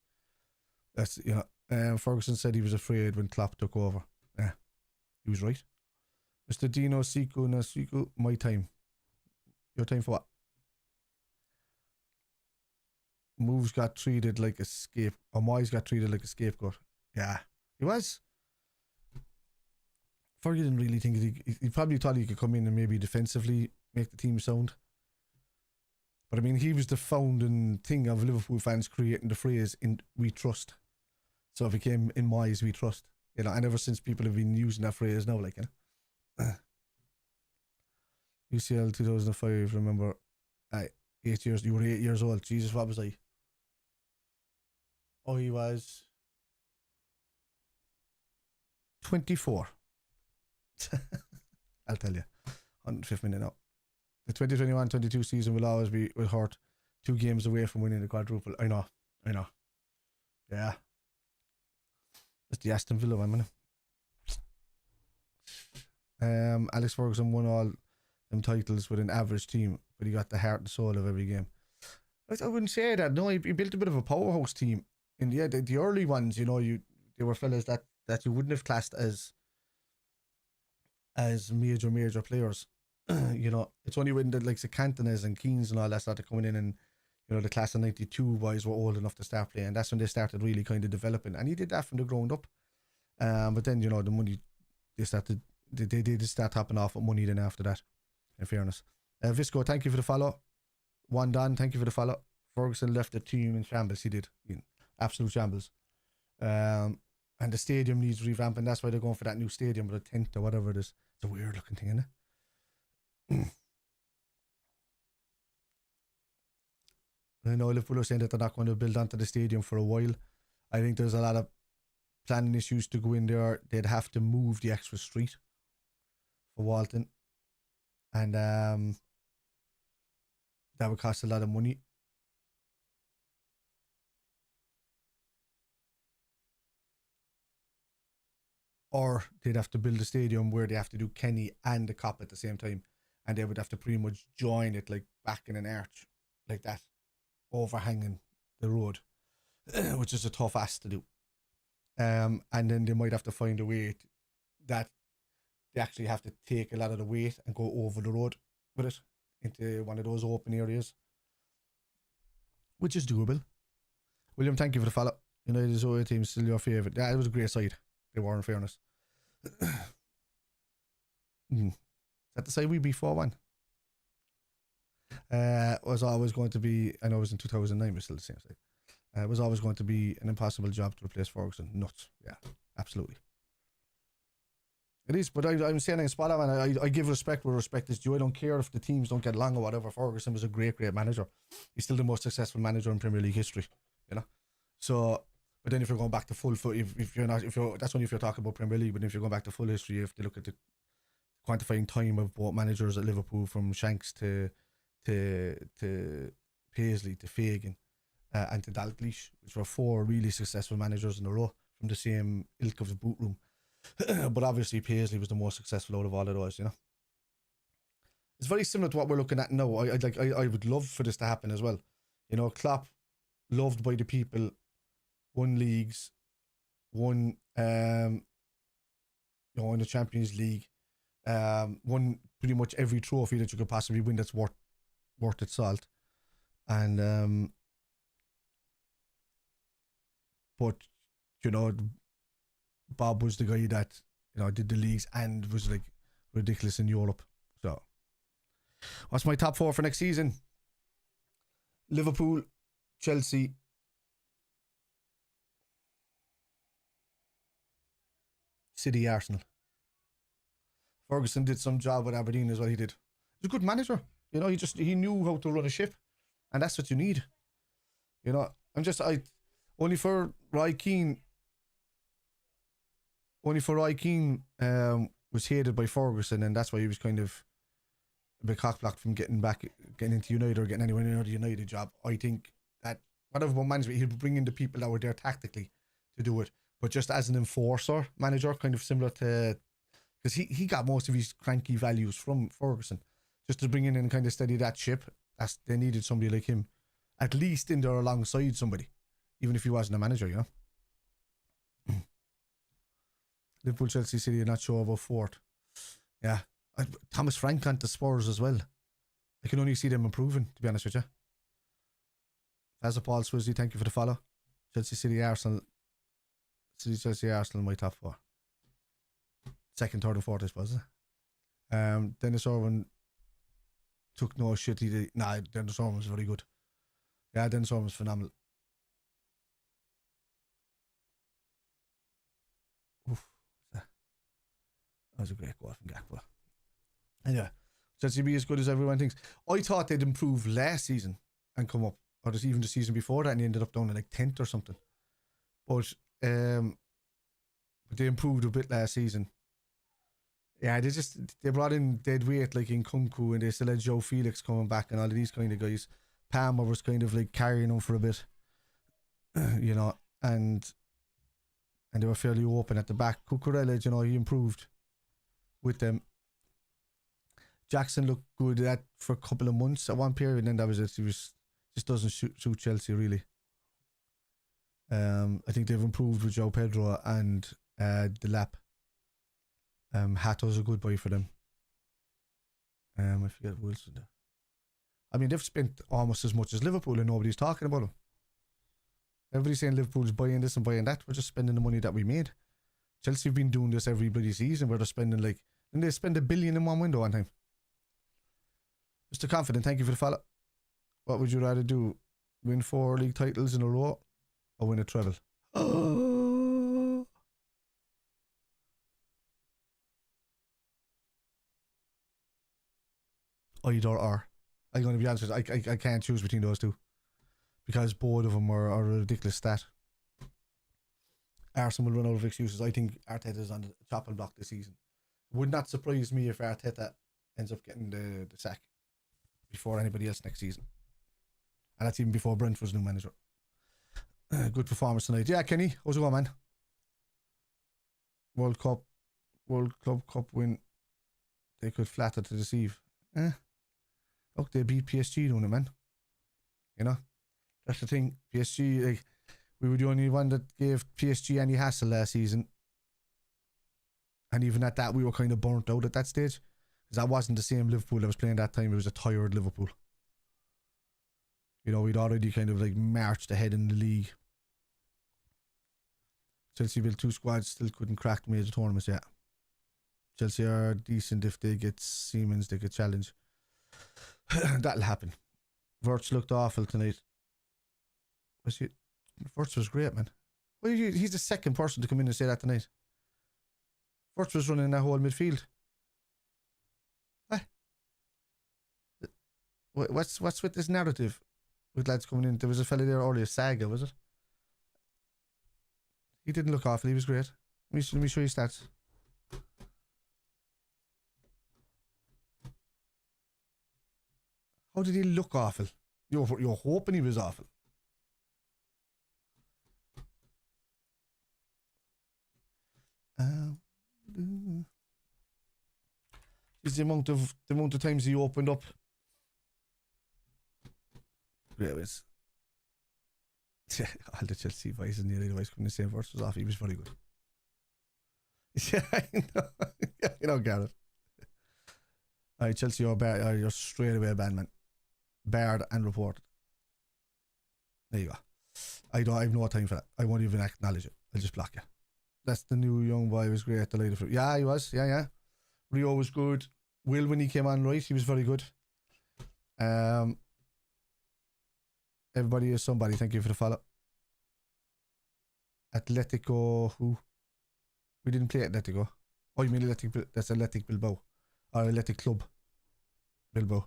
S1: That's, you know, Ferguson said he was afraid when Klopp took over. Yeah, he was right. Mr. Dino Siku Nasiku, my time. Your time for what? Moves got treated like a Moyes got treated like a scapegoat. Yeah, he was. Fergie didn't really think he probably thought he could come in and maybe defensively make the team sound. But I mean, he was the founding thing of Liverpool fans creating the phrase "we trust." So it became "in Moyes we trust." You know, and ever since people have been using that phrase now, like, you know. UCL 2005, remember, 8 years, you were 8 years old. Jesus, what was I? I was 24. I'll tell you. 105th minute now. The 2021-22 season will always be with Hurt 2 games away from winning the quadruple. I know. Yeah. It's the Aston Villa one, man. Alex Ferguson won all them titles with an average team, but he got the heart and soul of every game. I wouldn't say that. No, he built a bit of a powerhouse team. In the early ones, you know, they were fellas that you wouldn't have classed as major players. You know, it's only when the likes of Cantonas and Keens and all that started coming in, and you know, the class of 92 boys were old enough to start playing. That's when they started really kind of developing, and he did that from the ground up. But then, you know, the money, they did start tapping off with money then after that, in fairness. Visco, thank you for the follow. One Dan, thank you for the follow. Ferguson left the team in shambles. He did, in absolute shambles. And the stadium needs revamping. That's why they're going for that new stadium with a tent or whatever it is. It's a weird looking thing, isn't it? I know Liverpool are saying that they're not going to build onto the stadium for a while. I think there's a lot of planning issues to go in there. They'd have to move the extra street for Walton, and that would cost a lot of money. Or they'd have to build a stadium where they have to do Kenny and the Cop at the same time, and they would have to pretty much join it like back in an arch like that, overhanging the road, which is a tough ask to do. And then they might have to find a way that they actually have to take a lot of the weight and go over the road with it into one of those open areas, which is doable. William, thank you for the follow. United's away team still your favourite. Yeah, it was a great side. They were, in fairness. That the side we beat 4-1. Was always going to be, I know it was in 2009, but still the same side. It was always going to be an impossible job to replace Ferguson. Nuts. Yeah, absolutely. It is, but I'm saying in spot on, I give respect where respect is due. I don't care if the teams don't get along or whatever. Ferguson was a great manager. He's still the most successful manager in Premier League history, you know. So, but then if you're going back to full, if you're that's only if you're talking about Premier League. But if you're going back to full history, you have to look at the quantifying time of both managers at Liverpool, from Shanks to Paisley to Fagan and to Dalglish, which were 4 really successful managers in a row from the same ilk of the boot room. But obviously Paisley was the most successful out of all of those, you know. It's very similar to what we're looking at now. I would love for this to happen as well. You know, Klopp, loved by the people, won leagues, won in the Champions League, won pretty much every trophy that you could possibly win that's worth its salt. And but you know, Bob was the guy that, you know, did the leagues and was like ridiculous in Europe. So what's my top 4 for next season? Liverpool, Chelsea, City, Arsenal. Ferguson did some job with Aberdeen as well. He did. He's a good manager. You know, he knew how to run a ship, and that's what you need. You know, only for Roy Keane was hated by Ferguson, and that's why he was kind of a bit cockblocked from getting into United or getting anywhere near the United job. I think that whatever management, he'd bring in the people that were there tactically to do it, but just as an enforcer manager, kind of similar to, because he got most of his cranky values from Ferguson, just to bring in and kind of steady that ship. They needed somebody like him, at least in there alongside somebody, even if he wasn't a manager, you know. Liverpool, Chelsea, City are not sure about 4th. Yeah. Thomas Frank on the Spurs as well. I can only see them improving, to be honest with you. As a Paul Swizzy, thank you for the follow. Chelsea, City, Arsenal. City, Chelsea, Arsenal, my top 4. 2nd, 3rd, and 4th, I suppose. Dennis Irwin took no shit. Dennis Irwin was very good. Yeah, Dennis Irwin was phenomenal. Oof. That was a great goal from Gakpo. And yeah, Chelsea be as good as everyone thinks. I thought they'd improve last season and come up, or just even the season before that, and they ended up down to like 10th or something. But they improved a bit last season. Yeah, they brought in dead weight like in Kunku, and they still had Joe Felix coming back and all of these kind of guys. Palmer was kind of like carrying them for a bit, you know, and they were fairly open at the back. Cucurella, you know, he improved with them. Jackson looked good for a couple of months at one period, and then that was it. He just doesn't suit Chelsea really. I think they've improved with João Pedro and Delap. Hato's a good buy for them. I forget Wilson. I mean, they've spent almost as much as Liverpool, and nobody's talking about them. Everybody's saying Liverpool's buying this and buying that. We're just spending the money that we made. Chelsea have been doing this every bloody season where they're spending and they spend $1 billion in one window one time. Mr. Confident, thank you for the follow. What would you rather do? Win 4 league titles in a row or win a treble? Either or. I'm going to be honest with you, I can't choose between those two. Because both of them are a ridiculous stat. Arsenal will run out of excuses. I think Arteta's on the chopping block this season. Would not surprise me if Arteta ends up getting the sack before anybody else next season. And that's even before Brentford's new manager. Good performance tonight. Yeah, Kenny, how's it going, man? World Club Cup win. They could flatter to deceive. Look, they beat PSG doing it, man. You know? That's the thing. PSG, like, we were the only one that gave PSG any hassle last season. And even at that, we were kind of burnt out at that stage. Because that wasn't the same Liverpool that was playing that time. It was a tired Liverpool. You know, we'd already kind of like marched ahead in the league. Chelsea built 2 squads, still couldn't crack the major tournaments yet. Chelsea are decent if they get Siemens, they get challenge. That'll happen. WIRTZ looked awful tonight. WIRTZ was great, man. Well, he's the second person to come in and say that tonight. WIRTZ was running that whole midfield. What's with this narrative with lads coming in? There was a fella there earlier, Saga, was it? He didn't look awful. He was great. Let me show you stats. How did he look awful? You're hoping he was awful. Is the amount of times he opened up. It was all the Chelsea boys and the other boys couldn't say WIRTZ was off. He was very good. Yeah, I know. Yeah, you know, Gareth. Alright, Chelsea, you're straight away banned, man. Barred and reported. There you go. I have no time for that. I won't even acknowledge it. I'll just block you. That's the new young boy. Was great. Delighted for. Yeah, he was. Yeah. Rio was good. Will, when he came on, right, he was very good. Everybody is somebody. Thank you for the follow. Atletico, who? We didn't play Atletico. Oh, you mean that's Athletic Bilbao. Or Athletic Club Bilbao.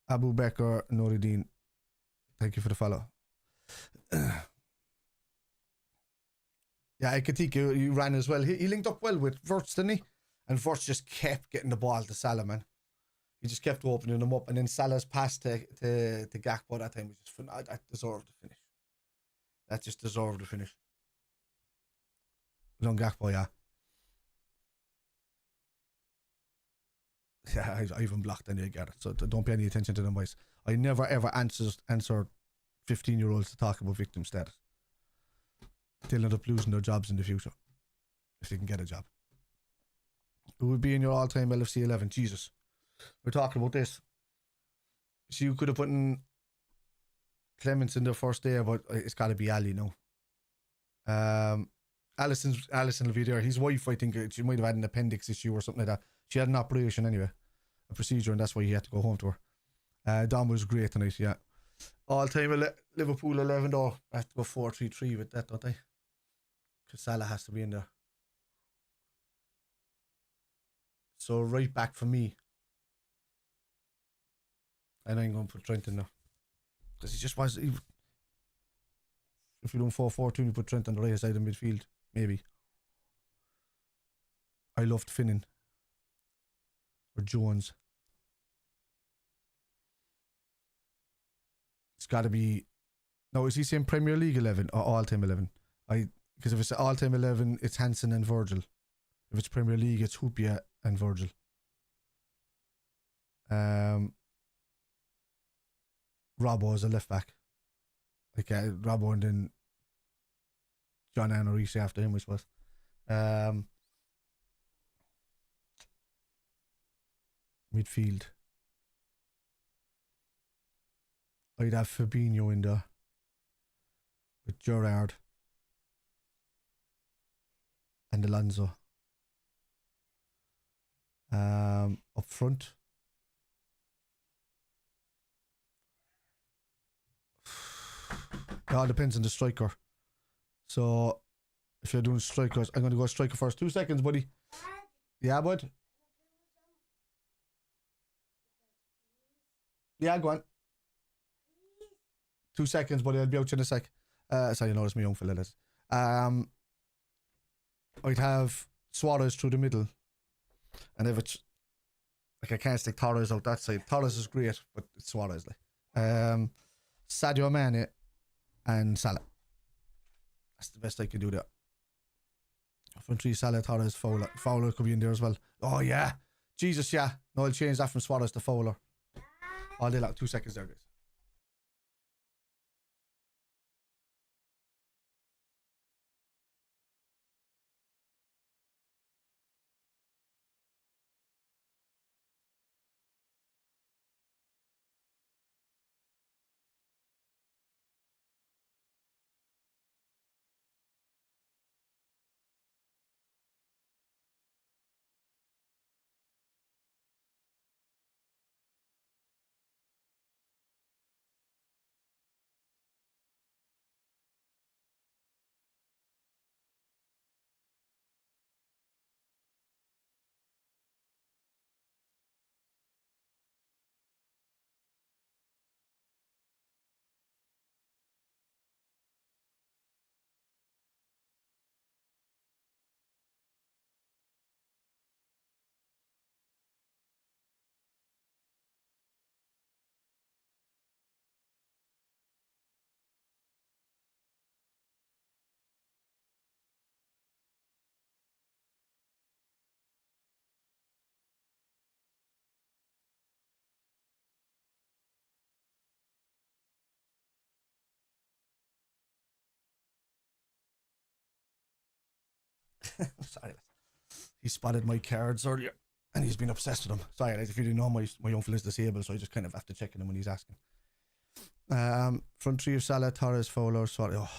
S1: Abu Bakr Noureddin. Thank you for the follow. Yeah, EKITIKE, he ran as well. He linked up well with WIRTZ, didn't he? And WIRTZ just kept getting the ball to Salah, man. He just kept opening them up. And then Salah's pass to Gakpo that time was just fun. That deserved the finish. That just deserved the finish. It was on Gakpo, yeah. Yeah, I even blocked any get it. So don't pay any attention to them, boys. I never ever answer 15-year-olds to talk about victim status. They'll end up losing their jobs in the future if they can get a job. Who would be in your all-time LFC 11? Jesus. We're talking about this. So you could have put in Clements in the first day, but it's got to be Ali now. Allison will be there. His wife, I think, she might have had an appendix issue or something like that. She had an operation anyway, a procedure, and that's why he had to go home to her. Dom was great tonight, yeah. All-time Liverpool 11 though. I have to go 4-3-3 with that, don't I? Because Salah has to be in there. So right back for me. And I'm going to put Trent in there. Because he just was... if you're doing 4-4-2, you put Trent on the right side of midfield. Maybe. I loved Finnan. Or Jones. It's got to be... No, is he saying Premier League 11 or all-time 11? Because if it's all-time 11, it's Hansen and Virgil. If it's Premier League, it's Hupia and Virgil. Robbo is a left back. Like Robbo and then John Anna-Reese after him, I suppose. Midfield. I'd have Fabinho in there. With Gerrard. And Alonso. Up front. It all depends on the striker. So, if you're doing strikers, I'm going to go striker first. 2 seconds, buddy. Yeah, bud? Yeah, go on. 2 seconds, buddy. I'll be out in a sec. Sorry, you notice my young fella. I'd have Suarez through the middle. And if it's... Like, I can't stick Torres out that side. Torres is great, but it's Suarez. Like. Sadio Mane and Salah. That's the best I can do there. Front three, Salah, Torres, Fowler. Fowler could be in there as well. Oh, yeah. Jesus, yeah. No, I'll change that from Suarez to Fowler. All day long. 2 seconds there, guys. Sorry. He spotted my cards earlier and he's been obsessed with them. Sorry, if you didn't know, my young fella's disabled, so I just kind of have to check in him when he's asking. Front three of Salah, Torres, Fowler, Suarez. Oh.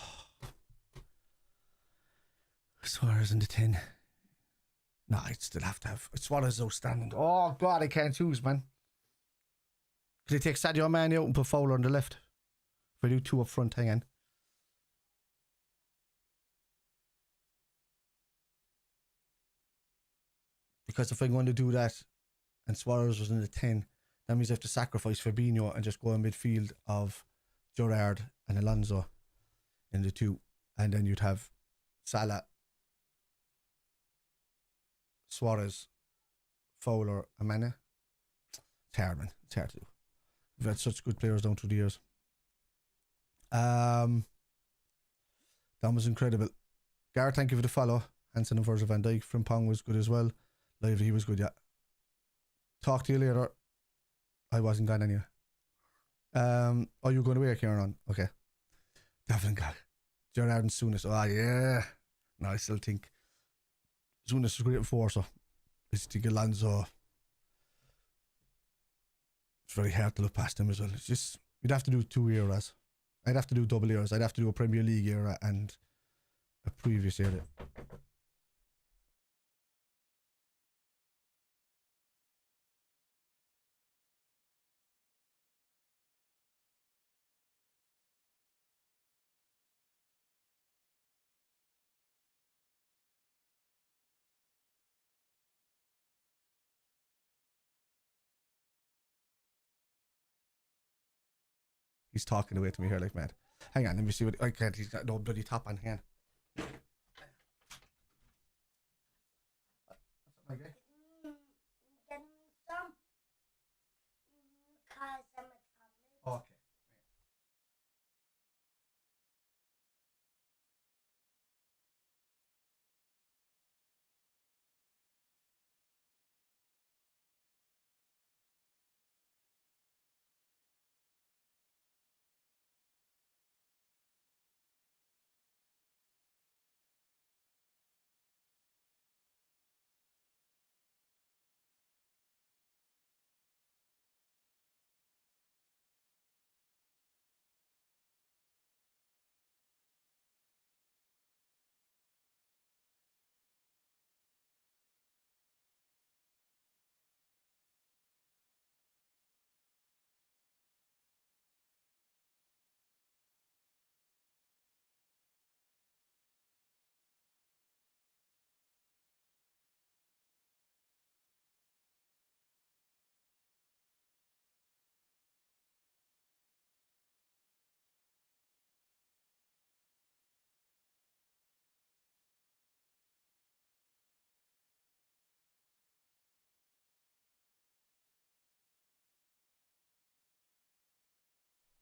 S1: Suarez in the 10. No, I'd still have to have. Suarez is outstanding. Oh, God, I can't choose, man. Could I take Sadio Mane out and put Fowler on the left? If I do 2 up front, hang on. Because if I'm going to do that and Suarez was in the 10, that means I have to sacrifice Fabinho and just go in midfield of Gerrard and Alonso in the 2. And then you'd have Salah, Suarez, Fowler, and Mane. It's hard, man. It's hard to do. We've had such good players down through the years. That was incredible. Gar, thank you for the follow. Hansen and Virgil van Dijk. Frimpong was good as well. Lively, he was good, yeah. Talk to you later. I wasn't gone anyway. Oh, you're going away, Kieran? Okay. Definitely got Gerrard and Souness. Oh, yeah. No, I still think Souness was great before, so I think Alonso. It's very hard to look past him as well. It's just, you'd have to do 2 eras. I'd have to do double eras. I'd have to do a Premier League era and a previous era. He's talking away to me here like mad. Hang on, let me see what I can't. He's got no bloody top on. Hang on. Okay.
S2: Get me some. Cause I'm a tablet.
S1: Okay.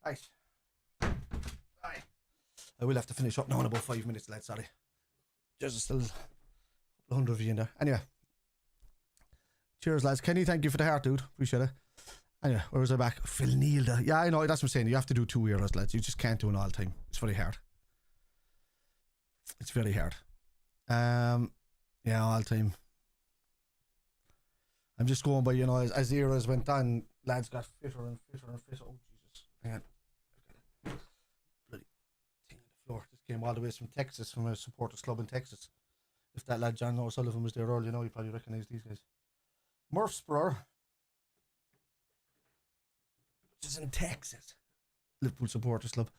S1: Right. Right. I will have to finish up now in about 5 minutes, lads. Sorry. There's still a couple of hundred of you in there. Anyway. Cheers, lads. Kenny, thank you for the heart, dude. Appreciate it. Anyway, where was I back? Phil Neal. Yeah, I know. That's what I'm saying. You have to do 2 eras, lads. You just can't do it all the time. It's very hard. It's very hard. Yeah, all the time. I'm just going by, you know, as the eras went on, lads got fitter and fitter and fitter. Oh, Jesus. Hang on. I've got a bloody thing on the floor. This came all the way from Texas, from a supporters club in Texas. If that lad John O'Sullivan was there earlier, you know, you probably recognise these guys. Murfsborough, which is in Texas. Liverpool supporters club.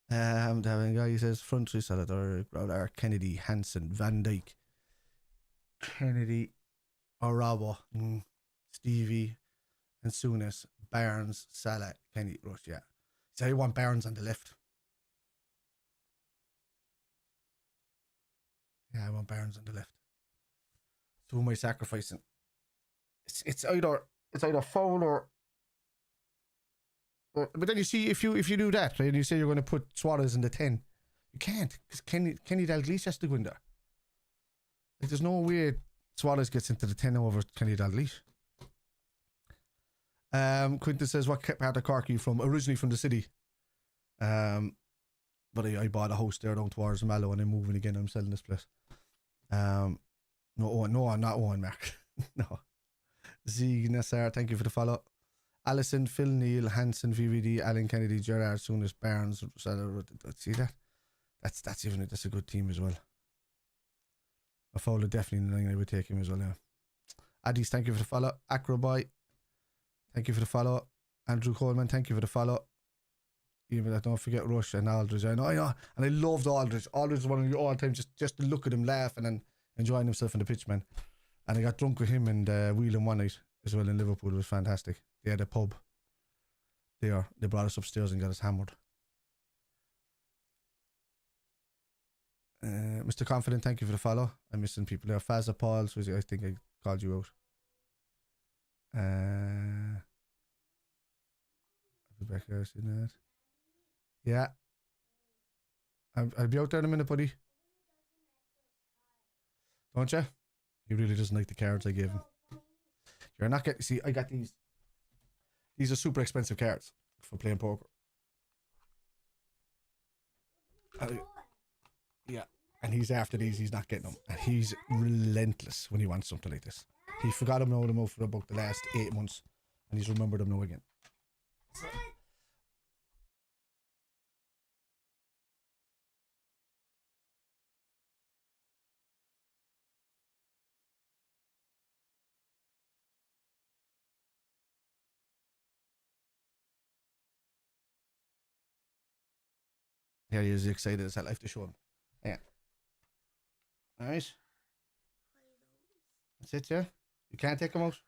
S1: They have a guy who says front three salad or Kennedy, Hansen, Van Dijk, Kennedy, Arawa, Stevie, and Souness, Barnes, Salah, Kenny, Rush. Yeah, so I want Barnes on the left. Yeah, I want Barnes on the left. So who am I sacrificing? It's either foul or. But then you see, if you do that, right, and you say you're going to put Suarez in the 10, you can't, because Kenny Dalglish has to go in there. Like, there's no way Suarez gets into the 10 over Kenny Dalglish. Quinton says, what part of Cork are you from? Originally from the city. But I bought a house there down towards Mallow, and I'm moving again. I'm selling this place. No, I'm not Owen, Mark. No. Zig Nassar, thank you for the follow. Allison, Phil Neal, Hansen, VVD, Alan Kennedy, Gerard, Souness, Barnes. See that? That's a good team as well. A Fowler definitely in the line. I would take him as well. Yeah. Addis, thank you for the follow. Acroboy, thank you for the follow. Andrew Coleman, thank you for the follow. Even that, don't forget Rush and Aldridge. I know, and I loved Aldridge. Aldridge is one of the all time just to look at him laughing and enjoying himself on the pitch, man. And I got drunk with him and Whelan one night as well in Liverpool. It was fantastic. They had a pub there. They brought us upstairs and got us hammered. Mr. Confident, thank you for the follow. I'm missing people there. Fazza Paul, so I think I called you out. Rebecca, seen that. Yeah. I'll be out there in a minute, buddy. Don't you? He really doesn't like the cards I gave him. You're not getting. See, I got these. These are super expensive cards for playing poker. Yeah. And he's after these. He's not getting them. And he's relentless when he wants something like this. He forgot him now for about the last 8 months. And he's remembered them now again. So. Here he is excited as hell. I have to show him. Yeah. Alright. That's it, yeah? You can't take them out?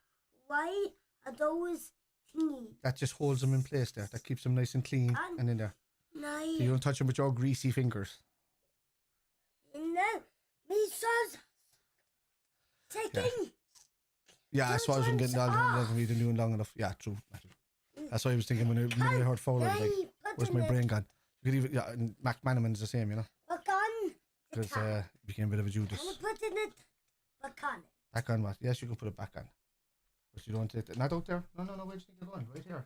S2: Why are those thingy.
S1: That just holds them in place there. That keeps them nice and clean and in there.
S2: No.
S1: So you don't touch them with your greasy fingers.
S2: No. Me says. Taking.
S1: Yeah, that's why I was getting doesn't need to do long enough. Yeah, true. That's why I was thinking when I heard Fowler, I was like, where's my brain gone? You could even, and McManaman's the same, you know.
S2: Back on.
S1: Because it became a bit of a Judas.
S2: I'm putting it back on.
S1: Back on what? Yes, you can put it back on. But you don't take it. Not out there. No. Where do you think you're going? Right here.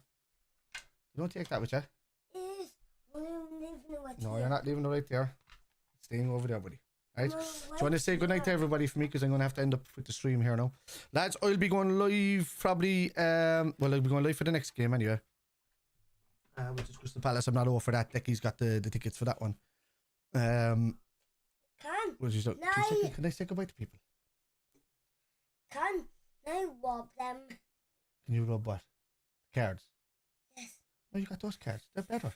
S1: You don't take that with you.
S2: Is leaving it with
S1: No,
S2: you.
S1: you're not leaving it right there. It's staying over there, buddy. Right? Do you want to say goodnight to everybody for me? Because I'm going to have to end up with the stream here now. Lads, I'll be going live probably. Well, I'll be going live for the next game anyway. Which is Crystal Palace. I'm not over for that. Decky's got the tickets for that one. Which is, can I say goodbye to people?
S2: Can I rob them?
S1: Can you rub what? Cards?
S2: Yes.
S1: No, you got those cards. They're better.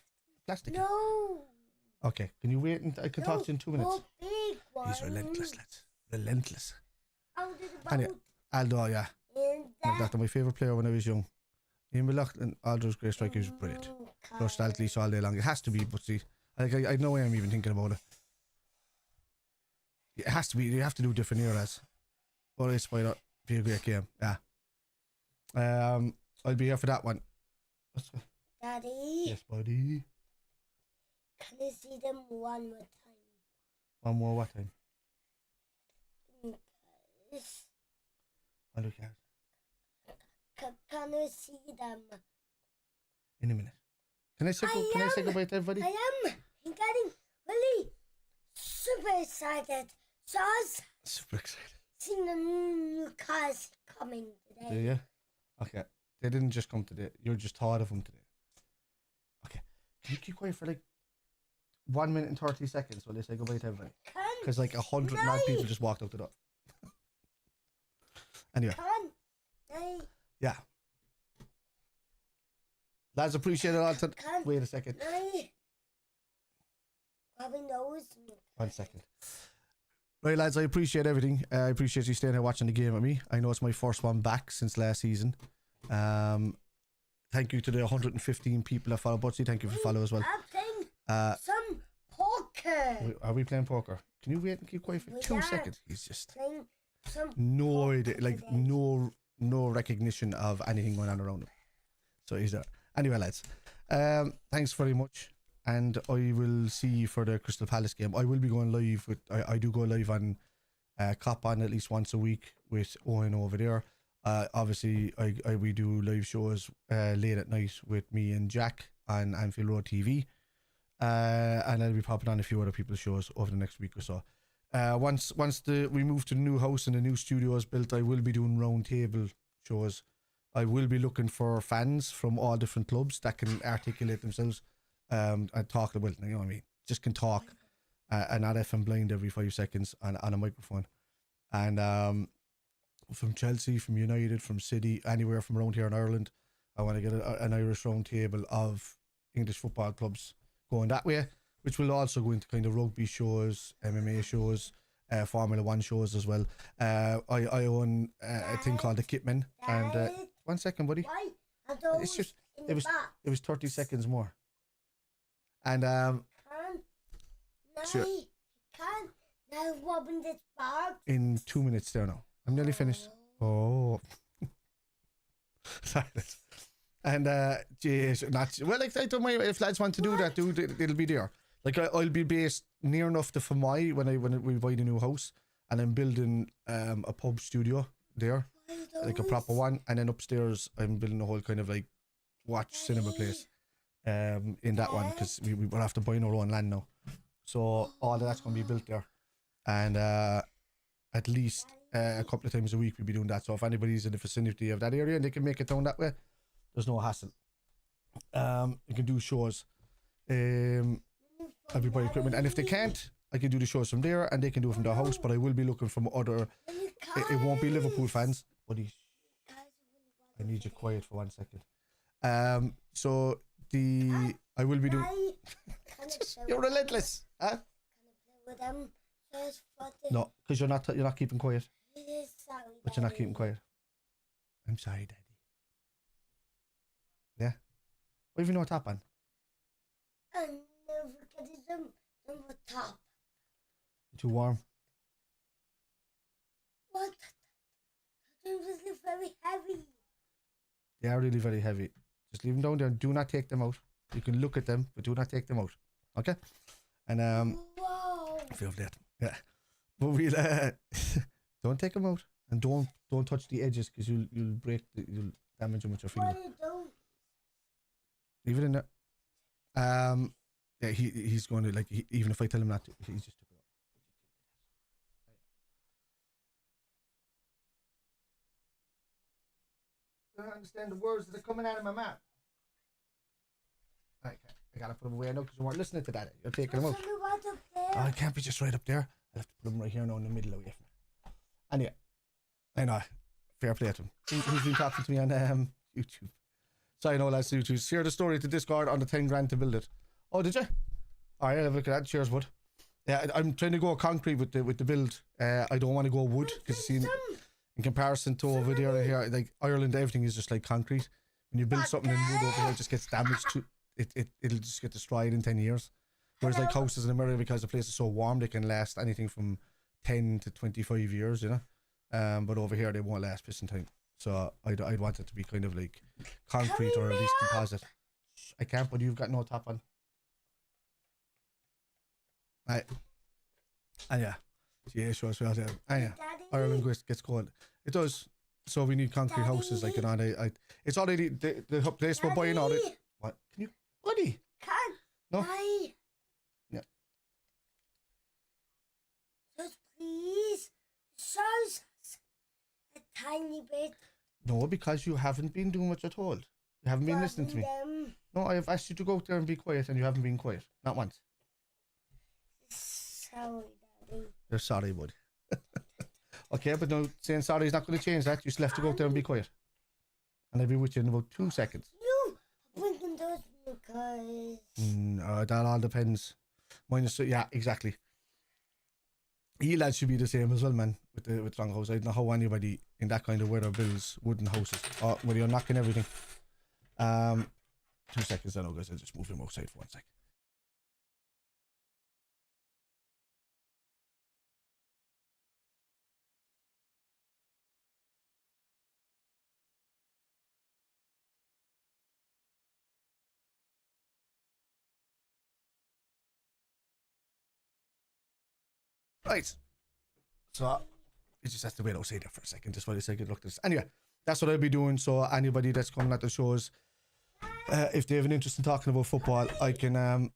S1: Plastic.
S2: No.
S1: Okay, can you wait and I can talk to you in 2 minutes?
S2: No big ones.
S1: He's relentless, lads. Relentless.
S2: Out of the
S1: Anyway, Aldo, yeah. That's my favourite player when I was young. Ian McLaughlin, Aldo's great striker, was brilliant. Plus Dalglish all day long. It has to be, but see, I know I am even thinking about it. It has to be. You have to do different eras. Or it's why not be a great game. Yeah. I'll be here for that one.
S2: Daddy.
S1: Yes, buddy.
S2: Can I see them one more time?
S1: One more what time?
S2: Yes.
S1: I'll look at
S2: Can I see them?
S1: in a minute. Can I say goodbye to everybody?
S2: I am getting really super excited. So
S1: Super excited.
S2: seeing the new cars coming today.
S1: Do you? Okay. They didn't just come today. You just thought of them today. Okay. Can you keep quiet for like 1 minute and 30 seconds while they say goodbye to everybody? Because like 100 mad people just walked out the door. Anyway. Yeah. Lads, appreciate it all. Wait a second.
S2: Probably knows.
S1: 1 second. Right, lads, I appreciate everything. I appreciate you staying here watching the game with me. I know it's my first one back since last season. Thank you to the 115 people that follow Butsy. Thank you for follow as well.
S2: I'm playing some poker.
S1: Are we playing poker? Can you wait and keep quiet for 2 seconds? He's just
S2: Playing some
S1: no idea, like no recognition of anything going on around him. So he's there. Anyway, lads, thanks very much. And I will see you for the Crystal Palace game. I will be going live with. I do go live on Cop on at least once a week with Owen over there. Obviously, we do live shows late at night with me and Jack on Anfield Road TV. And I'll be popping on a few other people's shows over the next week or so. Once we move to the new house and the new studio is built, I will be doing round table shows. I will be looking for fans from all different clubs that can articulate themselves and talk about, you know what I mean? Just can talk and not effing blind every 5 seconds on a microphone. And from Chelsea, from United, from City, anywhere from around here in Ireland, I want to get an Irish round table of English football clubs going that way, which will also go into kind of rugby shows, MMA shows, Formula 1 shows as well. I own a thing called the Kitman. And 1 second, buddy. It's just it was 30 seconds more. And sure.
S2: Now robbing this bag.
S1: In 2 minutes there now. I'm nearly finished. Oh. Silence. And geez, well, like I don't mind if lads want to do that, it'll be there. Like I'll be based near enough to Fermoy when we buy the new house, and I'm building a pub studio there, like a proper one, and then upstairs I'm building a whole kind of like watch cinema place in that one, because we will have to buy our own land now, so all of that's going to be built there, and at least a couple of times a week we'll be doing that. So if anybody's in the vicinity of that area and they can make it down that way, there's no hassle. You can do shows. I'll be buying equipment, and if they can't, I can do the shows from there, and they can do it from their house. But I will be looking from other. It won't be Liverpool fans, buddy. I need you quiet for 1 second. So I will be doing. You're relentless, huh?
S2: Can I play with them?
S1: No, because you're not keeping quiet.
S2: Sorry,
S1: But you're not keeping quiet. I'm sorry, Daddy. What have you no top on?
S2: And never get them number top.
S1: Too warm.
S2: What? They was very heavy.
S1: They are really very heavy. Just leave them down there. Do not take them out. You can look at them, but do not take them out. Okay? And
S2: Whoa.
S1: feel that. Yeah. But we'll don't take them out, and don't touch the edges because you'll you'll damage them with your finger.
S2: What are you doing?
S1: Leave it in there. Yeah, he's going to, like, even if I tell him not to, he just took it out. I don't understand the words that are coming out of my mouth. Okay, I gotta put them away now because you weren't listening to that. You're taking them out.
S2: Somebody was up there.
S1: Oh, I can't be just right up there. I'll have to put them right here now in the middle of it. Anyway, I know. Fair play to him. He's been talking to me on YouTube. So I know, lads, YouTube. Share the story to Discord on the 10 grand to build it. Oh, did you? All right, I'll have a look at that. Cheers, bud. Yeah, I'm trying to go concrete with the build. I don't want to go wood because in comparison to over there here, like Ireland, everything is just like concrete. When you build something in wood over here, it just gets damaged. It'll just get destroyed in 10 years. Whereas like houses in America, because the place is so warm, they can last anything from 10 to 25 years, you know. But over here, they won't last piss and time. So I'd want it to be kind of like concrete or at least composite. I can't, but you've got no top on. Right. And yeah. Sure. And yeah. Ireland gets cold. It does. So we need concrete houses, like, you know. It's already the place we're buying all it. What? Can you, buddy?
S2: Can
S1: No.
S2: I?
S1: Yeah.
S2: Just please show us a tiny bit.
S1: No, because you haven't been doing what you're told. You haven't been listening to me. No, I've asked you to go out there and be quiet, and you haven't been quiet. Not once.
S2: Sorry, Daddy.
S1: You're sorry, bud. Okay, but no, saying sorry is not going to change that. You still have to go out there and be quiet. And I'll be with you in about 2 seconds.
S2: You blinking those because...
S1: That all depends. Yeah, exactly. You lads should be the same as well, man, with long houses. I don't know how anybody in that kind of weather builds wooden houses. Where you're knocking everything. 2 seconds, I know, guys. I'll just move him outside for 1 second. Right. So you just have to wait outside there for a second, just while you say good luck to this. Anyway, that's what I'll be doing. So anybody that's coming at the shows, if they have an interest in talking about football, I can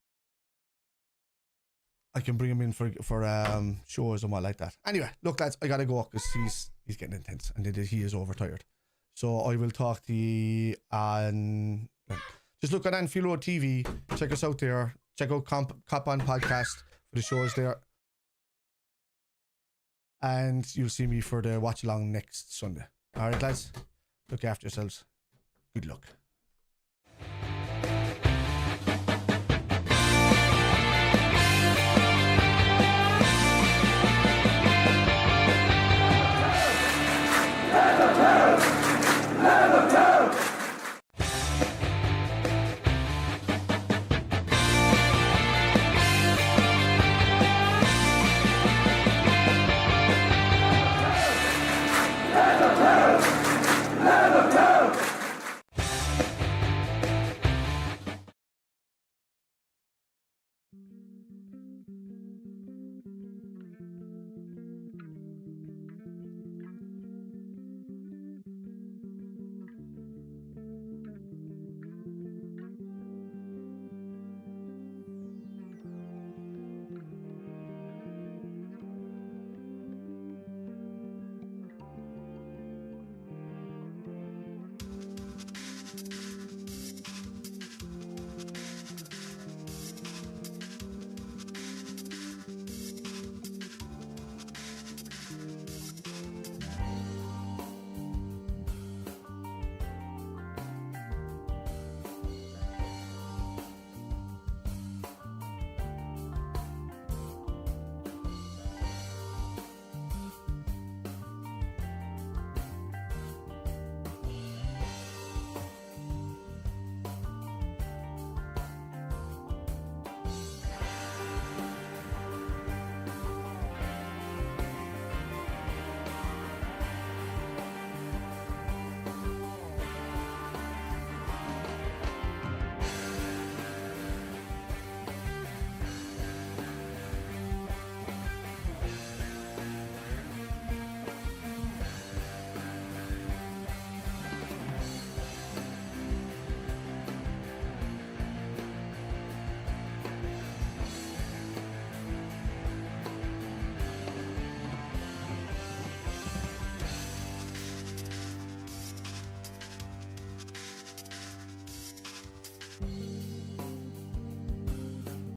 S1: bring him in for shows and what like that. Anyway, look, lads, I gotta go because he's getting intense and he is overtired. So I will talk to you on. Just look at Anfield Road TV. Check us out there. Check out Cop On Podcast for the shows there. And you'll see me for the watch along next Sunday. All right, lads. Look after yourselves. Good luck.